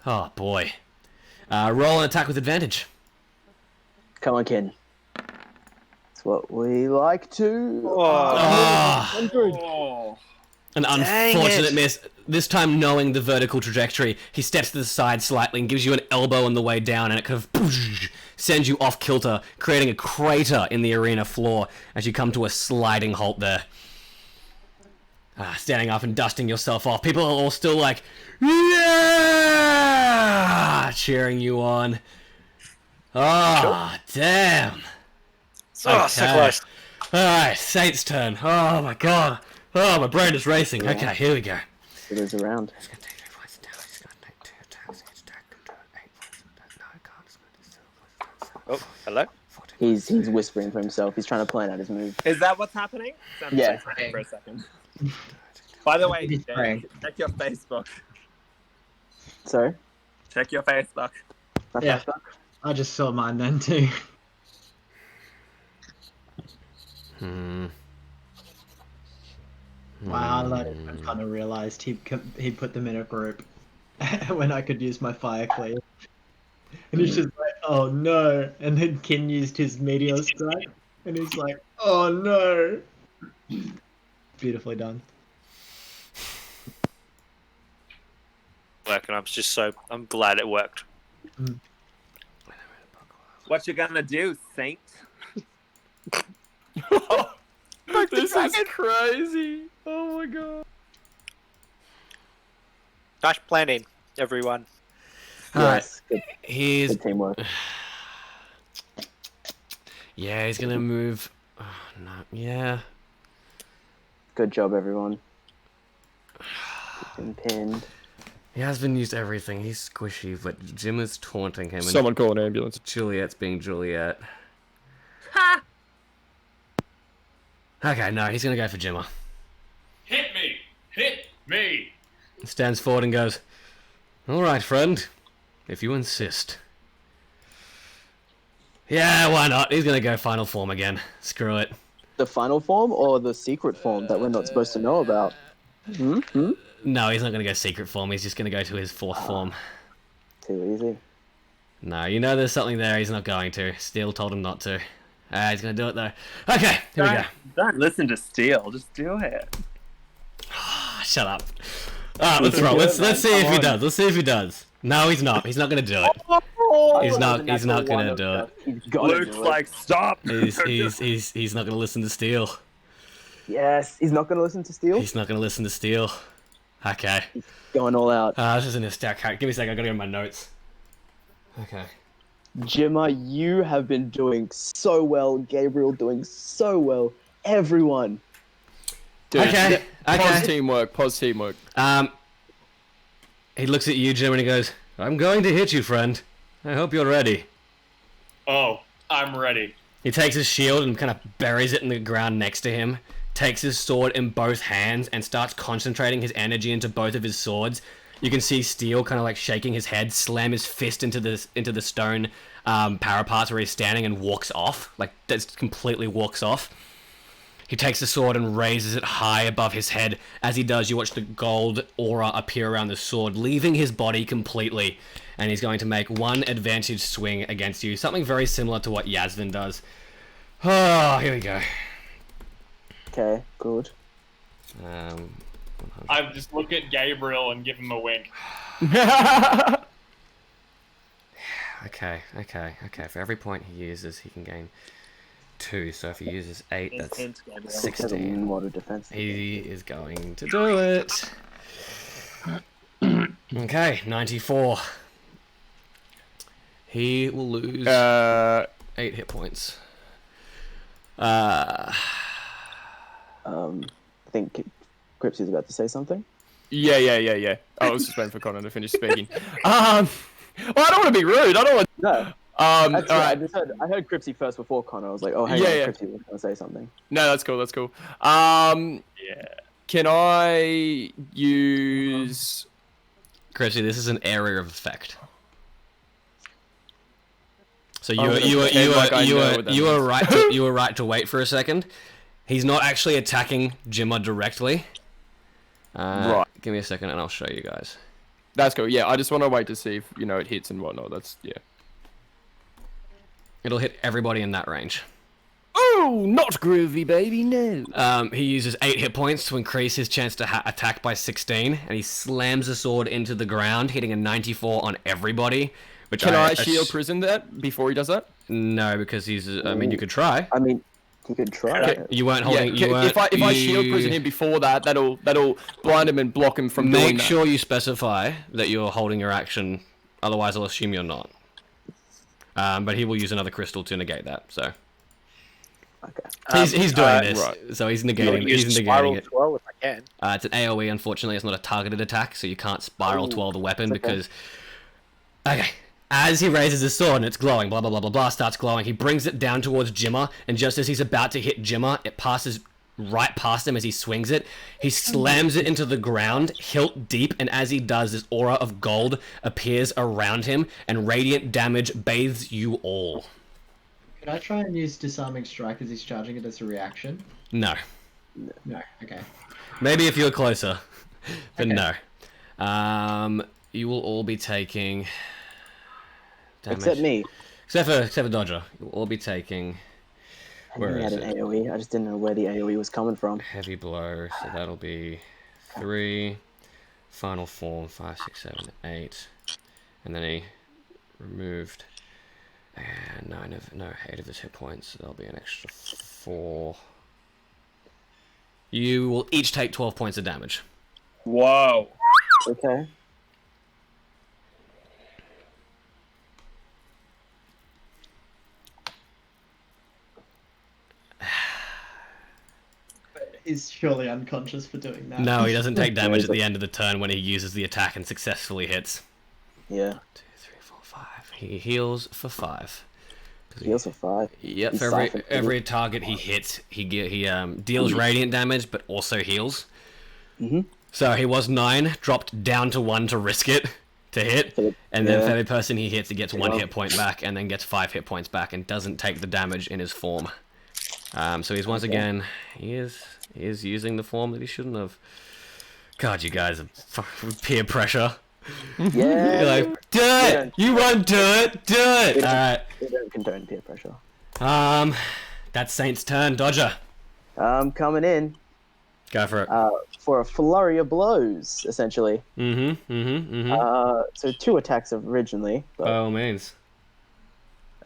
Speaker 1: Oh boy! Roll an attack with advantage.
Speaker 2: Come on, Ken. It's what we like to.
Speaker 1: An unfortunate miss. This time, knowing the vertical trajectory, he steps to the side slightly and gives you an elbow on the way down, and it kind of sends you off kilter, creating a crater in the arena floor as you come to a sliding halt there. standing up and dusting yourself off. People are all still like, yeah, cheering you on. Oh, damn.
Speaker 3: Oh, so close.
Speaker 1: Alright, Saint's turn. Oh my god. Oh, my brain is racing. Okay, here we go.
Speaker 2: It is around.
Speaker 3: Oh, hello?
Speaker 2: He's whispering to himself. He's trying to plan out his move.
Speaker 6: Is that what's happening?
Speaker 2: Yeah.
Speaker 6: For a second. By the way,
Speaker 5: He's praying.
Speaker 6: check your Facebook.
Speaker 2: Sorry?
Speaker 6: Check your Facebook.
Speaker 2: My
Speaker 5: Yeah.
Speaker 2: flashback?
Speaker 5: I just saw mine then too. Wow, I kind of realized he put them in a group when I could use my fire clear. And he's just like, oh no. And then Kin used his meteor strike. And he's like, oh no. Beautifully done.
Speaker 3: Working. I'm glad it worked.
Speaker 6: What you gonna do, Saint?
Speaker 8: This is crazy. Oh my god.
Speaker 3: Nice planning, everyone.
Speaker 2: Yes.
Speaker 1: He's...
Speaker 2: Good teamwork.
Speaker 1: Yeah, he's gonna move... Oh, no. Yeah.
Speaker 2: Good job, everyone. Been pinned.
Speaker 1: He has been used everything. He's squishy, but Jim is taunting him. And
Speaker 8: Someone call an ambulance.
Speaker 1: Juliet's being Juliet.
Speaker 10: Ha!
Speaker 1: Okay, no, he's gonna go for Jimmer.
Speaker 9: Hit me! Hit me!
Speaker 1: Stands forward and goes, alright, friend. If you insist. Yeah, why not? He's gonna go final form again. Screw it.
Speaker 2: The final form or the secret form that we're not supposed to know about?
Speaker 1: No, he's not gonna go secret form. He's just gonna go to his fourth form.
Speaker 2: Too easy.
Speaker 1: No, you know there's something there. He's not going to. Steel told him not to. He's gonna do it though. Okay, here we go.
Speaker 6: Don't listen to Steel. Just do it.
Speaker 1: Shut up. Alright, let's roll. Let's see if he does. Let's see if he does. No, he's not. He's not gonna do it. He's not gonna do it.
Speaker 2: He's gotta
Speaker 6: Luke's
Speaker 2: do it.
Speaker 6: like, stop.
Speaker 1: He's not gonna listen to Steel.
Speaker 2: Yes, he's not gonna listen to Steel.
Speaker 1: He's not gonna listen to Steel. Okay.
Speaker 2: Going all out.
Speaker 1: This is in his stack. Give me a second. I gotta go to my notes. Okay.
Speaker 2: Jimmer, you have been doing so well. Gabriel doing so well. Everyone.
Speaker 8: Dude,
Speaker 1: Okay.
Speaker 8: Pause teamwork. Pause teamwork.
Speaker 1: He looks at you, Jim, and he goes, I'm going to hit you, friend. I hope you're ready.
Speaker 9: Oh, I'm ready.
Speaker 1: He takes his shield and kind of buries it in the ground next to him, takes his sword in both hands, and starts concentrating his energy into both of his swords. You can see Steel kind of like shaking his head, slam his fist into the stone parapets where he's standing, and walks off. Like, just completely walks off. He takes the sword and raises it high above his head. As he does, you watch the gold aura appear around the sword, leaving his body completely. And he's going to make one advantage swing against you. Something very similar to what Yasvin does. Oh, here we go.
Speaker 2: Okay, good.
Speaker 9: I just look at Gabriel and give him a wink.
Speaker 1: Okay. For every point he uses, he can gain 2. So if he uses 8, that's
Speaker 2: Has a
Speaker 1: 16.
Speaker 2: lot of defense.
Speaker 1: He is going to do it. Okay, 94. He will lose 8 hit points.
Speaker 2: I think Cripsy's about to say something.
Speaker 8: Yeah. I was just waiting for Connor to finish speaking. Well, I don't want to be rude. I don't want.
Speaker 2: No.
Speaker 8: all
Speaker 2: That's right.
Speaker 8: right.
Speaker 2: I heard Cripsy first before Connor. I was like, oh, hang on, Cripsy was going to say something.
Speaker 8: No, that's cool. That's cool.
Speaker 9: Yeah.
Speaker 8: Can I use?
Speaker 1: Cripsy, this is an area of effect. So
Speaker 8: I'm gonna pretend like I know what that
Speaker 1: you were
Speaker 8: means.
Speaker 1: right you were right to wait for a second. He's not actually attacking Jimmer directly.
Speaker 8: Right.
Speaker 1: Give me a second and I'll show you guys.
Speaker 8: That's cool. Yeah, I just want to wait to see if it hits and whatnot. That's yeah.
Speaker 1: It'll hit everybody in that range.
Speaker 8: Oh, not groovy, baby. No.
Speaker 1: He uses 8 hit points to increase his chance to attack by 16, and he slams the sword into the ground, hitting a 94 on everybody. Which
Speaker 8: Can I shield prison that before he does that?
Speaker 1: No, because he's. I mean, you could try.
Speaker 2: I mean, You could try.
Speaker 8: Okay.
Speaker 2: it.
Speaker 1: You weren't holding.
Speaker 8: Yeah,
Speaker 1: you weren't,
Speaker 8: if I shield prison him before that, that'll blind him and block him from doing
Speaker 1: Make
Speaker 8: that.
Speaker 1: sure you specify that you're holding your action. Otherwise, I'll assume you're not. But he will use another crystal to negate that. So
Speaker 2: Okay.
Speaker 1: he's doing this.
Speaker 8: right.
Speaker 1: So he's
Speaker 3: I'll
Speaker 1: negating.
Speaker 3: use
Speaker 1: He's
Speaker 3: spiral
Speaker 1: negating it.
Speaker 3: twirl if I can.
Speaker 1: It's an AOE. Unfortunately, it's not a targeted attack, so you can't spiral twirl the weapon because. Okay. As he raises his sword and it's glowing, blah blah blah blah blah, starts glowing. He brings it down towards Jimmer, and just as he's about to hit Jimmer, it passes right past him as he swings it. He slams it into the ground, hilt deep, and as he does, this aura of gold appears around him, and radiant damage bathes you all.
Speaker 5: Could I try and use Disarming Strike as he's charging it as a reaction?
Speaker 1: No.
Speaker 5: No. Okay.
Speaker 1: Maybe if you were closer, but
Speaker 5: Okay.
Speaker 1: no. You will all be taking damage.
Speaker 2: Except me.
Speaker 1: Except for Dodger. You'll all be taking.
Speaker 2: I
Speaker 1: Where
Speaker 2: knew he
Speaker 1: is
Speaker 2: had an
Speaker 1: it?
Speaker 2: AoE. I just didn't know where the AoE was coming from.
Speaker 1: Heavy blow, so that'll be 3. Final form, 5, 6, 7, 8. And then he removed 8 of his hit points, so there'll be an extra 4. You will each take 12 points of damage.
Speaker 4: Whoa.
Speaker 2: Okay.
Speaker 5: He's surely unconscious for doing that.
Speaker 1: No, he doesn't take damage at the end of the turn when he uses the attack and successfully hits.
Speaker 2: Yeah.
Speaker 1: 2, 3, 4, 5. He heals for 5.
Speaker 2: Heals for 5.
Speaker 1: Yep,
Speaker 2: He's
Speaker 1: for
Speaker 2: siphoned.
Speaker 1: every target he hits, he deals radiant damage, but also heals. So he was 9, dropped down to 1 to risk it to hit, and then for every person he hits, he gets 1 hit point back, and then gets 5 hit points back, and doesn't take the damage in his form. So he's once again, he is using the form that he shouldn't have. God, you guys are peer pressure.
Speaker 2: Yeah.
Speaker 1: You're like, do it! You won't do it! Do it! Alright.
Speaker 2: We don't condone peer pressure.
Speaker 1: That's Saint's turn. Dodger.
Speaker 2: Coming in
Speaker 1: Go for it.
Speaker 2: for a flurry of blows, essentially. So 2 attacks originally. But,
Speaker 1: By all means.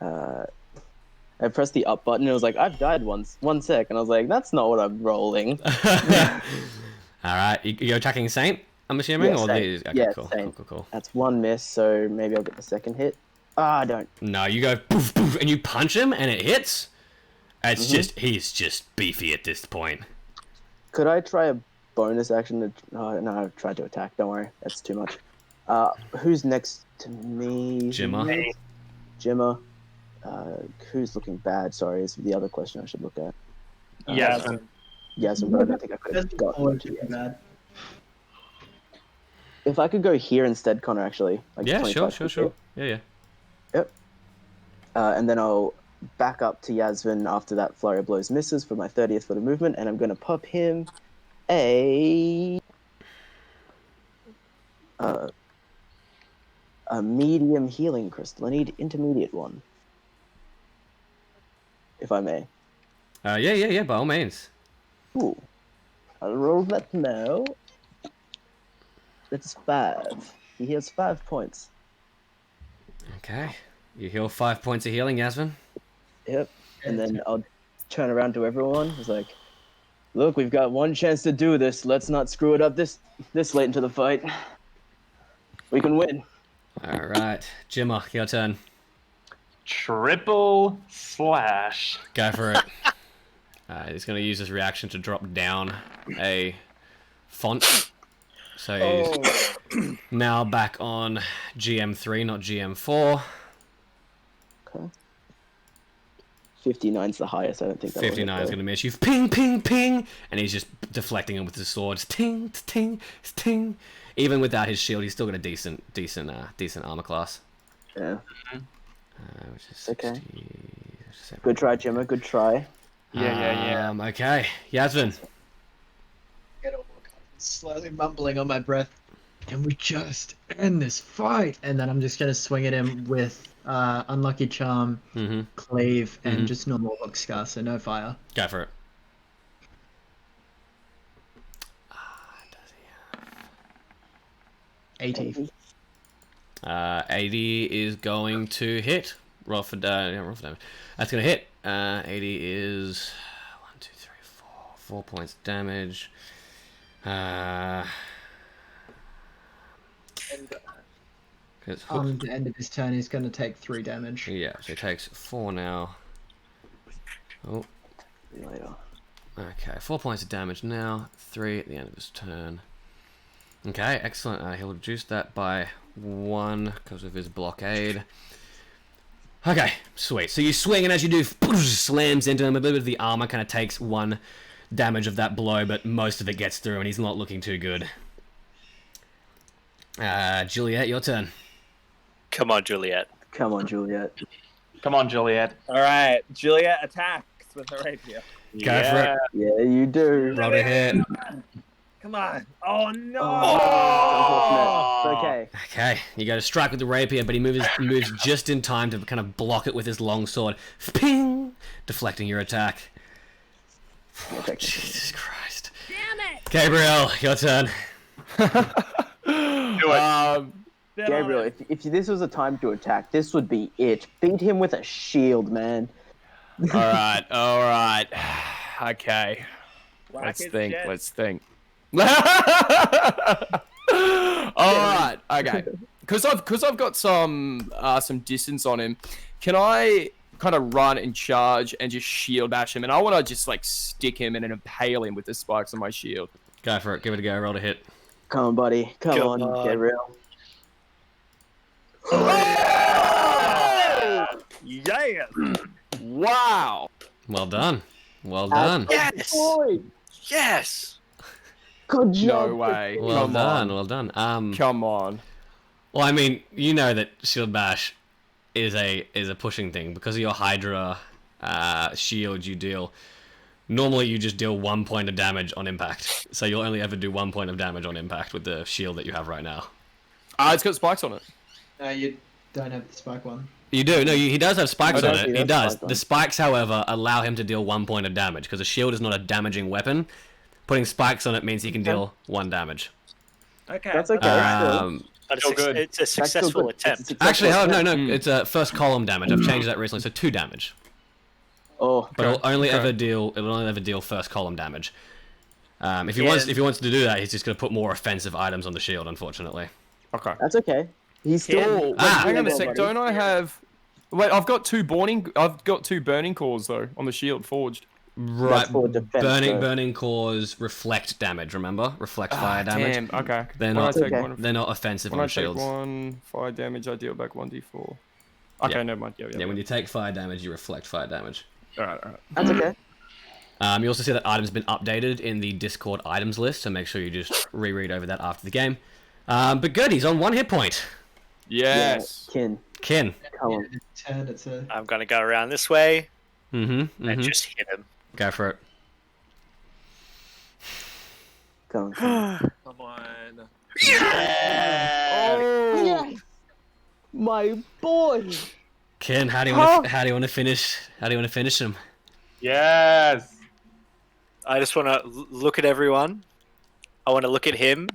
Speaker 2: I pressed the up button and it was like, I've died once. 1 sec. And I was like, that's not what I'm rolling.
Speaker 1: Alright, you're attacking Saint, I'm assuming?
Speaker 2: Yeah,
Speaker 1: or
Speaker 2: Saint.
Speaker 1: these? Okay,
Speaker 2: Yeah,
Speaker 1: cool,
Speaker 2: Saint.
Speaker 1: cool.
Speaker 2: That's 1 miss, so maybe I'll get the second hit. I don't.
Speaker 1: No, you go poof, poof, and you punch him, and it hits. It's just, he's just beefy at this point.
Speaker 2: Could I try a bonus action to... Oh, no, I tried to attack. Don't worry. That's too much. Who's next to me?
Speaker 1: Jimmer.
Speaker 2: Jimmer. Who's looking bad? Sorry, is the other question I should look at.
Speaker 4: Yes.
Speaker 2: Yasmin, but I don't think I could have
Speaker 5: Doesn't
Speaker 2: got
Speaker 5: always
Speaker 2: to
Speaker 5: be
Speaker 2: Yasmin.
Speaker 5: bad.
Speaker 2: If I could go here instead, Connor, actually. Like
Speaker 1: Yeah,
Speaker 2: 25
Speaker 1: sure.
Speaker 2: feet.
Speaker 1: Yeah.
Speaker 2: Yep. And then I'll back up to Yasmin after that flurry of blows misses for my 30th foot of movement, and I'm going to pop him a medium healing crystal. I need intermediate one, if I may.
Speaker 1: Yeah, by all means.
Speaker 2: Ooh. I'll roll that now. That's 5. He heals 5 points.
Speaker 1: Okay. You heal 5 points of healing, Yasmin.
Speaker 2: Yep. And then I'll turn around to everyone. It's like, look, we've got 1 chance to do this. Let's not screw it up this late into the fight. We can win.
Speaker 1: Alright. Jimmer, your turn.
Speaker 4: Triple slash.
Speaker 1: Go for it. He's going to use his reaction to drop down a font. So he's now back on GM3, not GM4.
Speaker 2: Okay. 59's the highest. I don't think that
Speaker 1: 59 is going to miss you. Ping, ping, ping! And he's just deflecting him with his swords. Ting, ting, ting. Even without his shield, he's still got a decent armor class.
Speaker 2: Yeah.
Speaker 1: Which is
Speaker 2: Okay.
Speaker 1: 60,
Speaker 2: Good try, Jimmer. Good try.
Speaker 4: Yeah.
Speaker 1: Okay, Yasmin.
Speaker 5: Slowly mumbling on my breath. Can we just end this fight? And then I'm just gonna swing at him with Unlucky Charm, Cleave, and just normal Hook Scar, so no fire.
Speaker 1: Go for it.
Speaker 5: Does he have 80?
Speaker 1: 80 is going to hit. Roll for damage. That's going to hit. 80 is 4 points damage. It's
Speaker 5: On
Speaker 1: hooked.
Speaker 5: the end of his turn, he's going to take 3 damage.
Speaker 1: Yeah, so he takes 4 now. Oh.
Speaker 2: See you later.
Speaker 1: Okay, 4 points of damage now. 3 at the end of his turn. Okay, excellent. He'll reduce that by 1 because of his blockade. Okay, sweet. So you swing, and as you do, slams into him. A bit of the armor kind of takes 1 damage of that blow, but most of it gets through, and he's not looking too good. Juliet, your turn.
Speaker 3: Come on, Juliet.
Speaker 2: Come on, Juliet.
Speaker 4: Come on, Juliet.
Speaker 6: All right, Juliet attacks with her rapier.
Speaker 1: Go for it.
Speaker 2: Yeah, you do.
Speaker 1: Roll to hit.
Speaker 6: Come on. Oh no!
Speaker 2: Oh, unfortunate. It's okay.
Speaker 1: Okay, you go to strike with the rapier, but he moves just in time to kind of block it with his long sword. Ping! Deflecting your attack.
Speaker 2: Okay.
Speaker 1: Jesus Christ.
Speaker 10: Damn it!
Speaker 1: Gabriel, your turn.
Speaker 2: Gabriel, if this was a time to attack, this would be it. Beat him with a shield, man.
Speaker 8: All right. Okay.
Speaker 6: Whack his
Speaker 8: Let's
Speaker 6: jets.
Speaker 8: think. All right. Okay. Because I've got some distance on him. Can I kind of run and charge and just shield bash him? And I want to just like stick him and then impale him with the spikes on my shield.
Speaker 1: Go for it. Give it a go. Roll to hit.
Speaker 2: Come on, buddy. Come on, Gabriel.
Speaker 6: Yes.
Speaker 8: Wow.
Speaker 1: Well done. Well done.
Speaker 3: Yes! Yes!
Speaker 2: Good job.
Speaker 8: No way.
Speaker 1: Well
Speaker 8: Come
Speaker 1: done.
Speaker 8: on.
Speaker 1: Well done.
Speaker 8: Come on.
Speaker 1: Well, I mean, you know that shield bash is a pushing thing because of your Hydra shield you deal. Normally, you just deal 1 point of damage on impact, so you'll only ever do 1 point of damage on impact with the shield that you have right now.
Speaker 8: It's got spikes on it.
Speaker 5: No, you don't have the spike one.
Speaker 1: You do. No, he does have spikes
Speaker 2: Oh,
Speaker 1: on
Speaker 2: does
Speaker 1: it.
Speaker 2: he?
Speaker 1: He
Speaker 2: That's
Speaker 1: does.
Speaker 2: spike on.
Speaker 1: The spikes, however, allow him to deal 1 point of damage because a shield is not a damaging weapon. Putting spikes on it means he can deal 1 damage.
Speaker 6: Okay.
Speaker 2: That's okay.
Speaker 3: But
Speaker 4: Still good.
Speaker 3: it's a
Speaker 2: That's still
Speaker 3: successful
Speaker 2: good.
Speaker 3: attempt.
Speaker 2: It's a successful
Speaker 1: Actually,
Speaker 2: attempt.
Speaker 1: no, it's a first column damage. I've changed that recently, so 2 damage.
Speaker 2: Oh,
Speaker 1: But it'll only ever deal first column damage. If he wants to do that, he's just going to put more offensive items on the shield. Unfortunately.
Speaker 8: Okay.
Speaker 2: that's okay. He's still.
Speaker 8: Hang on a sec. Don't I have? Wait, I've got 2 burning cores though on the shield forged.
Speaker 1: Right.
Speaker 2: That's for defense, though.
Speaker 1: Burning cores reflect damage. Remember, reflect fire damage.
Speaker 8: Damn. Okay.
Speaker 1: They're
Speaker 8: When I
Speaker 1: not.
Speaker 8: take
Speaker 2: okay.
Speaker 8: one of-
Speaker 1: They're not offensive
Speaker 8: When
Speaker 1: on
Speaker 8: I take
Speaker 1: shields.
Speaker 8: 1 fire damage, I deal back 1d4. Okay,
Speaker 1: Yeah.
Speaker 8: never mind. Yeah.
Speaker 1: Yeah, when you take fire damage, you reflect fire damage.
Speaker 8: All right.
Speaker 2: That's okay.
Speaker 1: You also see that item's been updated in the Discord items list, so make sure you just reread over that after the game. But good, he's on 1 hit point.
Speaker 8: Yes.
Speaker 2: Yeah,
Speaker 1: Kin.
Speaker 2: come on.
Speaker 5: Turn, it's a...
Speaker 3: I'm going to go around this way
Speaker 1: Mm-hmm.
Speaker 3: and just hit him.
Speaker 1: Go for it.
Speaker 2: Come on.
Speaker 6: Come on.
Speaker 2: Oh, my boy.
Speaker 1: Kin, how do you want to finish? How do you want to finish him?
Speaker 4: Yes.
Speaker 3: I just want to look at everyone. I want to look at him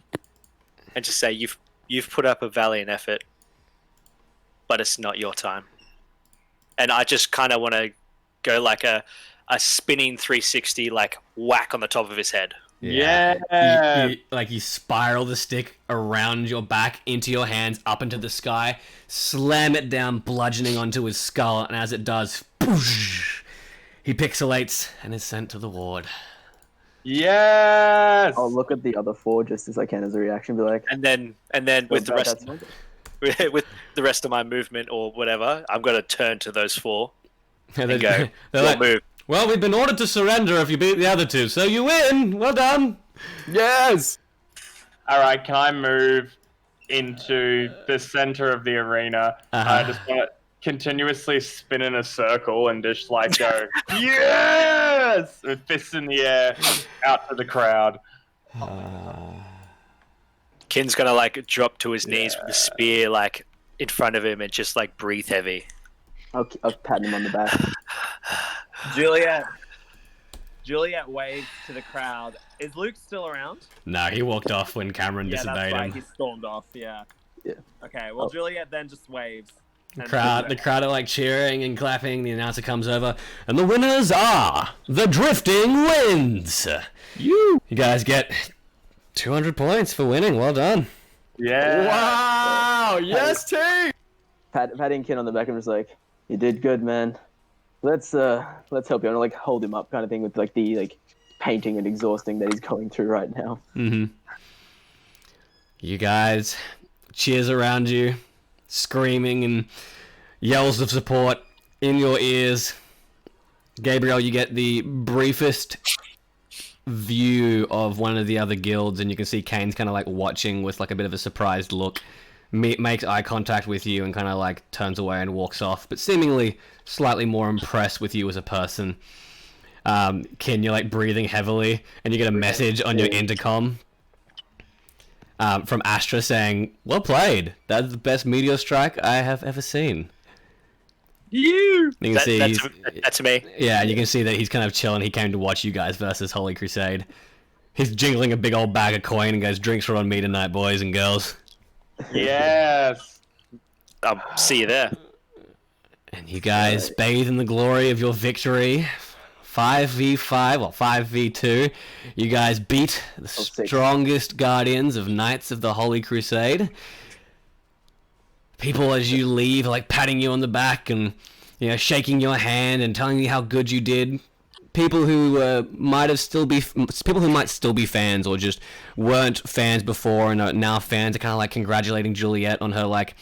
Speaker 3: and just say, you've put up a valiant effort, but it's not your time. And I just kind of want to go like a spinning 360, like whack on the top of his head.
Speaker 4: Yeah.
Speaker 1: You spiral the stick around your back into your hands up into the sky, slam it down, bludgeoning onto his skull, and as it does, poosh, he pixelates and is sent to the ward.
Speaker 4: Yes.
Speaker 2: I'll look at the other 4 just as I can as a reaction. Be like,
Speaker 3: And then with the rest
Speaker 2: that's-
Speaker 3: with the rest of my movement or whatever, I'm going to turn to those 4
Speaker 1: And
Speaker 3: and go,
Speaker 1: they're
Speaker 3: "Your
Speaker 1: like,
Speaker 3: move."
Speaker 1: well, we've been ordered to surrender if you beat the other 2, so you win. Well done.
Speaker 8: Yes.
Speaker 4: All right. Can I move into the center of the arena? I just want to continuously spin in a circle and just like go yes with fists in the air out to the crowd.
Speaker 3: Kin's going to like drop to his knees with the spear like in front of him and just like breathe heavy.
Speaker 2: I'll pat him on the back.
Speaker 6: Juliet waves to the crowd. Is Luke still around?
Speaker 1: No, he walked off when Cameron
Speaker 6: Yeah, that's
Speaker 1: disobeyed
Speaker 6: right.
Speaker 1: him.
Speaker 6: He stormed off. Yeah.
Speaker 2: Yeah.
Speaker 6: Okay. Well,
Speaker 2: Oh.
Speaker 6: Juliet then just waves
Speaker 1: The crowd are like cheering and clapping. The announcer comes over, and the winners are the Drifting Winds. You guys get 200 points for winning. Well done.
Speaker 4: Yeah.
Speaker 8: Wow! Yes, team.
Speaker 2: Patting Ken on the back and was like, "You did good, man. Let's help you." And like hold him up, kind of thing, with like the painting and exhausting that he's going through right now.
Speaker 1: Mm-hmm. You guys cheers around you, screaming and yells of support in your ears. Gabriel, you get the briefest view of one of the other guilds, and you can see Kane's kind of like watching with like a bit of a surprised look. Makes eye contact with you and kind of like turns away and walks off, but seemingly slightly more impressed with you as a person. Ken, you're like breathing heavily, and you get a message on your intercom from Astra saying, "Well played. That's the best meteor strike I have ever seen." You can see
Speaker 3: that's me.
Speaker 1: Yeah, you can see that he's kind of chilling. He came to watch you guys versus Holy Crusade. He's jingling a big old bag of coin and goes, "Drinks are on me tonight, boys and girls."
Speaker 4: Yes.
Speaker 3: I'll see you there.
Speaker 1: And you guys bathe in the glory of your victory. 5v5 or 5v2. You guys beat the strongest guardians of Knights of the Holy Crusade. People as you leave are like patting you on the back and shaking your hand and telling you how good you did. People who might still be fans or just weren't fans before and are now fans are kind of like congratulating Juliet on her like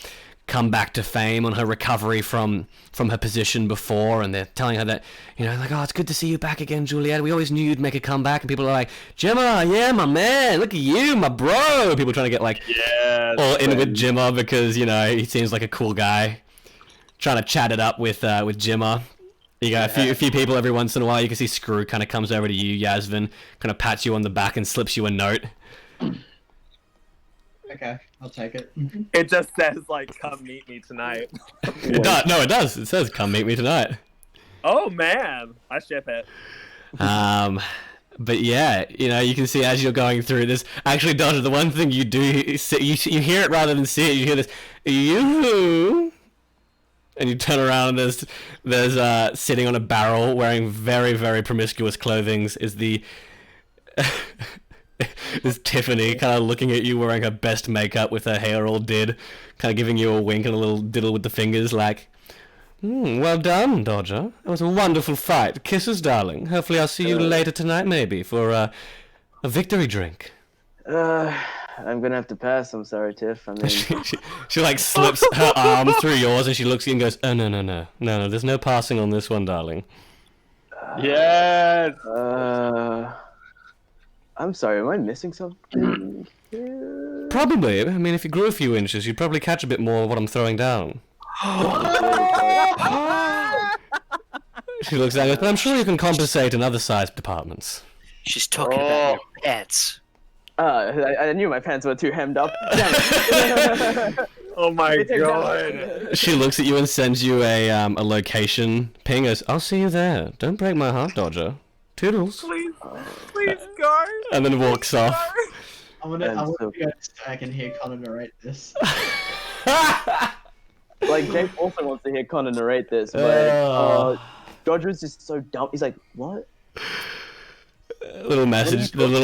Speaker 1: come back to fame, on her recovery from her position before, and they're telling her that like, "Oh, it's good to see you back again, Juliet. We always knew you'd make a comeback." And people are like, "Jimma, yeah, my man, look at you, my bro." People trying to get like all in with Jimma because he seems like a cool guy. Trying to chat it up with Jimma. You got a few people every once in a while. You can see Screw kind of comes over to you, Yasvin, kind of pats you on the back and slips you a note.
Speaker 5: Okay, I'll take it.
Speaker 6: It just says like, "Come meet me tonight."
Speaker 1: It does. No, it does. It says, "Come meet me tonight."
Speaker 6: Oh man, I ship it.
Speaker 1: But yeah, you can see as you're going through this. Actually, Dodger, the one thing you do, you hear it rather than see it. You hear this, "You," and you turn around. And there's sitting on a barrel, wearing very, very promiscuous clothing, is the. Is Tiffany kind of looking at you wearing her best makeup with her hair all did, kind of giving you a wink and a little diddle with the fingers like, "Well done, Dodger. It was a wonderful fight. Kisses, darling. Hopefully I'll see you later tonight maybe for a victory drink."
Speaker 2: I'm gonna have to pass. I'm sorry, Tiff. I mean,
Speaker 1: she like slips her arm through yours and she looks at you and goes, "Oh, no. There's no passing on this one, darling."
Speaker 4: Yes.
Speaker 2: I'm sorry, am I missing something?
Speaker 1: Probably. I mean, if you grew a few inches, you'd probably catch a bit more of what I'm throwing down. She looks at it, but I'm sure you can compensate in other size departments.
Speaker 3: She's talking about your pants.
Speaker 2: I knew my pants were too hemmed up.
Speaker 6: Oh my god.
Speaker 1: She looks at you and sends you a location ping. Goes, "I'll see you there. Don't break my heart, Dodger. Toodles."
Speaker 6: Please go.
Speaker 1: And then walks off.
Speaker 5: I want to go so I can hear Connor narrate this.
Speaker 2: Like, Jake also wants to hear Connor narrate this, but Dodger's just so dumb. He's like, "What?"
Speaker 1: The little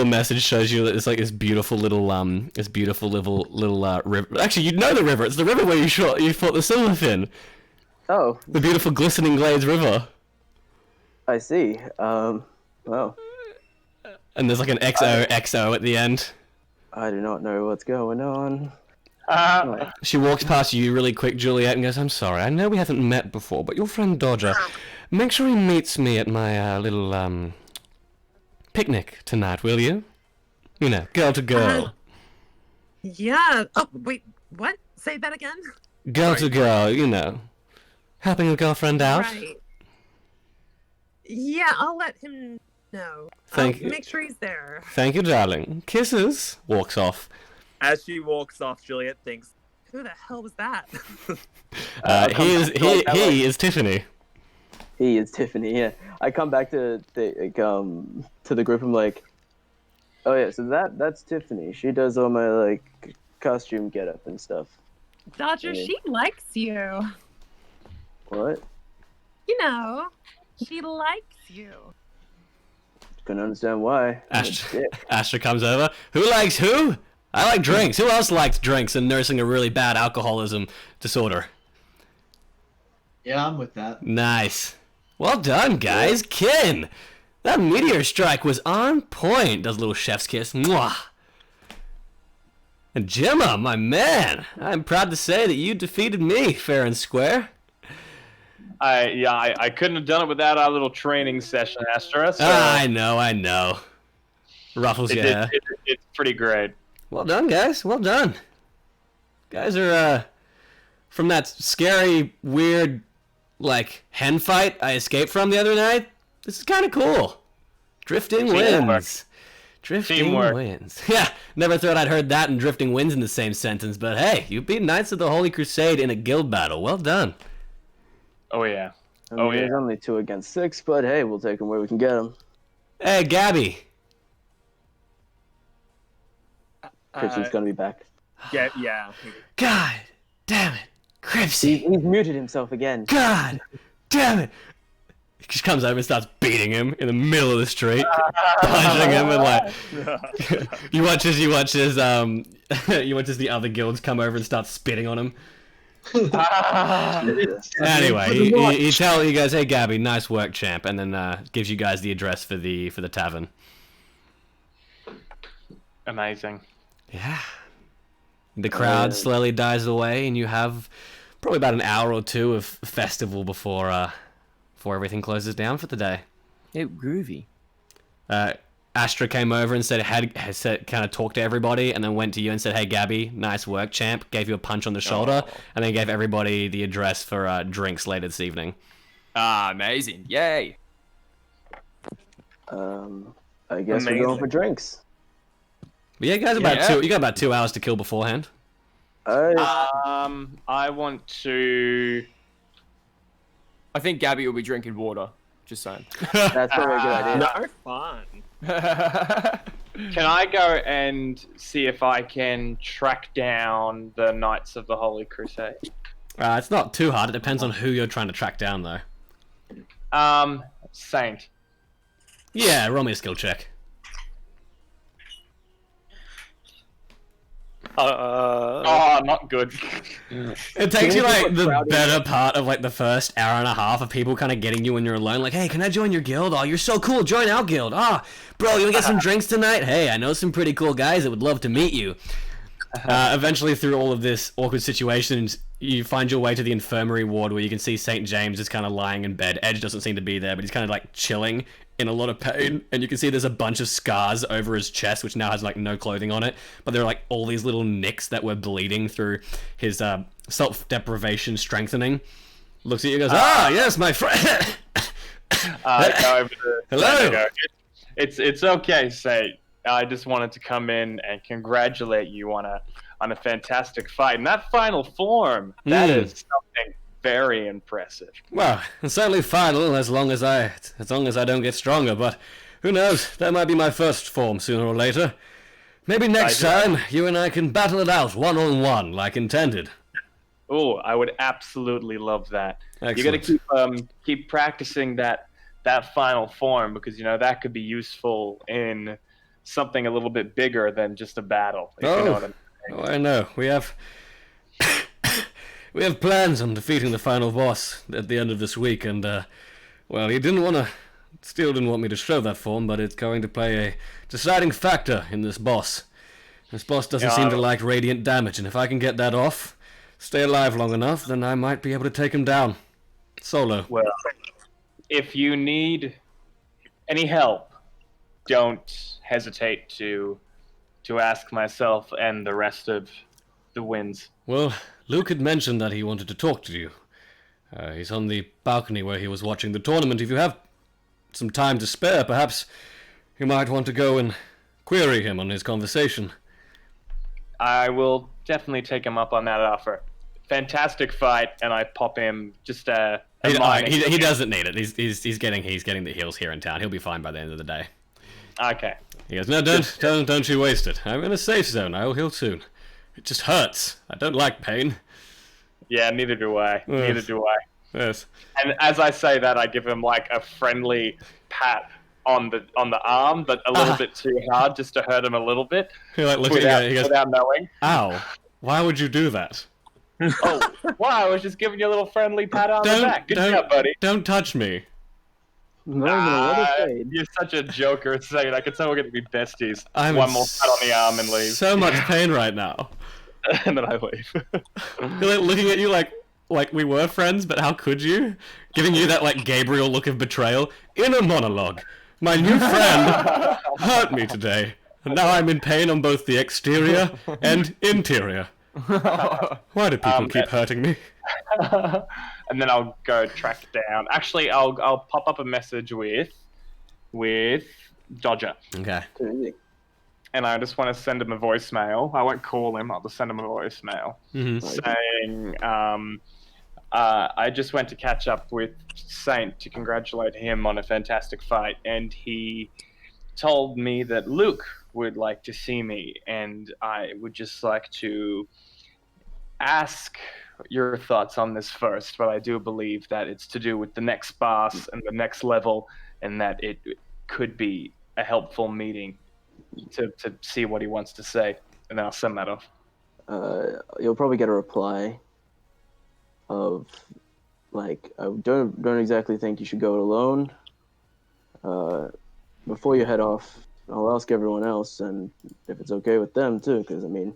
Speaker 1: message shows you that it's like this beautiful little river. Actually, you know the river. It's the river where you fought the Silverfin.
Speaker 2: Oh.
Speaker 1: The beautiful glistening glades river.
Speaker 2: I see. Well.
Speaker 1: And there's like an XOXO at the end.
Speaker 2: I do not know what's going on.
Speaker 1: She walks past you really quick, Juliet, and goes, "I'm sorry. I know we haven't met before, but your friend Dodger, make sure he meets me at my little picnic tonight, will you? Girl to girl."
Speaker 10: Yeah. Oh, wait. What? Say that again?
Speaker 1: Girl to girl, helping a girlfriend out.
Speaker 10: Right. Yeah, I'll let him know.
Speaker 1: Thank you.
Speaker 10: Make sure he's there.
Speaker 1: Thank you, darling. Kisses. Walks off.
Speaker 6: As she walks off, Juliet thinks,
Speaker 10: "Who the hell was that?"
Speaker 1: He is Tiffany.
Speaker 2: He is Tiffany. Yeah. I come back to the group. I'm like, "Oh yeah, so that's Tiffany. She does all my costume getup and stuff."
Speaker 10: Dodger, she likes you.
Speaker 2: What?
Speaker 10: You know, she likes you.
Speaker 2: Couldn't understand why.
Speaker 1: Astra comes over. Who likes who? I like drinks. Who else likes drinks and nursing a really bad alcoholism disorder?
Speaker 5: Yeah, I'm with that.
Speaker 1: Nice. Well done, guys. Kin! That meteor strike was on point. Does a little chef's kiss. Mwah! And Gemma, my man, I'm proud to say that you defeated me fair and square.
Speaker 4: I couldn't have done it without our little training session, Astra. So
Speaker 1: I know. Ruffles your hair.
Speaker 4: It's pretty great.
Speaker 1: Well done, guys. Well done. Guys are, from that scary, weird, like, hen fight I escaped from the other night. This is kind of cool. Drifting wins. Drifting wins. Yeah, never thought I'd heard that and drifting wins in the same sentence, but hey, you beat Knights of the Holy Crusade in a guild battle. Well done.
Speaker 4: Oh, yeah.
Speaker 2: I mean, there's only 2 against 6, but hey, we'll take them where we can get them.
Speaker 1: Hey, Gabby.
Speaker 2: Cripsy's gonna be back.
Speaker 6: Yeah.
Speaker 1: God damn it. Cripsy.
Speaker 2: He's muted himself again.
Speaker 1: God damn it. He just comes over and starts beating him in the middle of the street, punching him, and like you watch as the other guilds come over and start spitting on him. Anyway, he tells you guys, "Hey, Gabby, nice work, champ," and then gives you guys the address for the tavern.
Speaker 4: Amazing.
Speaker 1: Yeah. The crowd slowly dies away, and you have probably about an hour or two of festival before everything closes down for the day.
Speaker 8: Groovy.
Speaker 1: Astra came over and kind of talked to everybody, and then went to you and said, "Hey, Gabby, nice work, champ." Gave you a punch on the shoulder, and then gave everybody the address for drinks later this evening.
Speaker 8: Amazing! Yay!
Speaker 2: I guess we're going for drinks.
Speaker 1: But yeah, guys, you got about 2 hours to kill beforehand.
Speaker 4: I want to.
Speaker 8: I think Gabby will be drinking water. Just saying.
Speaker 2: That's probably a good idea.
Speaker 6: No fun.
Speaker 4: Can I go and see if I can track down the Knights of the Holy Crusade?
Speaker 1: It's not too hard. It depends on who you're trying to track down, though.
Speaker 4: Saint.
Speaker 1: Yeah, roll me a skill check.
Speaker 4: Not good.
Speaker 1: It takes you like the better part of like the first hour and a half of people kind of getting you when you're alone. Like, hey, can I join your guild? Oh, you're so cool. Join our guild. Bro, you wanna get some drinks tonight? Hey, I know some pretty cool guys that would love to meet you. Eventually, through all of this awkward situations, you find your way to the infirmary ward where you can see St. James is kind of lying in bed. Edge doesn't seem to be there, but he's kind of like chilling in a lot of pain, and you can see there's a bunch of scars over his chest, which now has like no clothing on it, but there are like all these little nicks that were bleeding through his self-deprivation strengthening. Looks at you and goes, yes, my friend.
Speaker 4: Go over to
Speaker 1: Hello.
Speaker 4: It's okay, Saint. I just wanted to come in and congratulate you on a fantastic fight. And that final form, that is something very impressive.
Speaker 1: Well, it's certainly final as long as I don't get stronger, but who knows? That might be my first form sooner or later. Maybe next time you and I can battle it out one-on-one like intended.
Speaker 4: Oh, I would absolutely love that.
Speaker 1: Excellent.
Speaker 4: You got to keep practicing that final form, because that could be useful in something a little bit bigger than just a battle. If you know what I mean.
Speaker 1: I know. We have plans on defeating the final boss at the end of this week, and well, he still didn't want me to show that form, but it's going to play a deciding factor in this boss. This boss doesn't seem to like radiant damage, and if I can get that off, stay alive long enough, then I might be able to take him down. Solo.
Speaker 4: Well, if you need any help, don't hesitate to ask myself and the rest of the winds.
Speaker 1: Well, Luke had mentioned that he wanted to talk to you. He's on the balcony where he was watching the tournament. If you have some time to spare, perhaps you might want to go and query him on his conversation.
Speaker 4: I will definitely take him up on that offer. Fantastic fight, and I pop him just
Speaker 1: he doesn't need it. He's getting the heals here in town. He'll be fine by the end of the day.
Speaker 4: Okay.
Speaker 1: He goes, no, don't you waste it. I'm in a safe zone. I will heal soon. It just hurts. I don't like pain.
Speaker 4: Yeah, neither do I. Neither do I.
Speaker 1: Yes.
Speaker 4: And as I say that, I give him like a friendly pat on the arm, but a little bit too hard, just to hurt him a little bit.
Speaker 1: You're like looking at it, he goes,
Speaker 4: without knowing.
Speaker 1: "Ow! Why would you do that?"
Speaker 4: Oh, I was just giving you a little friendly pat on the back. Good job, buddy.
Speaker 1: Don't touch me.
Speaker 4: You're such a joker, saying I could tell we're going to be besties.
Speaker 1: I'm
Speaker 4: One
Speaker 1: in
Speaker 4: more pat on the arm and leave.
Speaker 1: So much pain right now.
Speaker 4: And then I leave.
Speaker 1: You're like looking at you like we were friends, but how could you? Giving you that like Gabriel look of betrayal. Inner monologue. My new friend hurt me today, and now I'm in pain on both the exterior and interior. Why do people keep hurting me?
Speaker 4: And then I'll go track down. Actually, I'll pop up a message with Dodger.
Speaker 1: Okay.
Speaker 4: And I just want to send him a voicemail. I won't call him. I'll just send him a voicemail saying, I just went to catch up with Saint to congratulate him on a fantastic fight, and he told me that Luke would like to see me, and I would just like to ask your thoughts on this first, but I do believe that it's to do with the next boss and the next level, and that it could be a helpful meeting to see what he wants to say, and then I'll send that off.
Speaker 2: You'll probably get a reply of like, I don't exactly think you should go it alone. Before you head off, I'll ask everyone else, and if it's okay with them too, because I mean,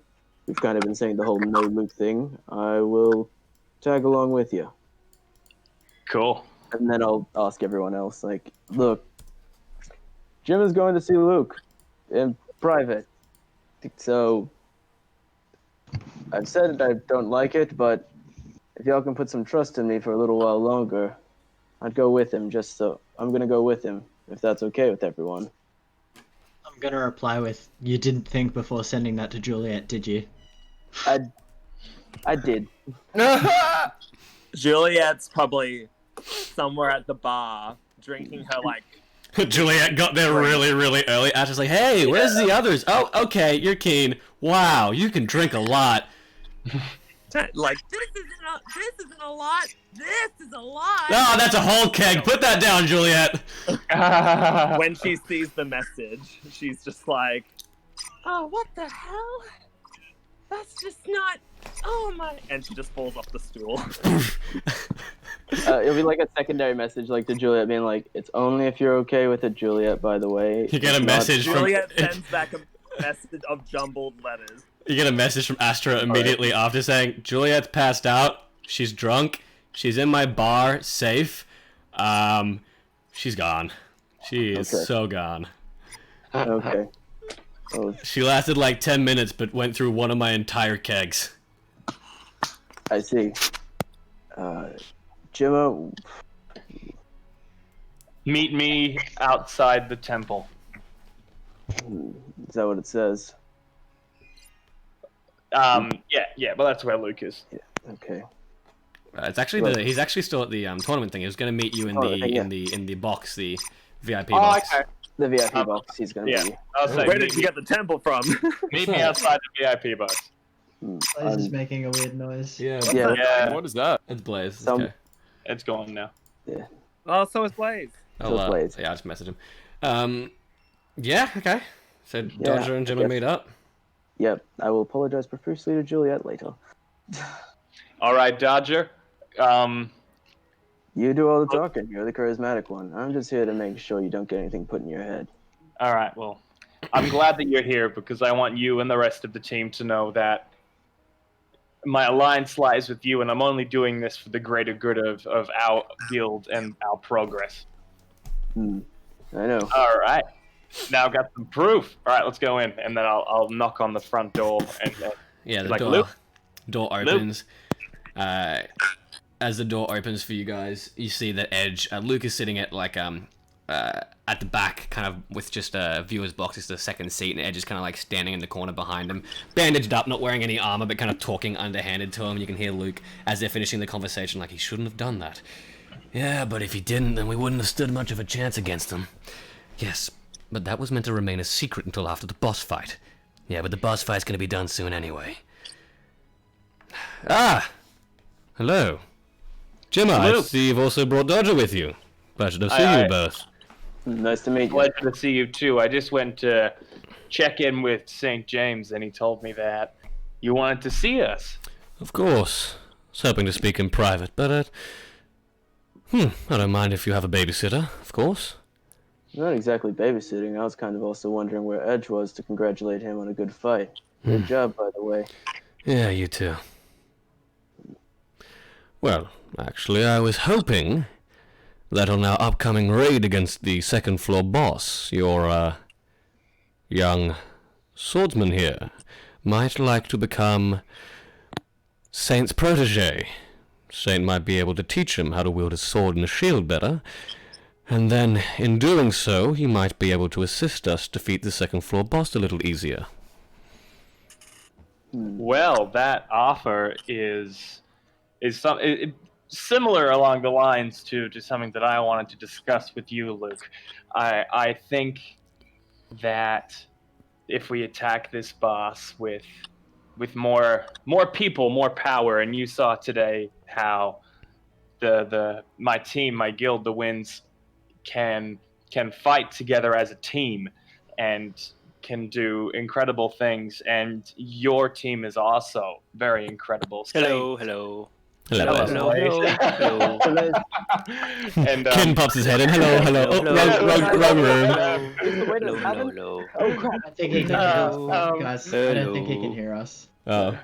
Speaker 2: we've kind of been saying the whole no Luke thing. I will tag along with you.
Speaker 4: Cool.
Speaker 2: And then I'll ask everyone else, like, look, Jim is going to see Luke in private. So I've said I don't like it, but if y'all can put some trust in me for a little while longer, I'd go with him. I'm going to go with him, if that's okay with everyone.
Speaker 5: I'm going to reply with, you didn't think before sending that to Juliet, did you?
Speaker 2: I did.
Speaker 6: Juliet's probably somewhere at the bar drinking her like.
Speaker 1: Juliet got there really, really early. Ash was like, "Hey, where's the others? Oh, okay, you're keen. Wow, you can drink a lot."
Speaker 6: Like
Speaker 10: This isn't a lot. This is a lot.
Speaker 1: Oh, that's a whole keg. Put that down, Juliet.
Speaker 6: when she sees the message, she's just like,
Speaker 10: Oh, what the hell? That's just not. Oh my.
Speaker 6: and she just falls off the stool.
Speaker 2: It'll be like a secondary message, like to Juliet, being like, "It's only if you're okay with it, Juliet. By the way."
Speaker 1: You get a message from
Speaker 6: Juliet sends back a message of jumbled letters.
Speaker 1: You get a message from Astra immediately after saying, "Juliet's passed out. She's drunk. She's in my bar, safe. She's gone. She is so gone."
Speaker 2: Okay. Oh,
Speaker 1: She lasted like 10 minutes, but went through one of my entire kegs.
Speaker 2: I see. Jimmo,
Speaker 4: Meet me outside the temple.
Speaker 2: is that what it says?
Speaker 4: Yeah, but that's where Luke is.
Speaker 2: Okay.
Speaker 1: It's actually he's actually still at the tournament thing. He was going to meet you in the box, the VIP box.
Speaker 4: Okay.
Speaker 2: The VIP box he's going to be.
Speaker 4: I'll say,
Speaker 6: Where did you get the temple from?
Speaker 4: meet me outside the VIP box.
Speaker 5: Blaze is making a weird noise.
Speaker 1: Yeah,
Speaker 4: Yeah,
Speaker 8: What is that?
Speaker 1: it's Blaze. It's
Speaker 2: Some-
Speaker 1: okay.
Speaker 4: it's gone now.
Speaker 6: Oh, so is Blaze.
Speaker 1: I'll
Speaker 2: Blaze.
Speaker 1: yeah, I'll just message him. Yeah, okay. So
Speaker 2: Yeah,
Speaker 1: Dodger and Jim
Speaker 2: I
Speaker 1: will
Speaker 2: guess.
Speaker 1: meet up.
Speaker 2: Yep, I will apologize profusely to Juliet later.
Speaker 4: All right, Dodger.
Speaker 2: You do all the talking. You're the charismatic one. I'm just here to make sure you don't get anything put in your head.
Speaker 4: All right, well, I'm glad that you're here because I want you and the rest of the team to know that my alliance lies with you, and I'm only doing this for the greater good of our guild and our progress.
Speaker 2: I know.
Speaker 4: All right. Now I've got some proof. All right, let's go in, and then I'll knock on the front door. And
Speaker 1: Yeah, the
Speaker 4: like,
Speaker 1: door
Speaker 4: Luke?
Speaker 1: door opens. As the door opens for you guys, you see that Edge. Luke is sitting at like at the back, kind of with just a viewer's box, just a second seat, and Edge is kind of like standing in the corner behind him, bandaged up, not wearing any armor, but kind of talking underhanded to him. You can hear Luke as they're finishing the conversation, like he shouldn't have done that. Yeah, but if he didn't, then we wouldn't have stood much of a chance against him. Yes, but that was meant to remain a secret until after the boss fight. Yeah, but the boss fight's gonna be done soon anyway. Ah! Hello. Jim, I
Speaker 4: Luke.
Speaker 1: see you've also brought Dodger with you. Pleasure to see you both.
Speaker 2: Nice to meet you.
Speaker 4: Pleasure to see you too. I just went to check in with St. James, and he told me that you wanted to see us.
Speaker 1: Of course. I was hoping to speak in private, but I don't mind if you have a babysitter, of course.
Speaker 2: Not exactly babysitting. I was kind of also wondering where Edge was to congratulate him on a good fight. Good job, by the way.
Speaker 1: Yeah, you too. Well, actually, I was hoping that on our upcoming raid against the second floor boss, your, young swordsman here might like to become Saint's protege. Saint might be able to teach him how to wield a sword and a shield better, and then, in doing so, he might be able to assist us defeat the second floor boss a little easier.
Speaker 4: Well, that offer is similar along the lines to something that I wanted to discuss with you, Luke. I think that if we attack this boss with more people, more power, and you saw today how my team, my guild, the Winds, can fight together as a team and can do incredible things, and your team is also very incredible.
Speaker 3: Hello.
Speaker 1: Hello.
Speaker 4: And
Speaker 1: Ken pops his head in. Hello. Oh, wrong room.
Speaker 3: Hello.
Speaker 5: Oh crap! I think he can hear us, guys. I don't think he can hear us.
Speaker 1: Oh.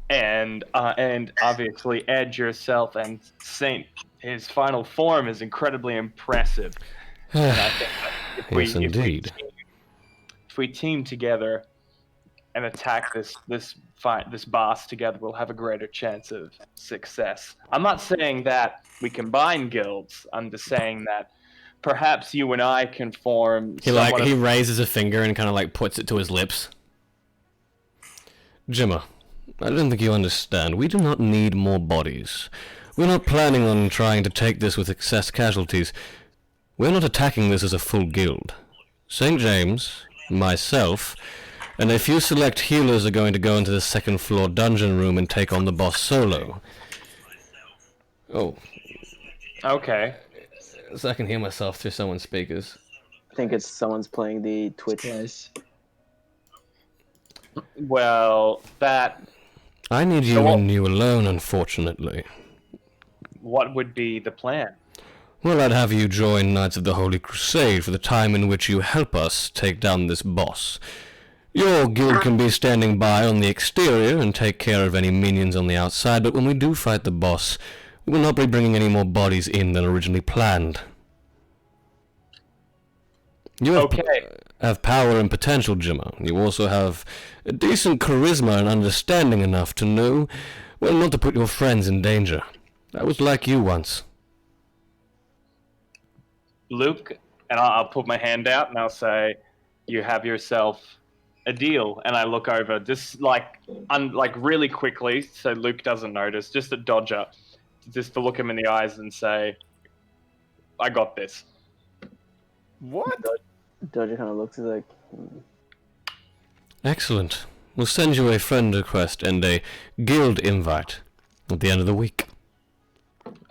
Speaker 4: And obviously Edge yourself and Saint, his final form is incredibly impressive. And I think that
Speaker 1: Yes, indeed.
Speaker 4: if we team together and attack this boss together, we'll have a greater chance of success. I'm not saying that we combine guilds. I'm just saying that perhaps you and I can form.
Speaker 1: He raises a finger and kind of like puts it to his lips. Jimmer, I don't think you understand. We do not need more bodies. We're not planning on trying to take this with excess casualties. We're not attacking this as a full guild. St. James, myself, and a few select healers are going to go into the second floor dungeon room and take on the boss solo. Oh.
Speaker 4: Okay.
Speaker 1: So I can hear myself through someone's speakers.
Speaker 2: I think it's someone's playing the Twitch.
Speaker 5: Yes.
Speaker 4: Well, that.
Speaker 1: I need you and you alone, unfortunately.
Speaker 4: What would be the plan?
Speaker 1: Well, I'd have you join Knights of the Holy Crusade for the time in which you help us take down this boss. Your guild can be standing by on the exterior and take care of any minions on the outside, but when we do fight the boss, we will not be bringing any more bodies in than originally planned. You have power and potential, Jimmer. You also have a decent charisma and understanding enough to know, well, not to put your friends in danger. I was like you once.
Speaker 4: Luke, and I'll put my hand out and I'll say, you have yourself a deal. And I look over, just like really quickly, so Luke doesn't notice, just at Dodger, just to look him in the eyes and say, I got this.
Speaker 8: What?
Speaker 2: Dodger kind of looks like.
Speaker 1: Excellent. We'll send you a friend request and a guild invite at the end of the week.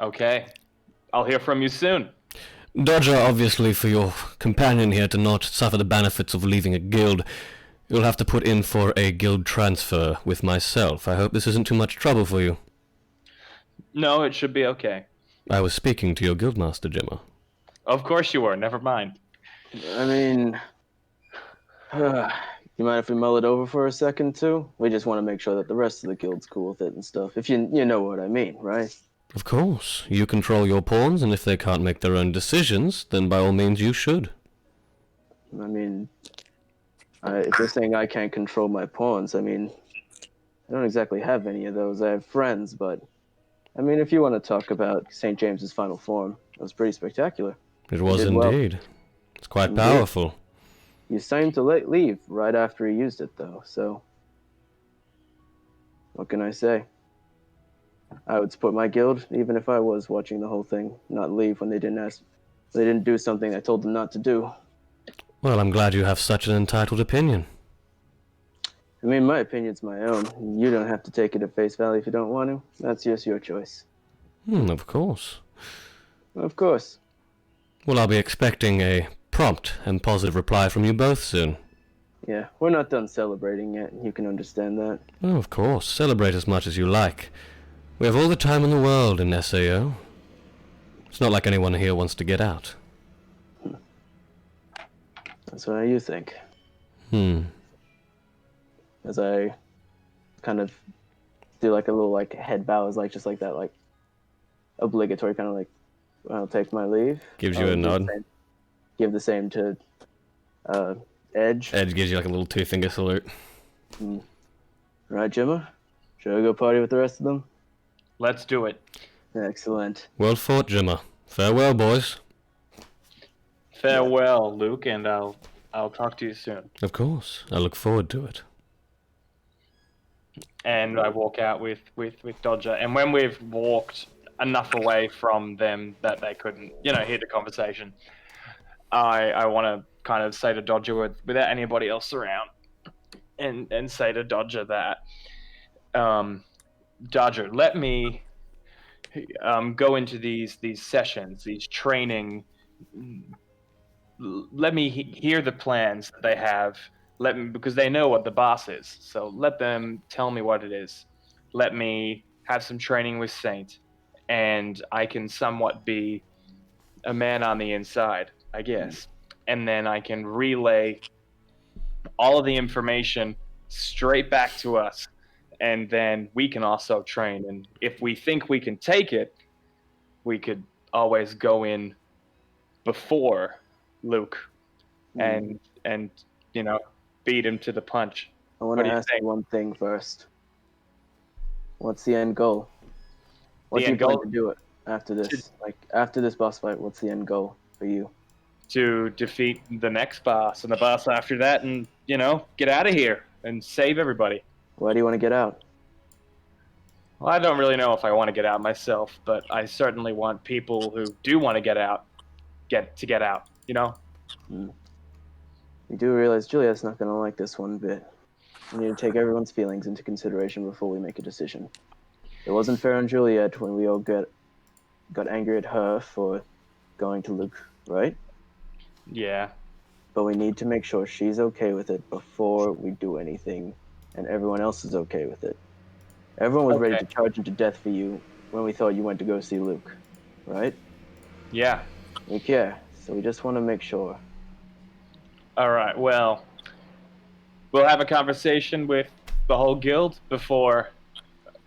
Speaker 4: Okay. I'll hear from you soon.
Speaker 1: Dodger, obviously, for your companion here to not suffer the benefits of leaving a guild, you'll have to put in for a guild transfer with myself. I hope this isn't too much trouble for you.
Speaker 4: No, it should be okay.
Speaker 1: I was speaking to your guildmaster, Jimmer.
Speaker 4: Of course you were. Never mind.
Speaker 2: I mean, you mind if we mull it over for a second too? We just want to make sure that the rest of the guild's cool with it and stuff. If you know what I mean, right?
Speaker 1: Of course. You control your pawns, and if they can't make their own decisions, then by all means you should.
Speaker 2: I mean, if you're saying I can't control my pawns, I mean, I don't exactly have any of those. I have friends, but I mean, if you want to talk about St. James's final form, it was pretty spectacular.
Speaker 1: It was
Speaker 2: did well.
Speaker 1: indeed. It's quite
Speaker 2: Indeed.
Speaker 1: powerful.
Speaker 2: You signed to leave right after he used it, though, so what can I say? I would support my guild, even if I was watching the whole thing, not leave when they didn't do something I told them not to do.
Speaker 1: Well, I'm glad you have such an entitled opinion.
Speaker 2: I mean, my opinion's my own. You don't have to take it at face value if you don't want to. That's just your choice.
Speaker 1: Of course.
Speaker 2: Of course.
Speaker 1: Well, I'll be expecting a prompt and positive reply from you both soon.
Speaker 2: Yeah, we're not done celebrating yet. You can understand that.
Speaker 1: Oh, of course. Celebrate as much as you like. We have all the time in the world in SAO. It's not like anyone here wants to get out.
Speaker 2: That's what you think. As I kind of do like a little like head bow, is like just like that, like obligatory kind of like, I'll take my leave.
Speaker 1: Gives you a nod.
Speaker 2: Give the same to Edge.
Speaker 1: Edge gives you like a little 2-finger salute.
Speaker 2: Right, Jimmer? Should I go party with the rest of them?
Speaker 4: Let's do it.
Speaker 2: Excellent.
Speaker 1: Well fought, Jimmer. Farewell, boys.
Speaker 4: Farewell, Luke, and I'll talk to you soon.
Speaker 1: Of course. I look forward to it.
Speaker 4: And I walk out with Dodger. And when we've walked enough away from them that they couldn't, hear the conversation, I want to kind of say to Dodger without anybody else around, and say to Dodger that, Dodger, let me go into these sessions, these training. Let me hear the plans that they have. Let me, because they know what the boss is. So let them tell me what it is. Let me have some training with Saint, and I can somewhat be a man on the inside, I guess. And then I can relay all of the information straight back to us, and then we can also train. And if we think we can take it, we could always go in before Luke and beat him to the punch.
Speaker 2: I want to ask you one thing first. What's the end goal? What do you plan to do it after this? Like after this boss fight, what's the end goal for you?
Speaker 4: To defeat the next boss and the boss after that, and get out of here and save everybody.
Speaker 2: Why do you want to get out?
Speaker 4: Well, I don't really know if I want to get out myself, but I certainly want people who do want to get out get out.
Speaker 2: You do realize Juliet's not going to like this one bit. We need to take everyone's feelings into consideration before we make a decision. It wasn't fair on Juliet when we all got angry at her for going to Luke, right?
Speaker 4: Yeah.
Speaker 2: But we need to make sure she's okay with it before we do anything, and everyone else is okay with it. Everyone was ready to charge him to death for you when we thought you went to go see Luke, right?
Speaker 4: Yeah.
Speaker 2: We care, so we just want to make sure.
Speaker 4: All right, well, we'll have a conversation with the whole guild before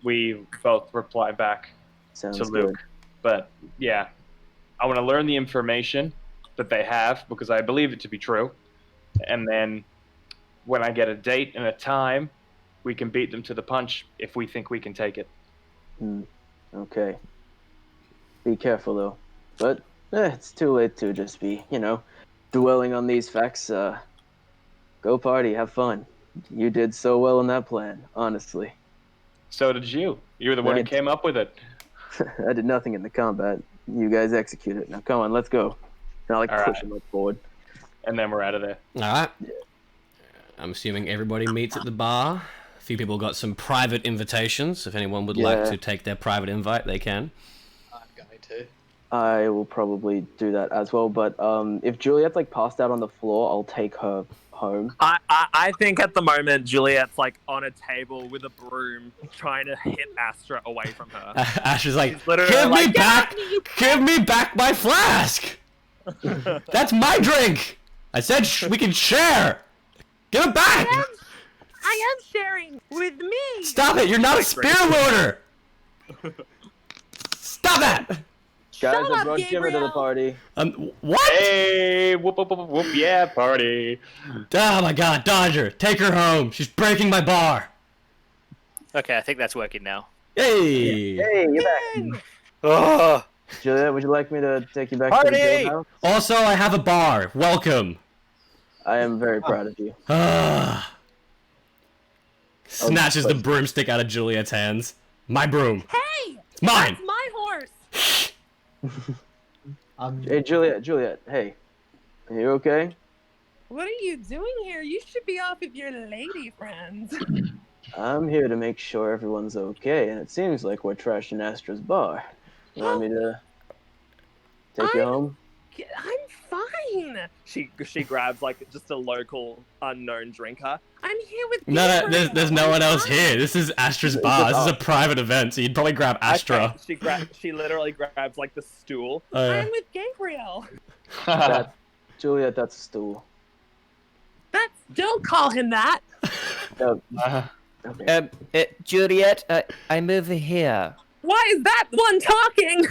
Speaker 4: we both reply back to Luke.
Speaker 2: Good.
Speaker 4: But, yeah, I want to learn the information that they have, because I believe it to be true. And then when I get a date and a time, we can beat them to the punch if we think we can take it.
Speaker 2: Okay. Be careful, though. But it's too late to just be, dwelling on these facts. Go party, have fun. You did so well in that plan, honestly.
Speaker 4: So did you. You were the one who came up with it.
Speaker 2: I did nothing in the combat. You guys executed it. Now come on, let's go. And I push him forward.
Speaker 4: And then we're out of there.
Speaker 1: All right. I'm assuming everybody meets at the bar. A few people got some private invitations. If anyone would like to take their private invite, they can.
Speaker 5: I'm going to.
Speaker 2: I will probably do that as well. But if Juliet's passed out on the floor, I'll take her home.
Speaker 6: I think at the moment Juliet's on a table with a broom trying to hit Astra away from her.
Speaker 1: Astra's like, give me back my flask. That's my drink. I said we can share. Give it back.
Speaker 10: I am sharing with me.
Speaker 1: Stop it. You're not a spear loader. Stop that.
Speaker 2: Guys, I brought Jimmer to the party.
Speaker 1: What?
Speaker 4: Hey, whoop, whoop, whoop, whoop, yeah, party.
Speaker 1: Oh my god, Dodger, take her home. She's breaking my bar.
Speaker 3: Okay, I think that's working now.
Speaker 1: Hey.
Speaker 2: Hey, you're back.
Speaker 3: Oh.
Speaker 2: Juliet, would you like me to take you back
Speaker 1: Party!
Speaker 2: to the guild house?
Speaker 1: Also, I have a bar. Welcome.
Speaker 2: I am very proud of you.
Speaker 1: Snatches the broomstick out of Juliet's hands. My broom.
Speaker 10: Hey!
Speaker 1: It's mine.
Speaker 10: That's my horse.
Speaker 2: Hey, Juliet, hey. Are you okay?
Speaker 10: What are you doing here? You should be off with your lady friends.
Speaker 2: I'm here to make sure everyone's okay, and it seems like we're trashing Astra's bar. You want me to take you home?
Speaker 10: I'm fine.
Speaker 6: She grabs like just a local unknown drinker.
Speaker 10: I'm here with
Speaker 1: No,
Speaker 10: Gabriel.
Speaker 1: there's no one else here. This is Astra's bar. This is a private event, so you'd probably grab Astra.
Speaker 6: Okay, she literally grabs like the stool.
Speaker 10: I'm with Gabriel.
Speaker 2: Juliet, that's a stool.
Speaker 10: Don't call him that.
Speaker 2: Okay.
Speaker 11: Juliet, I'm over here.
Speaker 10: Why is that one talking?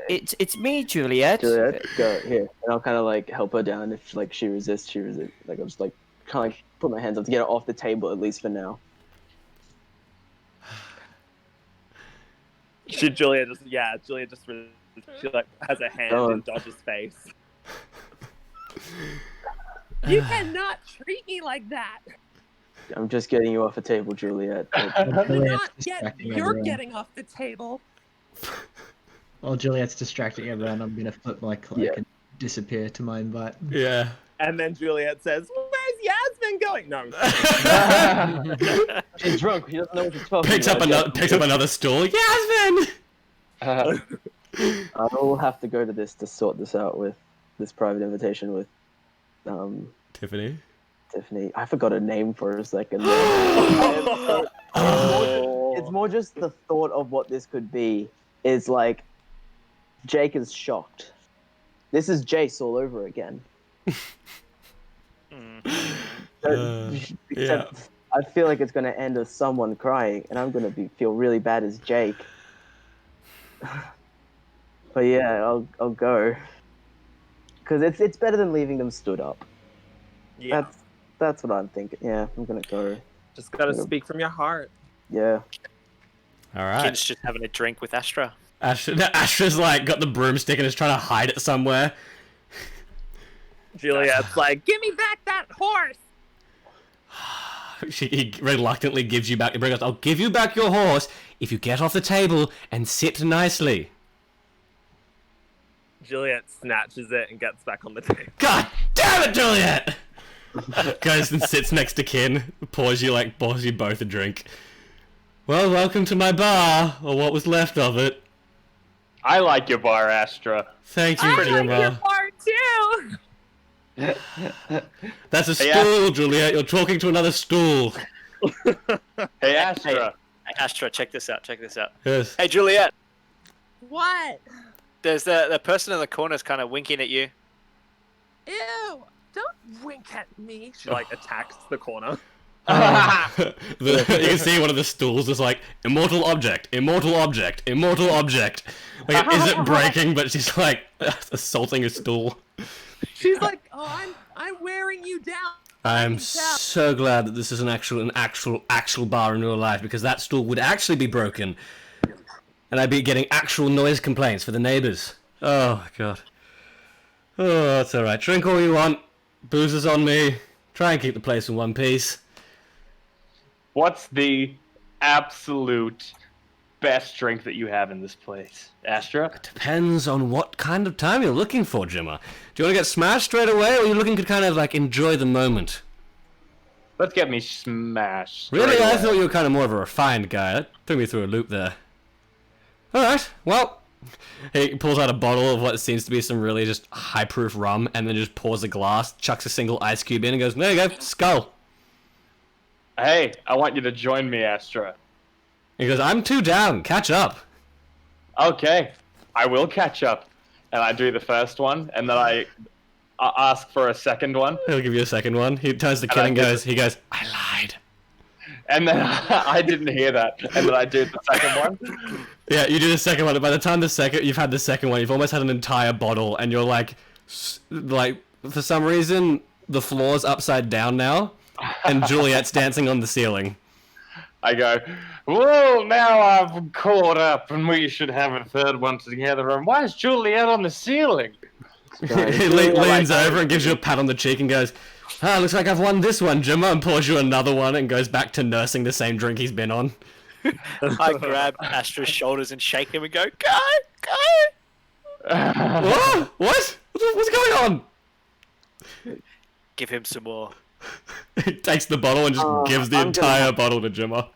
Speaker 11: It's me, Juliet.
Speaker 2: Juliet, go here, and I'll kind of like help her down. If like she resists, she resists. Like I'll just like kind of like put my hands up to get her off the table at least for now.
Speaker 6: Julia just she like has a hand in Dodge's face.
Speaker 10: You cannot treat me like that.
Speaker 2: I'm just getting you off the table, Juliet.
Speaker 10: You're getting off the table.
Speaker 5: While Juliet's distracting everyone, I'm gonna flip my cloak and disappear to my invite.
Speaker 1: Yeah.
Speaker 6: And then Juliet says, "Where's Yasmin going?" No.
Speaker 2: She's drunk. She doesn't know what to talk
Speaker 1: Picks up another stool. Yasmin.
Speaker 2: I will have to go to this to sort this out with this private invitation with
Speaker 1: Tiffany.
Speaker 2: I forgot her name for a second. It's more just the thought of what this could be. Is like Jake is shocked. This is Jace all over again. Except I feel like it's going to end with someone crying, and I'm going to feel really bad as Jake. But yeah, I'll go because it's better than leaving them stood up.
Speaker 6: Yeah,
Speaker 2: that's what I'm thinking. Yeah, I'm gonna go.
Speaker 6: Just gotta speak from your heart.
Speaker 2: Yeah.
Speaker 1: All right.
Speaker 3: Kid's just having a drink with Astra.
Speaker 1: Astra's like got the broomstick and is trying to hide it somewhere.
Speaker 6: Juliet's like,
Speaker 10: Give me back that horse.
Speaker 1: He reluctantly gives you back the goes, I'll give you back your horse if you get off the table and sit nicely.
Speaker 6: Juliet snatches it and gets back on the table.
Speaker 1: God damn it, Juliet! Goes and sits next to Kin, pours you both a drink. Well, welcome to my bar, or what was left of it.
Speaker 4: I like your bar, Astra.
Speaker 1: Thank you,
Speaker 10: I like
Speaker 1: Jimbo.
Speaker 10: your bar too.
Speaker 1: That's a stool, Juliet. You're talking to another stool.
Speaker 4: Hey, Astra.
Speaker 3: Hey, Astra, check this out.
Speaker 1: Yes.
Speaker 3: Hey, Juliet.
Speaker 10: What?
Speaker 3: There's the person in the corner is kind of winking at you.
Speaker 10: Ew! Don't wink at me.
Speaker 6: She like attacks the corner.
Speaker 1: You can see one of the stools is like immortal object, immortal object, immortal object. Like it isn't breaking, but she's like assaulting a stool.
Speaker 10: She's like, oh, I'm wearing you down.
Speaker 1: I'm so glad that this is an actual bar in real life, because that stool would actually be broken, and I'd be getting actual noise complaints for the neighbors. Oh my god. Oh, that's all right. Drink all you want. Booze is on me. Try and keep the place in one piece.
Speaker 4: What's the absolute best drink that you have in this place, Astra?
Speaker 1: Depends on what kind of time you're looking for, Jimmer. Do you want to get smashed straight away, or are you looking to kind of like enjoy the moment?
Speaker 4: Let's get me smashed.
Speaker 1: Really?
Speaker 4: straight
Speaker 1: I
Speaker 4: away.
Speaker 1: thought you were kind of more of a refined guy. That threw me through a loop there. Alright, well, he pulls out a bottle of what seems to be some really just high-proof rum, and then just pours a glass, chucks a single ice cube in, and goes, there you go, skull.
Speaker 4: Hey, I want you to join me, Astra.
Speaker 1: He goes, I'm too down, catch up.
Speaker 4: Okay, I will catch up. And I do the first one, and then I ask for a second one.
Speaker 1: He'll give you a second one. He turns to Ken and goes, I lied.
Speaker 4: And then I didn't hear that. And then I do the second one.
Speaker 1: Yeah, you do the second one, and by the time you've had the second one, you've almost had an entire bottle, and you're like, for some reason, the floor's upside down now, and Juliet's dancing on the ceiling.
Speaker 4: I go, whoa, now I've caught up, and we should have a third one together. And why is Juliet on the ceiling?
Speaker 1: He leans over and gives you a pat on the cheek and goes, looks like I've won this one, Jimmer, and pours you another one and goes back to nursing the same drink he's been on.
Speaker 3: I grab Astra's shoulders and shake him and go, Go!
Speaker 1: What? What's going on?
Speaker 3: give him some more.
Speaker 1: He takes the bottle and just gives the entire bottle to Jimmer.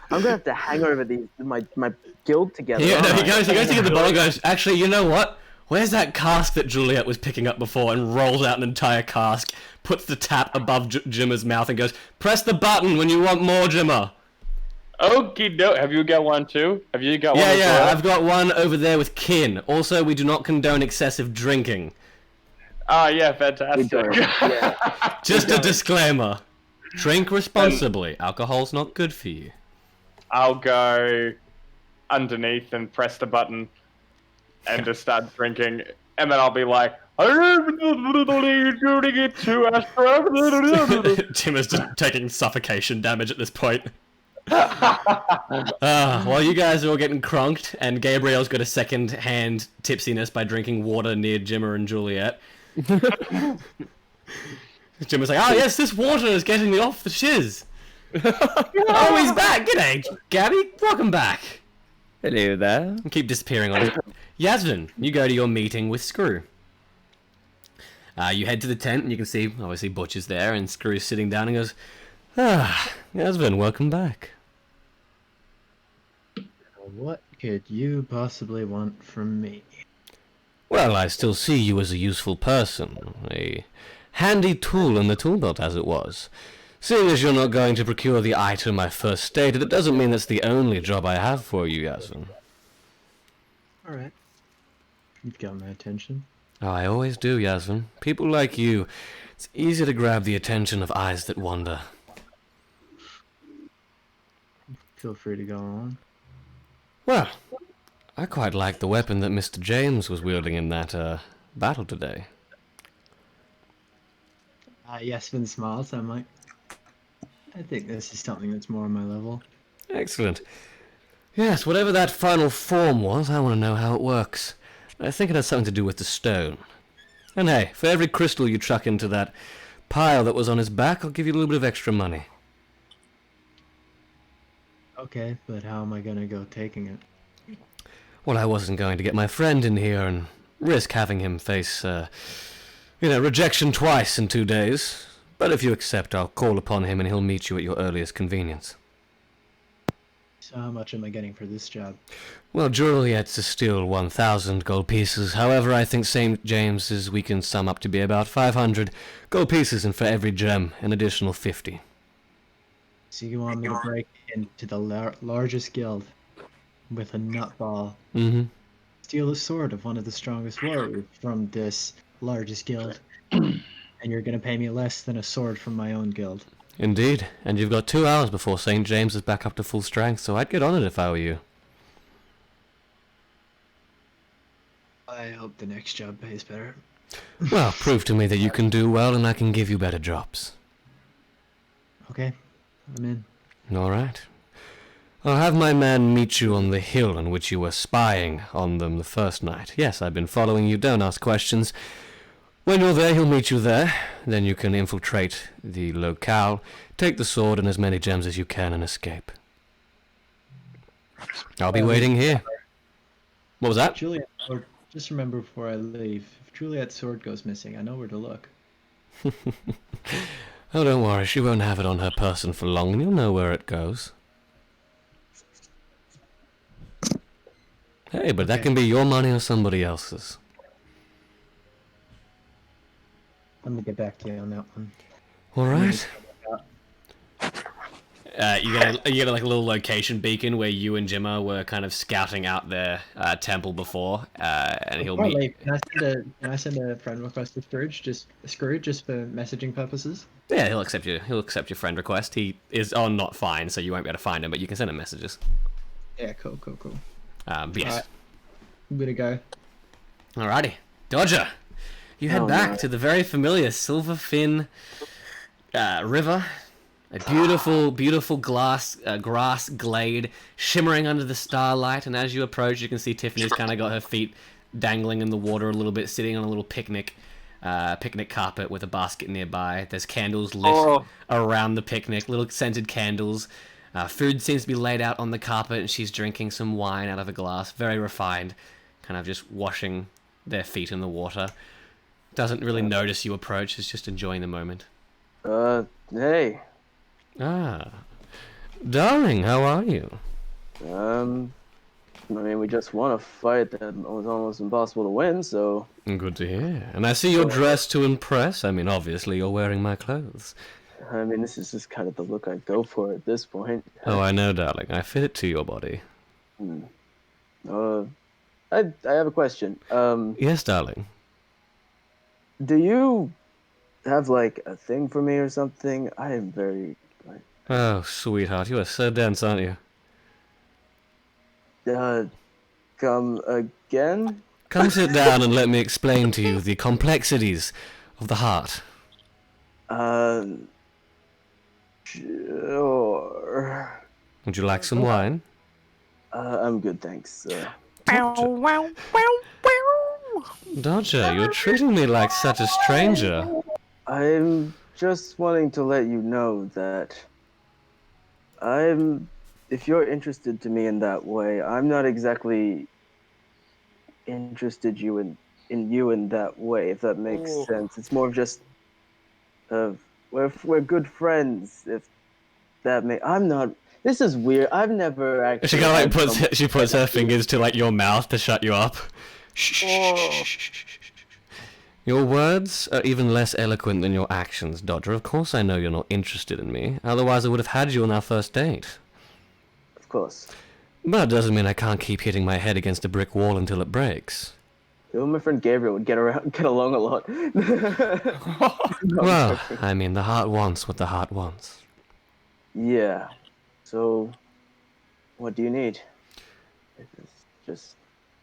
Speaker 2: I'm gonna have to hang over my guild together.
Speaker 1: Yeah, no, he goes to get the bottle and goes, actually, you know what? Where's that cask that Juliet was picking up before? And rolls out an entire cask, puts the tap above Jimmer's mouth and goes, press the button when you want more, Jimmer.
Speaker 4: Okie doke. Have you got one too? Have you got one?
Speaker 1: Yeah, I've got one over there with Kin. Also, we do not condone excessive drinking.
Speaker 4: Ah, yeah, fantastic.
Speaker 1: Just a disclaimer. Drink responsibly. Alcohol's not good for you.
Speaker 4: I'll go underneath and press the button and just start drinking, and then I'll be like,
Speaker 1: Tim is just taking suffocation damage at this point. While you guys are all getting cronked, and Gabriel's got a second-hand tipsiness by drinking water near Jimmer and Juliet. Jimmer's like, oh yes, this water is getting me off the shiz. Oh, he's back! G'day, Gabby. Welcome back.
Speaker 11: Hello there.
Speaker 1: Keep disappearing on it. Yasmin, you go to your meeting with Screw. You head to the tent, and you can see, obviously, Butch is there, and Screw's sitting down and goes, Yasmin, welcome back.
Speaker 5: What could you possibly want from me?
Speaker 1: Well, I still see you as a useful person. A handy tool in the tool belt, as it was. Seeing as you're not going to procure the item I first stated, it doesn't mean that's the only job I have for you, Yasmin.
Speaker 5: Alright. You've got my attention.
Speaker 1: Oh, I always do, Yasmin. People like you, it's easy to grab the attention of eyes that wander.
Speaker 5: Feel free to go on.
Speaker 1: Well, I quite like the weapon that Mr. James was wielding in that, battle today.
Speaker 5: Yasmin smiles. I'm like, I think this is something that's more on my level.
Speaker 1: Excellent. Yes, whatever that final form was, I want to know how it works. I think it has something to do with the stone. And hey, for every crystal you chuck into that pile that was on his back, I'll give you a little bit of extra money.
Speaker 5: Okay, but how am I gonna go taking it?
Speaker 1: Well, I wasn't going to get my friend in here and risk having him face, rejection twice in 2 days. But if you accept, I'll call upon him and he'll meet you at your earliest convenience.
Speaker 5: So how much am I getting for this job?
Speaker 1: Well, Juliet's is still 1,000 gold pieces. However, I think St. James's we can sum up to be about 500 gold pieces, and for every gem, an additional 50.
Speaker 5: So you want me to break into the largest guild with a nutball, steal a sword of one of the strongest warriors from this largest guild, and you're gonna pay me less than a sword from my own guild?
Speaker 1: Indeed, and you've got 2 hours before St. James is back up to full strength, so I'd get on it if I were you.
Speaker 5: I hope the next job pays better.
Speaker 1: Well, prove to me that you can do well and I can give you better jobs.
Speaker 5: Okay, I'm in.
Speaker 1: Alright. I'll have my man meet you on the hill on which you were spying on them the first night. Yes, I've been following you, don't ask questions. When you're there, he'll meet you there. Then you can infiltrate the locale, take the sword and as many gems as you can and escape. I'll be waiting here. What was that?
Speaker 5: Juliet, or just remember before I leave, if Juliet's sword goes missing, I know where to look.
Speaker 1: Oh, don't worry, she won't have it on her person for long and you'll know where it goes. Hey, but that can be your money or somebody else's.
Speaker 5: I'm gonna get back to you on that one.
Speaker 1: Alright. You get like a little location beacon where you and Jimmer were kind of scouting out their temple before, and he'll meet.
Speaker 5: Can I send a friend request to Scrooge just for messaging purposes?
Speaker 1: Yeah, he'll accept your friend request. He is not fine, so you won't be able to find him, but you can send him messages.
Speaker 5: Yeah, cool.
Speaker 1: But yes.
Speaker 5: Alright. I'm gonna go.
Speaker 1: Alrighty. Dodger, you head back to the very familiar Silverfin river. A beautiful grass glade shimmering under the starlight, and as you approach, you can see Tiffany's kind of got her feet dangling in the water a little bit, sitting on a little picnic carpet with a basket nearby. There's candles lit around the picnic, little scented candles. Food seems to be laid out on the carpet, and she's drinking some wine out of a glass, very refined, kind of just washing their feet in the water. Doesn't really notice you approach, is just enjoying the moment.
Speaker 2: Hey.
Speaker 1: Ah. Darling, how are you?
Speaker 2: I mean, we just won a fight that was almost impossible to win, so...
Speaker 1: Good to hear. And I see you're dressed to impress. I mean, obviously, you're wearing my clothes.
Speaker 2: I mean, this is just kind of the look I'd go for at this point.
Speaker 1: Oh, I know, darling. I fit it to your body.
Speaker 2: I have a question.
Speaker 1: Yes, darling.
Speaker 2: Do you have, like, a thing for me or something? I am very...
Speaker 1: Oh, sweetheart, you are so dense, aren't you?
Speaker 2: Come again?
Speaker 1: Come sit down and let me explain to you the complexities of the heart.
Speaker 2: Sure.
Speaker 1: Would you like some wine?
Speaker 2: I'm good, thanks.
Speaker 1: Dodger, you're treating me like such a stranger.
Speaker 2: I'm just wanting to let you know that if you're interested to me in that way, I'm not exactly interested in you in that way, if that makes sense. It's more of just we're good friends, if that I'm not. This is weird. I've never actually.
Speaker 1: She kind of like puts her fingers to like your mouth to shut you up. Your words are even less eloquent than your actions, Dodger. Of course I know you're not interested in me. Otherwise I would have had you on our first date.
Speaker 2: Of course.
Speaker 1: But it doesn't mean I can't keep hitting my head against a brick wall until it breaks.
Speaker 2: You know, my friend Gabriel would get along a lot.
Speaker 1: Well, I mean, the heart wants what the heart wants.
Speaker 2: Yeah. So, what do you need? It's just...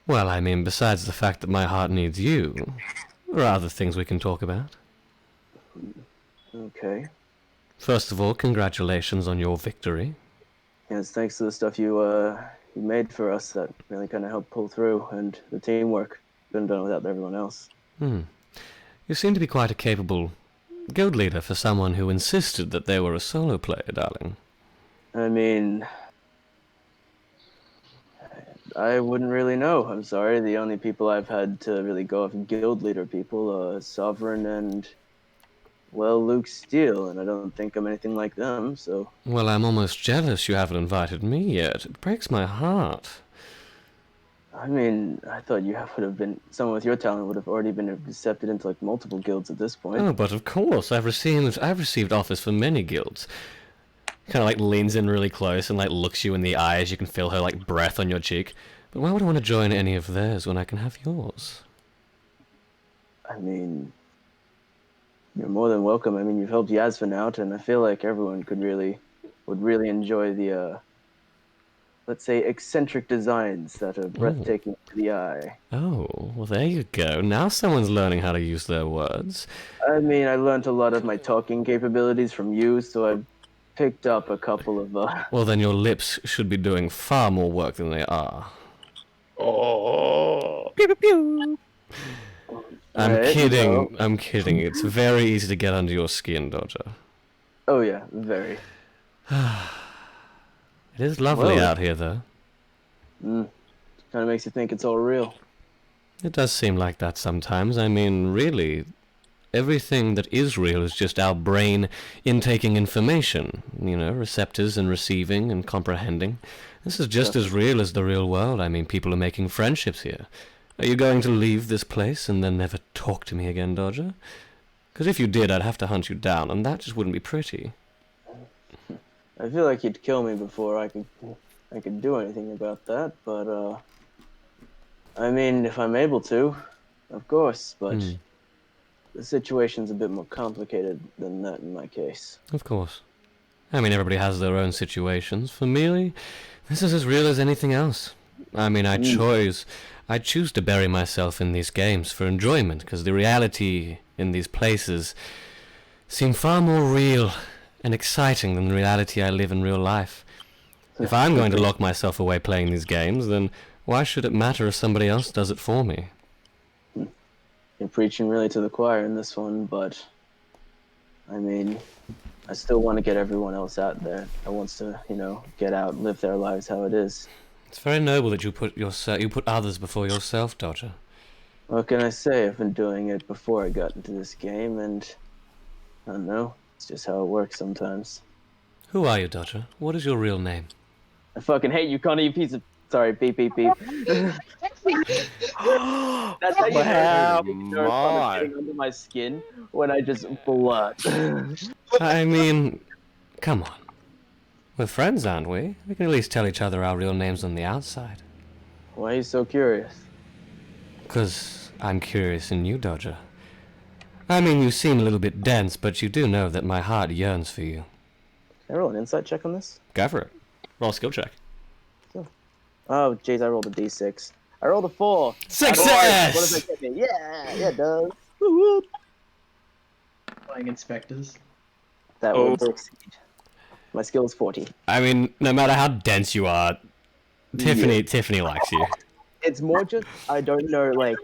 Speaker 1: Well, I mean, besides the fact that my heart needs you, there are other things we can talk about.
Speaker 2: Okay.
Speaker 1: First of all, congratulations on your victory.
Speaker 2: Yes, thanks to the stuff you made for us that really kind of helped pull through, and the teamwork. Couldn't have done it without everyone else.
Speaker 1: You seem to be quite a capable guild leader for someone who insisted that they were a solo player, darling.
Speaker 2: I mean, I wouldn't really know. I'm sorry. The only people I've had to really go off guild leader people, Sovereign and, well, Luke Steele, and I don't think I'm anything like them, so...
Speaker 1: Well, I'm almost jealous you haven't invited me yet. It breaks my heart.
Speaker 2: I mean, I thought you would have been... Someone with your talent would have already been accepted into, like, multiple guilds at this point.
Speaker 1: Oh, but of course. I've received offers for many guilds. Kind of, like, leans in really close and, like, looks you in the eyes. You can feel her, like, breath on your cheek. But why would I want to join any of theirs when I can have yours?
Speaker 2: I mean... You're more than welcome. I mean, you've helped Yasvin out, and I feel like everyone would really enjoy the, let's say, eccentric designs that are breathtaking to the eye.
Speaker 1: Oh, well, there you go. Now someone's learning how to use their words.
Speaker 2: I mean, I learned a lot of my talking capabilities from you, so I've picked up a couple of,
Speaker 1: Well, then your lips should be doing far more work than they are.
Speaker 3: Oh. Pew, pew, pew.
Speaker 1: I'm kidding. I'm kidding. It's very easy to get under your skin, Dodger.
Speaker 2: Oh, yeah, very.
Speaker 1: It is lovely out here, though.
Speaker 2: Kind of makes you think it's all real.
Speaker 1: It does seem like that sometimes. I mean, really, everything that is real is just our brain intaking information. You know, receptors and receiving and comprehending. This is just as real as the real world. I mean, people are making friendships here. Are you going to leave this place and then never talk to me again, Dodger? Because if you did, I'd have to hunt you down, and that just wouldn't be pretty.
Speaker 2: I feel like you'd kill me before I could do anything about that, but, I mean, if I'm able to, of course, but the situation's a bit more complicated than that in my case.
Speaker 1: Of course. I mean, everybody has their own situations. For me, this is as real as anything else. I mean, I choose to bury myself in these games for enjoyment, because the reality in these places seem far more real and exciting than the reality I live in real life. If I'm going to lock myself away playing these games, then why should it matter if somebody else does it for me?
Speaker 2: You're preaching really to the choir in this one, but I mean, I still want to get everyone else out there that wants to, you know, get out and live their lives how it is.
Speaker 1: It's very noble that you put others before yourself, Dodger.
Speaker 2: What can I say? I've been doing it before I got into this game, and I don't know. It's just how it works sometimes.
Speaker 1: Who are you, Dodger? What is your real name?
Speaker 2: I fucking hate you, Connor, you piece of... Sorry, beep, beep, beep. That's how you
Speaker 3: Wow.
Speaker 2: know Connor's getting under my skin when I just blood.
Speaker 1: I mean, come on. We're friends, aren't we? We can at least tell each other our real names on the outside.
Speaker 2: Why are you so curious?
Speaker 1: 'Cause I'm curious in you, Dodger. I mean, you seem a little bit dense, but you do know that my heart yearns for you.
Speaker 2: Can I roll an insight check on this?
Speaker 1: Go for it. Roll a skill check.
Speaker 2: Oh, jeez, I rolled a d6. I rolled a 4.
Speaker 1: Success!
Speaker 2: What does that get me? Yeah, it does. Woo-woo.
Speaker 5: Playing inspectors.
Speaker 2: That will succeed. My skill is 40.
Speaker 1: I mean, no matter how dense you are, Tiffany likes you.
Speaker 2: It's more just, I don't know, like,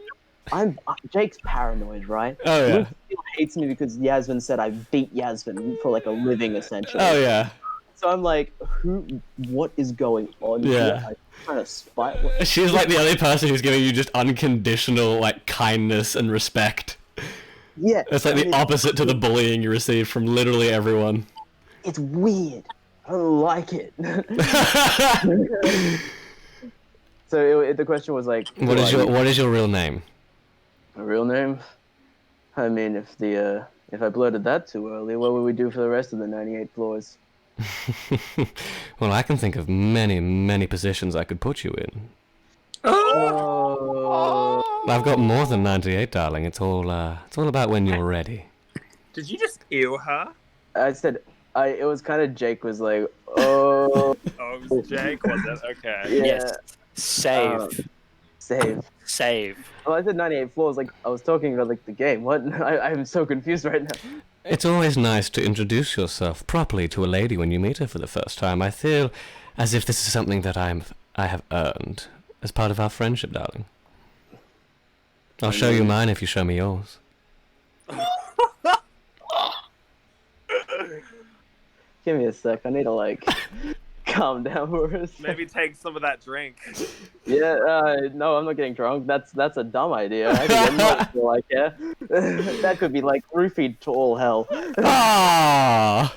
Speaker 2: Jake's paranoid, right?
Speaker 1: Oh, yeah.
Speaker 2: Luke still hates me because Yasmin said I beat Yasmin for, like, a living, essentially.
Speaker 1: Oh, yeah.
Speaker 2: So I'm like, what is going on
Speaker 1: Yeah.
Speaker 2: here? I'm trying to spite.
Speaker 1: She's like the only person who's giving you just unconditional, like, kindness and respect.
Speaker 2: Yeah.
Speaker 1: It's like the opposite to the bullying you receive from literally everyone.
Speaker 2: It's weird. I don't like it. So the question was like,
Speaker 1: What is your real name?
Speaker 2: My real name? I mean, if I blurted that too early, what would we do for the rest of the 98 floors?
Speaker 1: Well, I can think of many, many positions I could put you in.
Speaker 2: Oh.
Speaker 1: I've got more than 98, darling. It's all about when you're ready.
Speaker 6: Did you just ew her?
Speaker 2: I said, it was kind of Jake was like, oh.
Speaker 6: Oh, it was Jake, was it? Okay.
Speaker 2: Yeah.
Speaker 3: Yes. Save.
Speaker 2: Save. Well, I said 98 floors, like, I was talking about, like, the game. What? I'm so confused right now.
Speaker 1: It's always nice to introduce yourself properly to a lady when you meet her for the first time. I feel as if this is something that I have earned as part of our friendship, darling. I'll show you mine if you show me yours.
Speaker 2: Give me a sec. I need to, like, calm down for a sec.
Speaker 6: Maybe take some of that drink.
Speaker 2: Yeah, no, I'm not getting drunk. That's a dumb idea. I think I'm not like, yeah. That could be, like, roofied to all hell.
Speaker 1: Ah!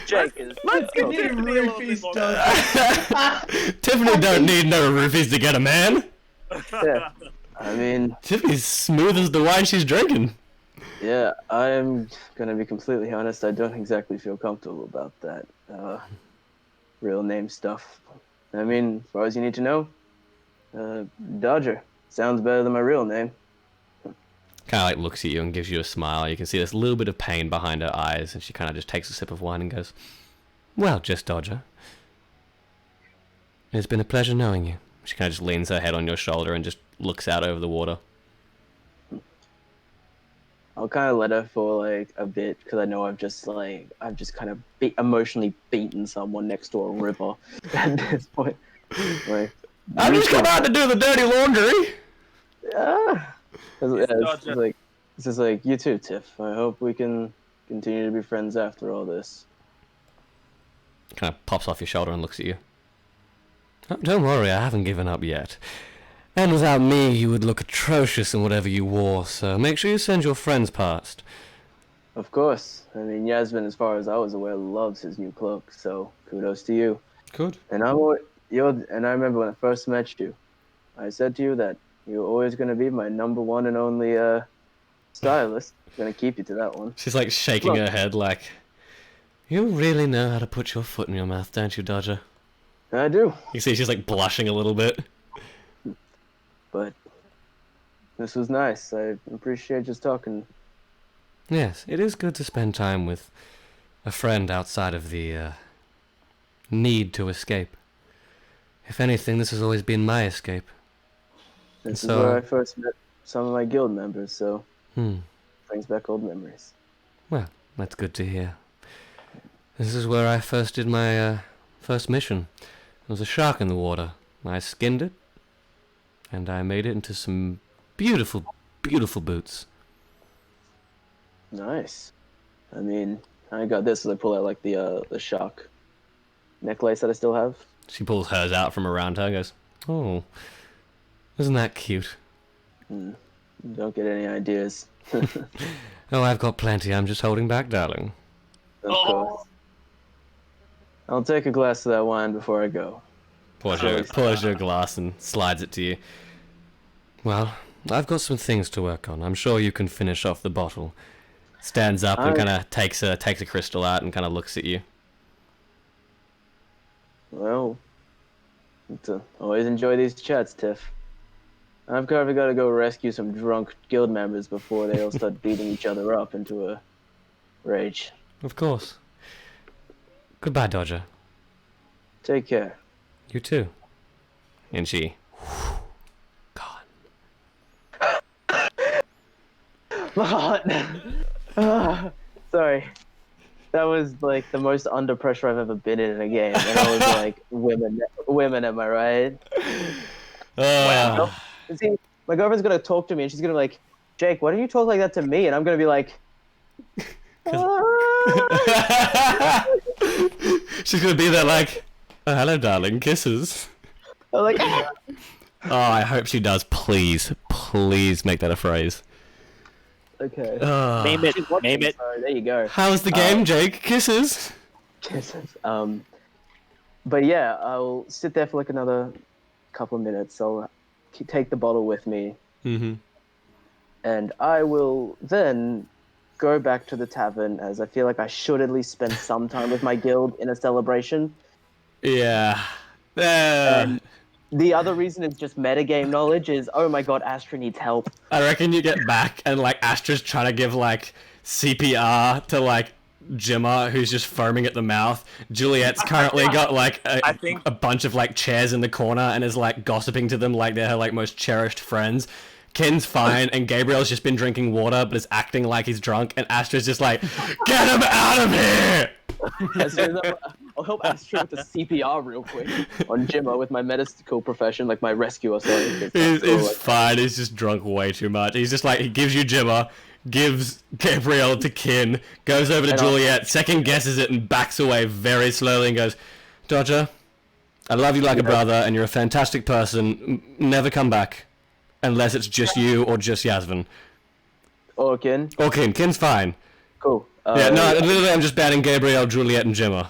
Speaker 2: Jake is...
Speaker 6: Let's
Speaker 5: Give
Speaker 6: get
Speaker 5: me
Speaker 6: Tiffany a little
Speaker 5: roofies,
Speaker 6: bit more.
Speaker 1: Tiffany don't need no roofies to get a man.
Speaker 2: Yeah. I mean...
Speaker 1: Tiffany's smooth as the wine she's drinking.
Speaker 2: Yeah, I'm gonna be completely honest. I don't exactly feel comfortable about that. Real name stuff. I mean, as far as you need to know, Dodger. Sounds better than my real name.
Speaker 1: Kind of like looks at you and gives you a smile. You can see this little bit of pain behind her eyes, and she kind of just takes a sip of wine and goes, "Well, just Dodger. It's been a pleasure knowing you." She kind of just leans her head on your shoulder and just looks out over the water.
Speaker 2: I'll kind of let her for like a bit because I know I've just kind of emotionally beaten someone next to a river at this point. Like,
Speaker 1: I just come out to do the dirty laundry.
Speaker 2: Yeah. It's just like, you too, Tiff. I hope we can continue to be friends after all this.
Speaker 1: Kind of pops off your shoulder and looks at you. Oh, don't worry, I haven't given up yet. And without me, you would look atrocious in whatever you wore, so make sure you send your friends past.
Speaker 2: Of course. I mean, Yasmin, as far as I was aware, loves his new cloak, so kudos to you.
Speaker 1: Good.
Speaker 2: And I remember when I first met you, I said to you that you're always going to be my number one and only stylist. I'm going to keep you to that one.
Speaker 1: She's like shaking her head like, you really know how to put your foot in your mouth, don't you, Dodger?
Speaker 2: I do.
Speaker 1: You see she's like blushing a little bit.
Speaker 2: But this was nice. I appreciate just talking.
Speaker 1: Yes, it is good to spend time with a friend outside of the need to escape. If anything, this has always been my escape.
Speaker 2: This is where I first met some of my guild members, so brings back old memories.
Speaker 1: Well, that's good to hear. This is where I first did my first mission. There was a shark in the water. I skinned it, and I made it into some beautiful, beautiful boots.
Speaker 2: Nice. I mean, I got this as I pull out like the shark necklace that I still have.
Speaker 1: She pulls hers out from around her and goes, "Oh, isn't that cute?"
Speaker 2: Don't get any ideas.
Speaker 1: Oh, I've got plenty. I'm just holding back, darling.
Speaker 2: Of course. I'll take a glass of that wine before I go.
Speaker 1: Pours you a glass and slides it to you. Well, I've got some things to work on. I'm sure you can finish off the bottle. Stands up and kind of takes a crystal out and kind of looks at you.
Speaker 2: Well, always enjoy these chats, Tiff. I've got to go rescue some drunk guild members before they all start beating each other up into a rage.
Speaker 1: Of course. Goodbye, Dodger.
Speaker 2: Take care.
Speaker 1: You too. And she...
Speaker 2: gone. Sorry. That was like the most under pressure I've ever been in a game. And I was like, women, am I right? Wow. See, my girlfriend's gonna talk to me and she's gonna be like, Jake, why don't you talk like that to me? And I'm gonna be like...
Speaker 1: She's gonna be there like, oh, hello, darling, kisses.
Speaker 2: I'm like,
Speaker 1: oh, I hope she does. Please make that a phrase.
Speaker 2: Okay.
Speaker 3: Name it. Name it.
Speaker 2: So, there you go.
Speaker 1: How's the game, Jake? Kisses.
Speaker 2: Kisses. But yeah, I'll sit there for like another couple of minutes. I'll take the bottle with me.
Speaker 1: Mm-hmm.
Speaker 2: And I will then go back to the tavern, as I feel like I should at least spend some time with my guild in a celebration.
Speaker 1: Yeah.
Speaker 2: And the other reason is just metagame knowledge is, oh my god, Astra needs help.
Speaker 1: I reckon you get back and like Astra's trying to give like CPR to like Jimmer, who's just foaming at the mouth. Juliet's currently got like a bunch of like chairs in the corner and is like gossiping to them like they're her like most cherished friends. Ken's fine, and Gabriel's just been drinking water, but is acting like he's drunk, and Astra's just like, get him out of here!
Speaker 2: I'll help Astra with the CPR real quick on Jimmer with my medical profession, like my rescuer. Sorry,
Speaker 1: he's fine. He's just drunk way too much. He's just like, he gives you Jimmer, gives Gabriel to Kin, goes over to Juliet, second guesses it, and backs away very slowly and goes, Dodger, I love you like a brother, and you're a fantastic person. Never come back. Unless it's just you or just Yasvin.
Speaker 2: Or Kin.
Speaker 1: Kin's fine.
Speaker 2: Cool.
Speaker 1: Yeah, no, literally I'm just banning Gabriel, Juliet, and Jimmer.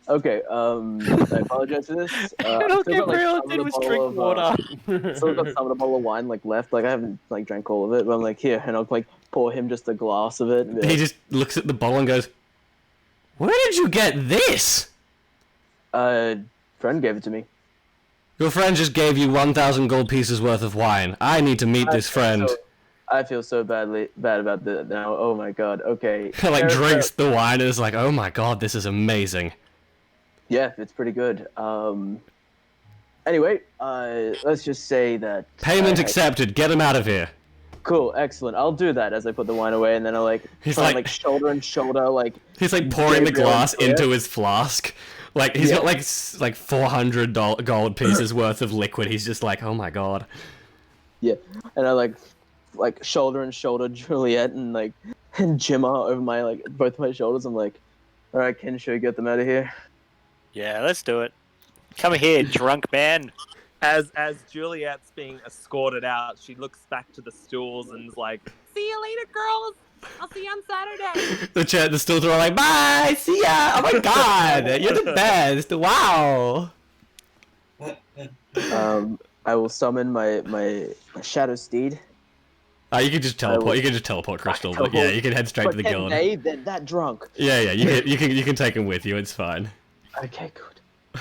Speaker 2: Okay, I apologize for this.
Speaker 6: All Gabriel did was drink water.
Speaker 2: Still got some of the bottle of wine like left. Like I haven't like drank all of it, but I'm like, here, and I'll like pour him just a glass of it.
Speaker 1: He just looks at the bottle and goes, where did you get this?
Speaker 2: Friend gave it to me.
Speaker 1: Your friend just gave you 1,000 gold pieces worth of wine. I need to meet this friend.
Speaker 2: I feel so bad about that now. Oh my god. Okay.
Speaker 1: Like drinks the wine and is like, oh my god, this is amazing.
Speaker 2: Yeah, it's pretty good. Anyway, let's just say that
Speaker 1: payment accepted. Get him out of here.
Speaker 2: Cool, excellent. I'll do that as I put the wine away, and then I'll like like shoulder and shoulder, like
Speaker 1: he's like pouring the glass into his flask. Like he's got like $400 gold pieces worth of liquid. He's just like, oh my god.
Speaker 2: Yeah, and I like shoulder and shoulder Juliet and Jimmer over my both my shoulders. I'm like, all right, Ken, should we get them out of here?
Speaker 3: Yeah, let's do it. Come here, drunk man.
Speaker 7: As Juliet's being escorted out, she looks back to the stools and is like,
Speaker 10: See you later, girls. I'll see you on Saturday.
Speaker 1: The stools are all like, bye, see ya. Oh my god, you're the best. Wow.
Speaker 2: I will summon my shadow steed.
Speaker 1: You can just teleport. You can just teleport Crystal. But yeah, you can head straight to the guild.
Speaker 2: They're that drunk.
Speaker 1: Yeah. You can take him with you. It's fine.
Speaker 2: Okay, good.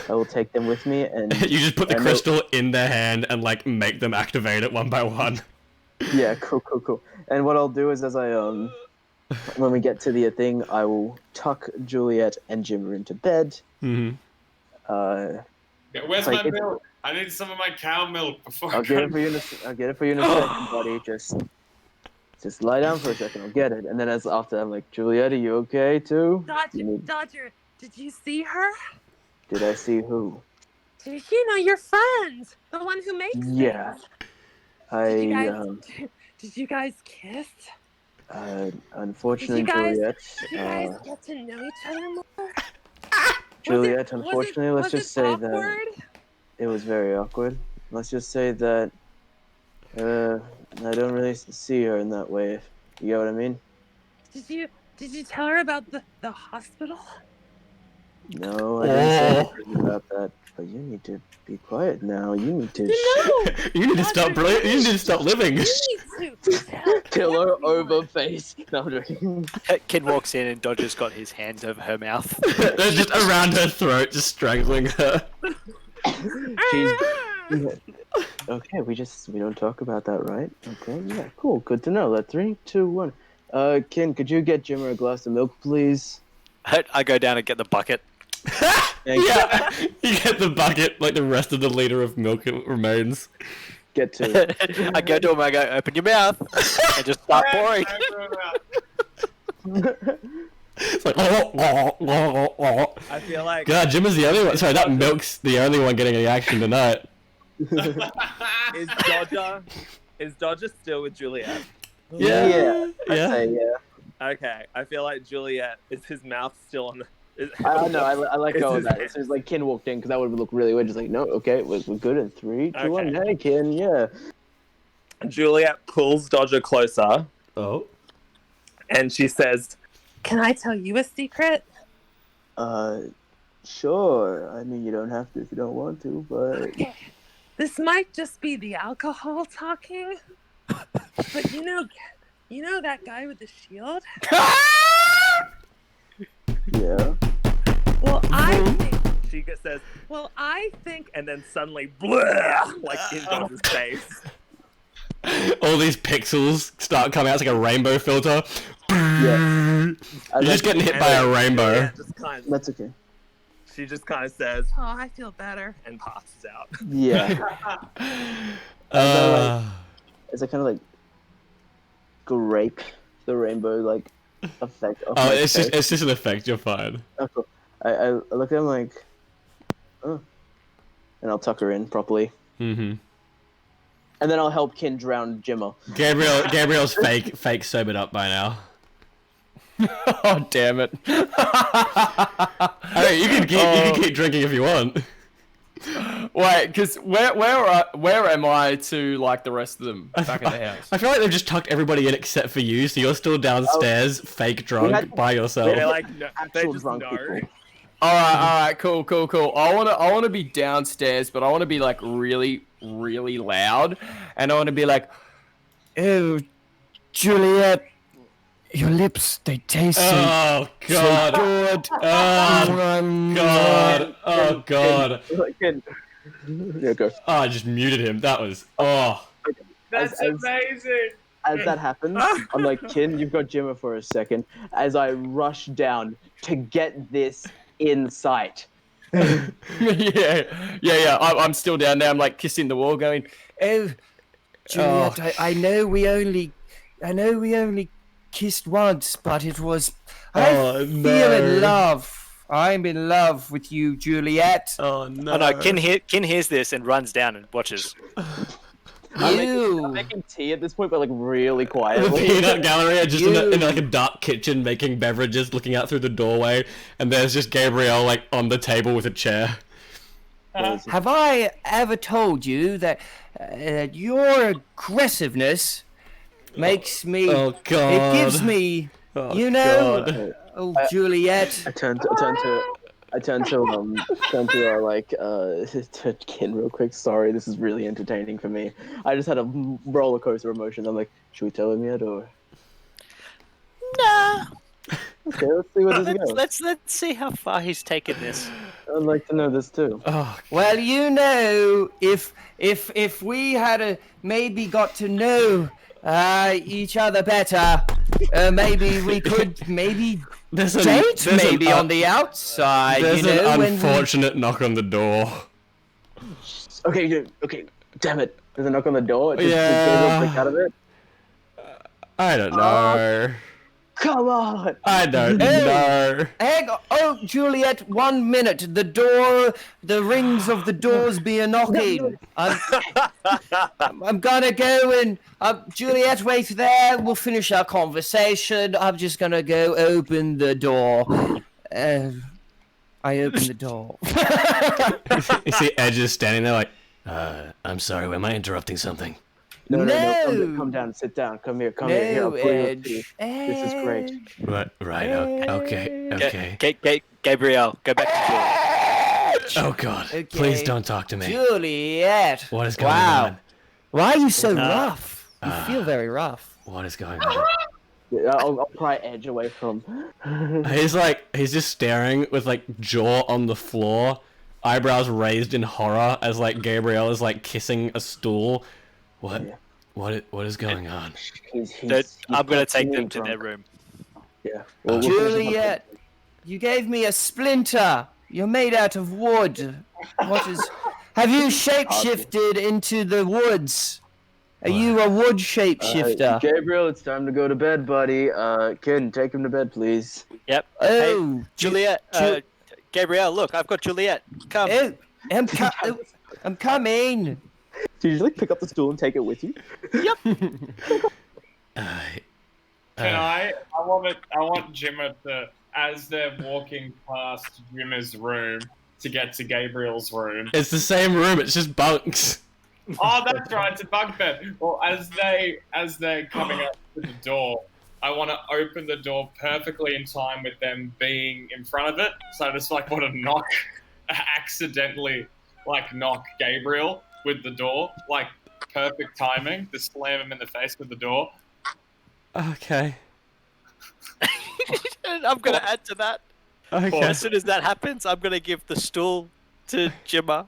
Speaker 2: I will take them with me, and
Speaker 1: you just put the crystal in their hand and make them activate it one by one.
Speaker 2: Yeah, cool. And what I'll do is, as I when we get to the thing, I will tuck Juliet and Jimmer into bed.
Speaker 1: Mm-hmm.
Speaker 12: Where's my milk? I need some of my cow milk before.
Speaker 2: I'll get it for you in a second, buddy. Just lie down for a second. I'll get it, and then after I'm like, Juliet, are you okay too?
Speaker 10: Dodger, did you see her?
Speaker 2: Did I see who?
Speaker 10: Your friend, the one who makes
Speaker 2: Yeah.
Speaker 10: things. Did you guys kiss?
Speaker 2: Unfortunately, Juliet.
Speaker 10: Did you guys get to know each other more?
Speaker 2: Juliet, unfortunately, let's just say
Speaker 10: awkward?
Speaker 2: that it was very awkward. Let's just say that I don't really see her in that way. You know what I mean?
Speaker 10: Did you tell her about the hospital?
Speaker 2: No, I didn't say anything about that. But you need to be quiet now. You need to.
Speaker 10: No.
Speaker 1: You need to stop. You need to stop living.
Speaker 10: You need to tell
Speaker 2: Pillow
Speaker 10: everyone.
Speaker 2: over face. No, I'm joking.
Speaker 3: Kid walks in and Dodger's got his hands over her mouth.
Speaker 1: They're just around her throat, just strangling her.
Speaker 2: She's. Okay, we don't talk about that, right? Okay, yeah, cool. Good to know. 3, 2, 1. Ken, could you get Jimmer a glass of milk, please?
Speaker 3: I go down and get the bucket.
Speaker 1: Yeah, you get the bucket, like the rest of the liter of milk remains.
Speaker 2: Get to.
Speaker 3: I go to him, I go, open your mouth, and just start pouring.
Speaker 1: It's like,
Speaker 6: I feel like
Speaker 1: God, Jim is the only one. Sorry, that milk's the only one getting any action tonight.
Speaker 6: is Dodger still with Juliet?
Speaker 2: Yeah. I'd say yeah.
Speaker 6: Okay, I feel like Juliet is his mouth still on the.
Speaker 2: I know. I let go of that. As soon as like Ken walked in, because that would look really weird. Just like, no, okay, we're good in 3, 2, 1. Hey, Ken, yeah.
Speaker 6: Juliet pulls Dodger closer.
Speaker 1: Oh.
Speaker 6: And she says,
Speaker 10: Can I tell you a secret?
Speaker 2: Sure. I mean, you don't have to if you don't want to, but.
Speaker 10: Okay. This might just be the alcohol talking, but you know that guy with the shield?
Speaker 2: Yeah.
Speaker 10: Well, I think.
Speaker 6: she says,
Speaker 10: Well, I think.
Speaker 6: and then suddenly, blah, like in Dodger's face.
Speaker 1: All these pixels start coming out. It's like a rainbow filter.
Speaker 2: Yeah.
Speaker 1: You're just getting hit by a rainbow.
Speaker 2: That's okay.
Speaker 6: She just kind of says,
Speaker 10: Oh, I feel better.
Speaker 6: and passes out.
Speaker 2: Yeah. Is it kind of like grape the rainbow like effect? Of my
Speaker 1: it's
Speaker 2: face?
Speaker 1: just an effect. You're fine.
Speaker 2: Oh, cool. I look at him like, oh, and I'll tuck her in properly.
Speaker 1: Mm-hmm.
Speaker 2: And then I'll help Ken drown Jimmer.
Speaker 1: Gabriel's fake sobered up by now.
Speaker 8: Oh damn it!
Speaker 1: Hey, you can keep drinking if you want.
Speaker 8: Wait, because where am I to like the rest of them back in the house?
Speaker 1: I feel like they've just tucked everybody in except for you, so you're still downstairs, fake drunk by yourself.
Speaker 6: They're like, no, they
Speaker 2: Actual
Speaker 6: just
Speaker 2: drunk
Speaker 6: know.
Speaker 2: people.
Speaker 8: All right, cool. I wanna be downstairs, but I wanna be like really loud, and I wanna be like, oh, Juliet, your lips, they taste
Speaker 1: Oh God!
Speaker 8: so good.
Speaker 1: Oh God! Oh God!
Speaker 2: Ken. Yeah, go.
Speaker 1: Oh, I just muted him. That was
Speaker 12: That's amazing.
Speaker 2: As that happens, I'm like, Ken, you've got Jimmer for a second. As I rush down to get this in sight.
Speaker 8: yeah. I'm still down there. I'm like kissing the wall, going, "Oh, Juliet, I know we only kissed once, but it was. I feel in love. I'm in love with you, Juliet."
Speaker 1: Oh no!
Speaker 3: Oh no! Kin hears this and runs down and watches.
Speaker 2: I'm making tea at this point, but like really
Speaker 1: The
Speaker 2: quietly.
Speaker 1: peanut gallery are just in like a dark kitchen making beverages, looking out through the doorway, and there's just Gabrielle like on the table with a chair.
Speaker 11: Have I ever told you that your aggressiveness makes me?
Speaker 1: Oh God!
Speaker 11: It gives me,
Speaker 1: Oh,
Speaker 11: you know.
Speaker 1: God.
Speaker 11: Oh, Juliet.
Speaker 2: I turn to Ken real quick. Sorry, this is really entertaining for me. I just had a roller coaster of emotions. I'm like, should we tell him yet or?
Speaker 3: Nah.
Speaker 2: Okay, let's see where this goes.
Speaker 3: Let's see how far he's taken this.
Speaker 2: I'd like to know this too.
Speaker 1: Oh,
Speaker 11: Well, you know, if we had maybe got to know each other better, maybe we could date on the outside.
Speaker 1: There's
Speaker 11: you know,
Speaker 1: an
Speaker 11: when
Speaker 1: unfortunate knock on the door.
Speaker 2: Okay, damn it. There's a knock on the door. Just
Speaker 1: Yeah.
Speaker 2: click out of it.
Speaker 1: I don't know.
Speaker 2: Come on.
Speaker 1: I don't know.
Speaker 11: Oh, Juliet, 1 minute. The rings of the doors be a knocking. I'm gonna go and Juliet, wait there. We'll finish our conversation. I'm just gonna go open the door. I open the door.
Speaker 1: You see Edge is standing there like, I'm sorry, am I interrupting something?
Speaker 2: No. Come down and sit down. Come here. Here, I'll pull you up to you. This is great.
Speaker 1: Right. Okay.
Speaker 3: Gabriel, go back to Juliet.
Speaker 1: Oh God!
Speaker 11: Okay.
Speaker 1: Please don't talk to me.
Speaker 11: Juliet.
Speaker 1: What is going on?
Speaker 11: Why are you so rough? You feel very rough.
Speaker 1: What is going on?
Speaker 2: Yeah, I'll pry edge away from.
Speaker 1: He's just staring with like jaw on the floor, eyebrows raised in horror as like Gabriel is like kissing a stool. What?
Speaker 2: Yeah.
Speaker 1: What is going on?
Speaker 3: I'm gonna take them to their room.
Speaker 2: Yeah.
Speaker 11: Juliet, you gave me a splinter. You're made out of wood. Have you shapeshifted into the woods? Are you a wood shapeshifter?
Speaker 2: Gabriel, it's time to go to bed, buddy. Kid, take him to bed, please.
Speaker 3: Yep.
Speaker 11: Oh,
Speaker 3: hey, Juliet. Gabriel, look, I've got Juliet. Come.
Speaker 11: Oh, I'm coming.
Speaker 2: Did you like pick up the stool and take it with you?
Speaker 3: Yep.
Speaker 12: I want Jimmer to, as they're walking past Jimmer's room to get to Gabriel's room.
Speaker 1: It's the same room. It's just bunks.
Speaker 12: Oh, that's right. It's a bunk bed. Well, as they're coming up to the door, I want to open the door perfectly in time with them being in front of it. So I just like want to accidentally knock Gabriel with the door, like perfect timing to slam him in the face with the door.
Speaker 1: Okay.
Speaker 3: And I'm gonna add to that.
Speaker 1: Okay.
Speaker 3: As soon as that happens, I'm gonna give the stool to Jimmer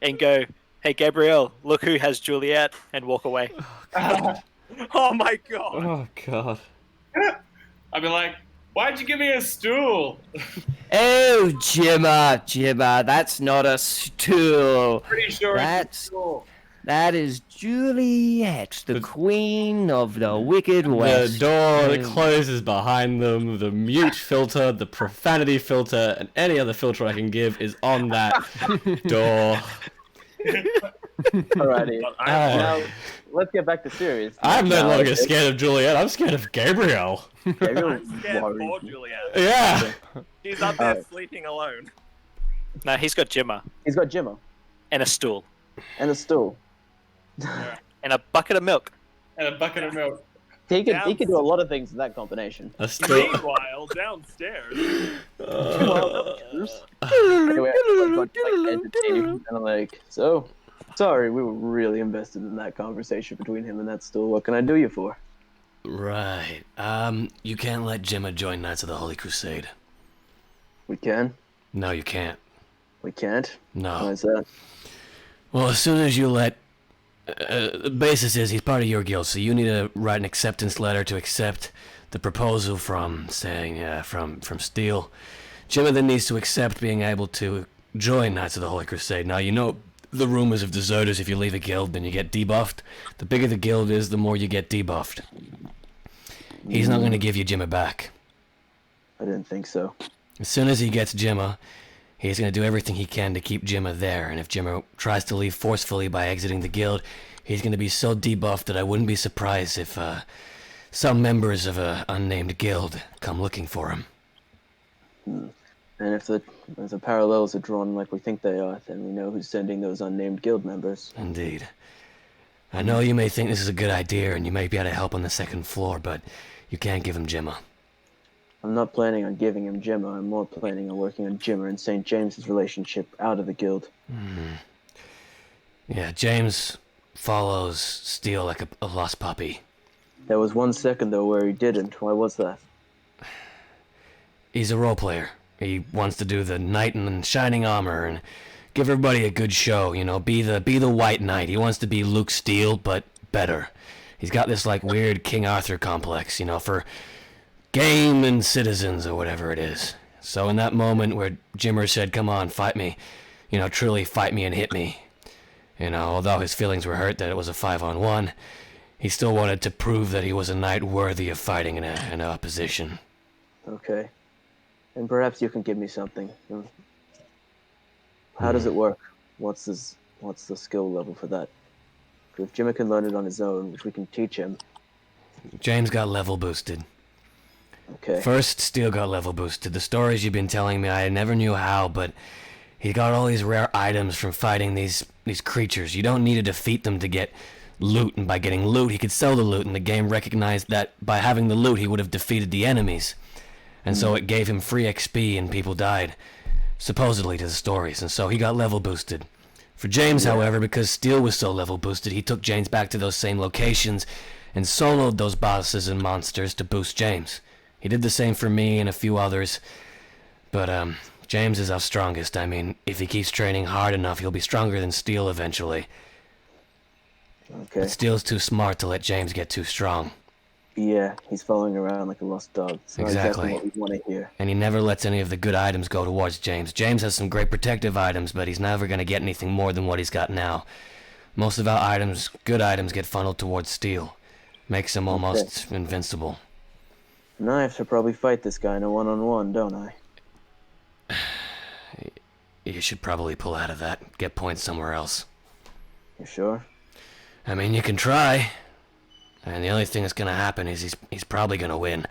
Speaker 3: and go, "Hey, Gabriel, look who has Juliet," and walk away.
Speaker 12: Oh my god.
Speaker 1: Oh God.
Speaker 12: I'd be like, "Why'd you give me a stool?"
Speaker 11: Oh, Jimmer, that's not a stool.
Speaker 12: Pretty sure it's a stool.
Speaker 11: That is Juliet, the queen of the Wicked West.
Speaker 1: The door that closes behind them, the mute filter, the profanity filter, and any other filter I can give is on that door.
Speaker 2: Alrighty. Now, let's get back to serious.
Speaker 1: I'm no longer scared of Juliet. I'm scared of Gabriel.
Speaker 9: I'm scared for Juliet.
Speaker 1: Yeah.
Speaker 9: She's up there sleeping alone.
Speaker 3: No, he's got Jimmer.
Speaker 2: He's got Jimmer.
Speaker 3: And a stool.
Speaker 2: And a stool.
Speaker 3: And a bucket of milk.
Speaker 12: And a bucket of milk.
Speaker 2: He could do a lot of things in that combination.
Speaker 1: A stool.
Speaker 9: Meanwhile, downstairs.
Speaker 2: Anyway, and like, so sorry, we were really invested in that conversation between him and that stool. What can I do you for?
Speaker 1: Right. You can't let Jimma join Knights of the Holy Crusade.
Speaker 2: We can?
Speaker 1: No, you can't.
Speaker 2: We can't?
Speaker 1: No.
Speaker 2: Why is that?
Speaker 1: Well, as soon as you let... the basis is he's part of your guild, so you need to write an acceptance letter to accept the proposal from, from Steel. Jimma then needs to accept being able to join Knights of the Holy Crusade. Now, you know the rumors of deserters. If you leave a guild, then you get debuffed. The bigger the guild is, the more you get debuffed. He's not going to give you Jimma back.
Speaker 2: I didn't think so.
Speaker 1: As soon as he gets Jimma, he's going to do everything he can to keep Jimma there, and if Jimma tries to leave forcefully by exiting the guild, he's going to be so debuffed that I wouldn't be surprised if some members of an unnamed guild come looking for him.
Speaker 2: And if the parallels are drawn like we think they are, then we know who's sending those unnamed guild members.
Speaker 1: Indeed. I know you may think this is a good idea, and you may be able to help on the second floor, but you can't give him Jimma.
Speaker 2: I'm not planning on giving him Jimma. I'm more planning on working on Jimmer and St. James's relationship out of the guild.
Speaker 1: Yeah, James follows Steel like a lost puppy.
Speaker 2: There was 1 second, though, where he didn't. Why was that?
Speaker 1: He's a role player. He wants to do the knight in shining armor and give everybody a good show, you know, be the white knight. He wants to be Luke Steele, but better. He's got this, like, weird King Arthur complex, you know, for game and citizens or whatever it is. So in that moment where Jimmer said, come on, fight me, you know, truly fight me and hit me, you know, although his feelings were hurt that it was a 5-on-1, he still wanted to prove that he was a knight worthy of fighting in an opposition.
Speaker 2: Okay. And perhaps you can give me something. How does it work? What's the skill level for that? If Jimmy can learn it on his own, which we can teach him.
Speaker 1: James got level boosted.
Speaker 2: Okay.
Speaker 1: First, Steel got level boosted. The stories you've been telling me, I never knew how, but he got all these rare items from fighting these creatures. You don't need to defeat them to get loot, and by getting loot, he could sell the loot, and the game recognized that by having the loot, he would have defeated the enemies. And so it gave him free XP, and people died, supposedly to the stories, and so he got level boosted. For James, however, because Steel was so level boosted, he took James back to those same locations and soloed those bosses and monsters to boost James. He did the same for me and a few others, but James is our strongest. I mean, if he keeps training hard enough, he'll be stronger than Steel eventually.
Speaker 2: Okay.
Speaker 1: But Steel's too smart to let James get too strong.
Speaker 2: Yeah, he's following around like a lost dog. It's not exactly what we want to hear.
Speaker 1: And he never lets any of the good items go towards James. James has some great protective items, but he's never going to get anything more than what he's got now. Most of our items, good items, get funneled towards Steel. Makes him almost invincible.
Speaker 2: And I have to probably fight this guy in a one-on-one, don't I?
Speaker 1: You should probably pull out of that. Get points somewhere else.
Speaker 2: You sure?
Speaker 1: I mean, you can try. And the only thing that's going to happen is he's probably going to win.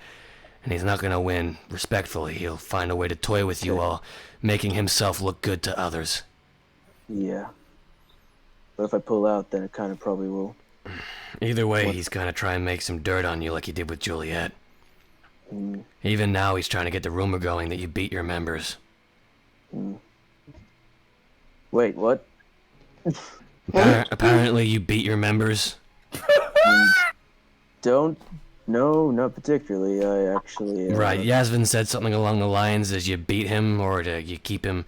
Speaker 1: And he's not going to win respectfully. He'll find a way to toy with you all, making himself look good to others.
Speaker 2: Yeah. But if I pull out, then it kind of probably will.
Speaker 1: Either way, he's going to try and make some dirt on you like he did with Juliet. Even now, he's trying to get the rumor going that you beat your members.
Speaker 2: Wait, what?
Speaker 1: Apparently, you beat your members.
Speaker 2: No, not particularly. I actually...
Speaker 1: Right, Yasvin said something along the lines as you beat him or you keep him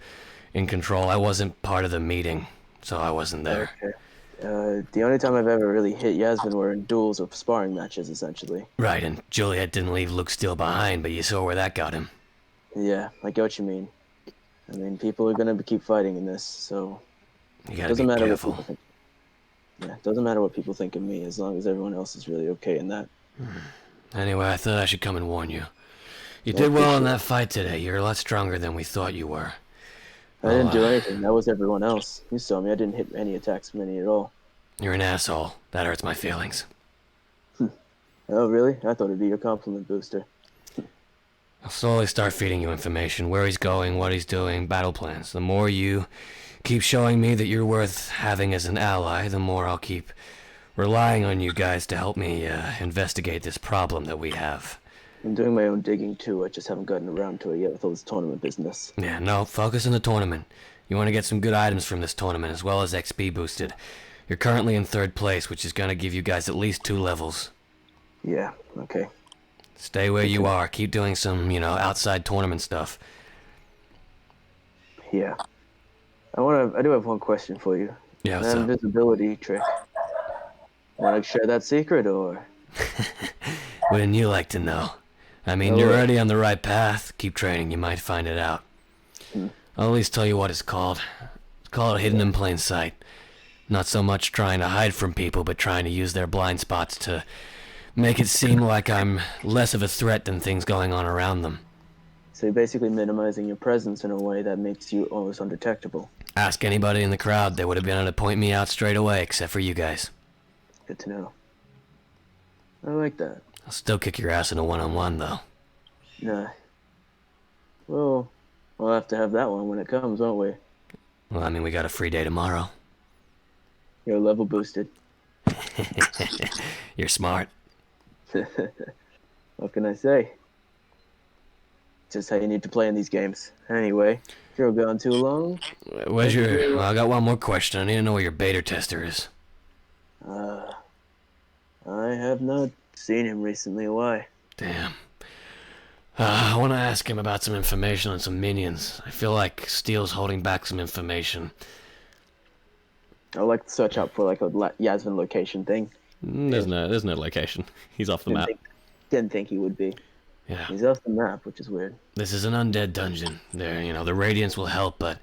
Speaker 1: in control. I wasn't part of the meeting, so I wasn't there.
Speaker 2: Okay. The only time I've ever really hit Yasvin were in duels or sparring matches, essentially.
Speaker 1: Right, and Juliet didn't leave Luke Steele behind, but you saw where that got him.
Speaker 2: Yeah, I get what you mean. I mean, people are gonna keep fighting in this, so...
Speaker 1: You gotta be careful.
Speaker 2: What people think. Yeah, it doesn't matter what people think of me, as long as everyone else is really okay in that.
Speaker 1: Anyway, I thought I should come and warn you. You did well in that fight today. You're a lot stronger than we thought you were.
Speaker 2: I didn't do anything. That was everyone else. You saw me. I didn't hit any attacks from any at all.
Speaker 1: You're an asshole. That hurts my feelings.
Speaker 2: Oh, really? I thought it'd be your compliment booster.
Speaker 1: I'll slowly start feeding you information. Where he's going, what he's doing, battle plans. The more you keep showing me that you're worth having as an ally, the more I'll keep relying on you guys to help me investigate this problem that we have.
Speaker 2: I'm doing my own digging too. I just haven't gotten around to it yet with all this tournament business.
Speaker 1: Yeah, no, focus on the tournament. You want to get some good items from this tournament as well as XP boosted. You're currently in 3rd place, which is going to give you guys at least 2 levels.
Speaker 2: Yeah, okay.
Speaker 1: Stay where you are. Keep doing some, outside tournament stuff.
Speaker 2: Yeah. I do have one question for you.
Speaker 1: Yeah, what's
Speaker 2: That
Speaker 1: up?
Speaker 2: invisibility trick. Want to share that secret, or?
Speaker 1: Wouldn't you like to know? I mean,
Speaker 2: No
Speaker 1: you're
Speaker 2: way.
Speaker 1: already on the right path. Keep training. You might find it out. I'll at least tell you what it's called. It's called hidden in plain sight. Not so much trying to hide from people, but trying to use their blind spots to make it seem like I'm less of a threat than things going on around them.
Speaker 2: So you're basically minimizing your presence in a way that makes you almost undetectable.
Speaker 1: Ask anybody in the crowd. They would have been able to point me out straight away, except for you guys.
Speaker 2: Good to know. I like that.
Speaker 1: I'll still kick your ass in a one-on-one, though.
Speaker 2: Nah. Well, we'll have to have that one when it comes, won't we?
Speaker 1: Well, I mean, we got a free day tomorrow.
Speaker 2: You're level boosted.
Speaker 1: You're smart.
Speaker 2: What can I say? Just how you need to play in these games. Anyway, if you're going too long...
Speaker 1: Where's your... Well, I got one more question. I need to know where your beta tester is.
Speaker 2: I have not seen him recently. Why?
Speaker 1: Damn. I want to ask him about some information on some minions. I feel like Steele's holding back some information.
Speaker 2: I'd like to search up for like a Yasmin location thing.
Speaker 1: There's no location. He's off the map.
Speaker 2: Didn't think he would be.
Speaker 1: Yeah.
Speaker 2: He's off the map, which is weird.
Speaker 1: This is an undead dungeon. There, the Radiance will help, but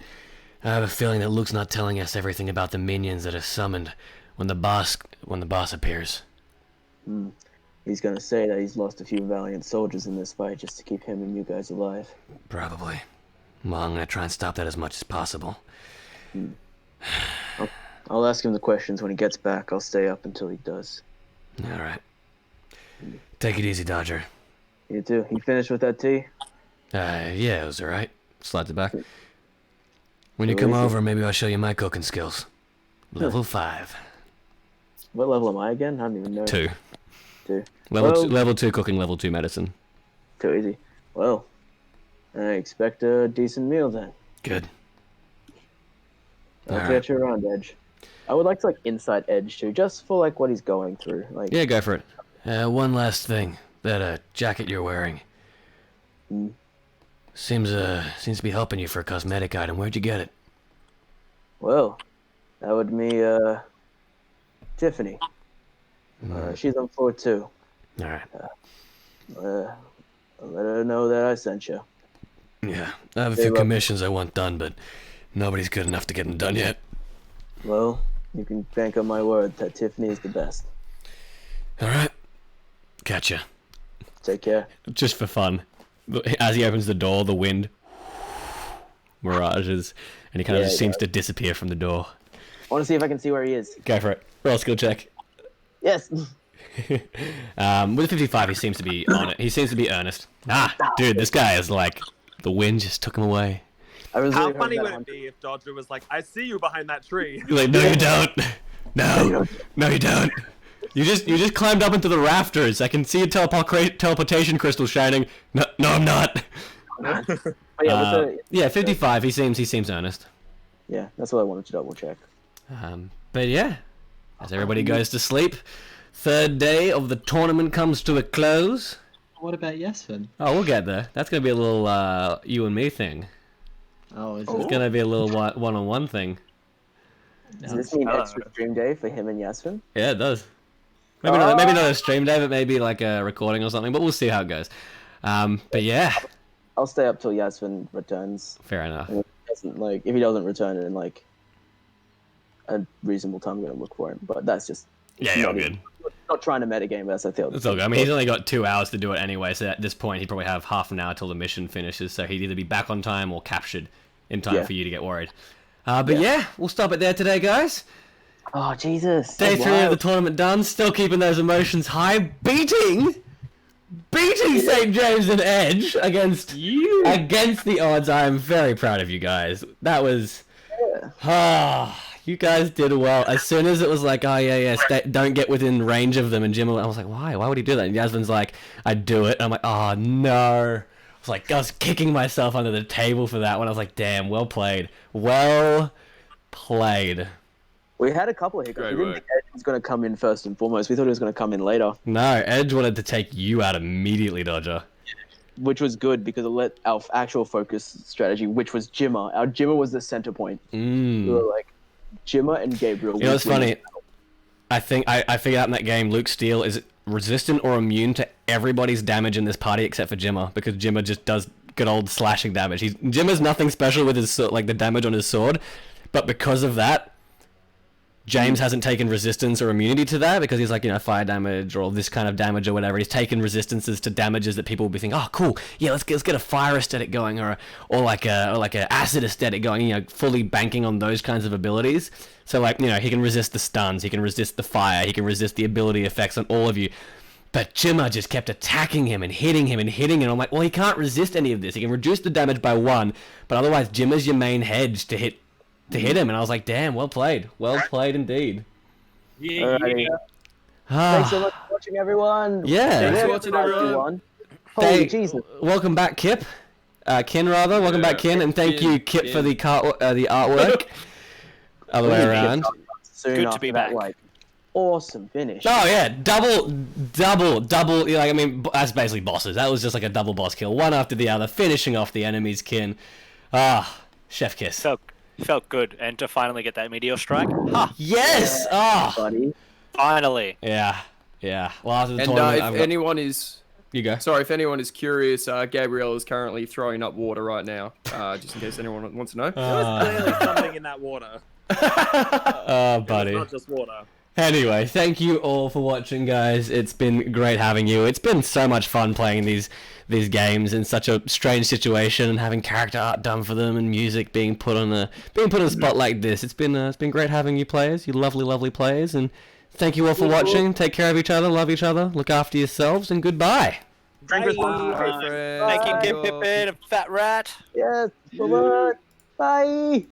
Speaker 1: I have a feeling that Luke's not telling us everything about the minions that are summoned when the boss appears.
Speaker 2: He's gonna say that he's lost a few valiant soldiers in this fight just to keep him and you guys alive.
Speaker 1: Probably. Well, I'm gonna try and stop that as much as possible.
Speaker 2: I'll ask him the questions when he gets back. I'll stay up until he does.
Speaker 1: All right. Take it easy, Dodger.
Speaker 2: You too. You finished with that tea?
Speaker 1: Yeah, it was alright. Slides it back. When you
Speaker 2: Sure
Speaker 1: come
Speaker 2: easy.
Speaker 1: over, maybe I'll show you my cooking skills. Level 5.
Speaker 2: What level am I again? I don't even know.
Speaker 1: 2.
Speaker 2: 2.
Speaker 1: Level 2 cooking, level 2 medicine.
Speaker 2: Too easy. Well, I expect a decent meal then.
Speaker 1: Good.
Speaker 2: I'll
Speaker 1: Alright.
Speaker 2: get you around, Edge. I would like to insight Edge too, just for what he's going through.
Speaker 1: Yeah, go for it. One last thing. That jacket you're wearing. Seems to be helping you for a cosmetic item. Where'd you get it?
Speaker 2: Well, that would be Tiffany. She's on floor 2.
Speaker 1: Alright.
Speaker 2: I'll let her know that I sent you.
Speaker 1: Yeah, I have a few commissions I want done, but nobody's good enough to get them done yet.
Speaker 2: Well, you can bank on my word that Tiffany is the best.
Speaker 1: Alright. Catcha.
Speaker 2: Take care.
Speaker 1: Just for fun. As he opens the door, the wind mirages, and he kind of just seems to disappear from the door.
Speaker 2: I want to see if I can see where he is.
Speaker 1: Go for it. Roll a skill check.
Speaker 2: Yes.
Speaker 1: With a 55, he seems to be on it. He seems to be earnest. Dude, this guy is like, the wind just took him away.
Speaker 7: How funny would it be if Dodger was like, I see you behind that tree?
Speaker 1: You're like, no, you don't. No, you don't. You just climbed up into the rafters. I can see a teleportation crystal shining. No, I'm not. Yeah, 55. He seems earnest.
Speaker 2: Yeah, that's what I wanted to double check.
Speaker 1: But yeah, as everybody goes to sleep, third day of the tournament comes to a close.
Speaker 5: What about Yesvin?
Speaker 1: Oh, we'll get there. That's gonna be a little you and me thing.
Speaker 5: Oh, is
Speaker 1: It's gonna be a little one-on-one thing.
Speaker 2: Does this mean extra stream day for him and Yasvin?
Speaker 1: Yeah, it does. Maybe not a stream day, but maybe like a recording or something. But we'll see how it goes. But yeah,
Speaker 2: I'll stay up till Yasvin returns.
Speaker 1: Fair enough.
Speaker 2: And if he doesn't return in a reasonable time, I'm gonna look for him. But that's just
Speaker 1: all good.
Speaker 2: Not trying to metagame, but that's I feel.
Speaker 1: It's all good. I mean, he's only got 2 hours to do it anyway, so at this point, he'd probably have half an hour till the mission finishes. So he'd either be back on time or captured in time for you to get worried. But yeah, we'll stop it there today, guys.
Speaker 2: Oh Jesus!
Speaker 1: Day 3 of the tournament done. Still keeping those emotions high. Beating St. James and Edge against the odds. I am very proud of you guys. That was. You guys did well. As soon as it was like, don't get within range of them, and Jim, I was like, why? Why would he do that? And Yasmin's like, I'd do it. And I'm like, oh no. I was kicking myself under the table for that one. I was like, damn, well played. Well played.
Speaker 2: We had a couple of hiccups. We didn't think Edge was going to come in first and foremost. We thought he was going to come in later.
Speaker 1: No, Edge wanted to take you out immediately, Dodger.
Speaker 2: Which was good because it let our actual focus strategy, which was Jimmer. Our Jimmer was the center point. We were like, Jimmer and Gabriel.
Speaker 1: You know what's funny? I think I figured out in that game, Luke Steele is resistant or immune to everybody's damage in this party except for Jimmer, because Jimmer just does good old slashing damage. Jimmer's nothing special with his the damage on his sword, but because of that, James hasn't taken resistance or immunity to that because he's like, fire damage or this kind of damage or whatever. He's taken resistances to damages that people will be thinking, oh, cool, yeah, let's get a fire aesthetic going or like a acid aesthetic going. Fully banking on those kinds of abilities. So he can resist the stuns, he can resist the fire, he can resist the ability effects on all of you. But Jimmer just kept attacking him and hitting him. And I'm like, well, he can't resist any of this. He can reduce the damage by 1, but otherwise Jimmer's your main hedge to hit him. And I was like, damn, well played indeed.
Speaker 2: Thanks so much for watching, everyone.
Speaker 1: Thanks
Speaker 2: for watching, everyone. Holy Jesus.
Speaker 1: Welcome back, Kip. Ken, rather. Welcome back, Ken, and thank you, Kip, for the artwork. Other way around.
Speaker 3: Good to be back.
Speaker 2: Awesome finish.
Speaker 1: Oh yeah, double. That's basically bosses. That was just like a double boss kill, one after the other, finishing off the enemies. Ken, chef kiss.
Speaker 3: Felt good, and to finally get that meteor strike.
Speaker 1: Yes.
Speaker 2: Buddy.
Speaker 3: Finally.
Speaker 1: Yeah. Well, after the
Speaker 8: and
Speaker 1: tournament,
Speaker 8: if anyone is,
Speaker 1: you go.
Speaker 8: Sorry, if anyone is curious, Gabrielle is currently throwing up water right now. Just in case anyone wants to know.
Speaker 7: There was clearly something in that water.
Speaker 1: Buddy.
Speaker 7: It's not just water.
Speaker 1: Anyway, thank you all for watching, guys. It's been great having you. It's been so much fun playing these games in such a strange situation and having character art done for them and music being put on a spot like this. It's been great having you players, you lovely players, and thank you all for watching. Take care of each other, love each other, look after yourselves, and goodbye.
Speaker 3: Drink responsibly. Thank you, Kip Pippin, Fat Rat.
Speaker 2: Yes. Bye.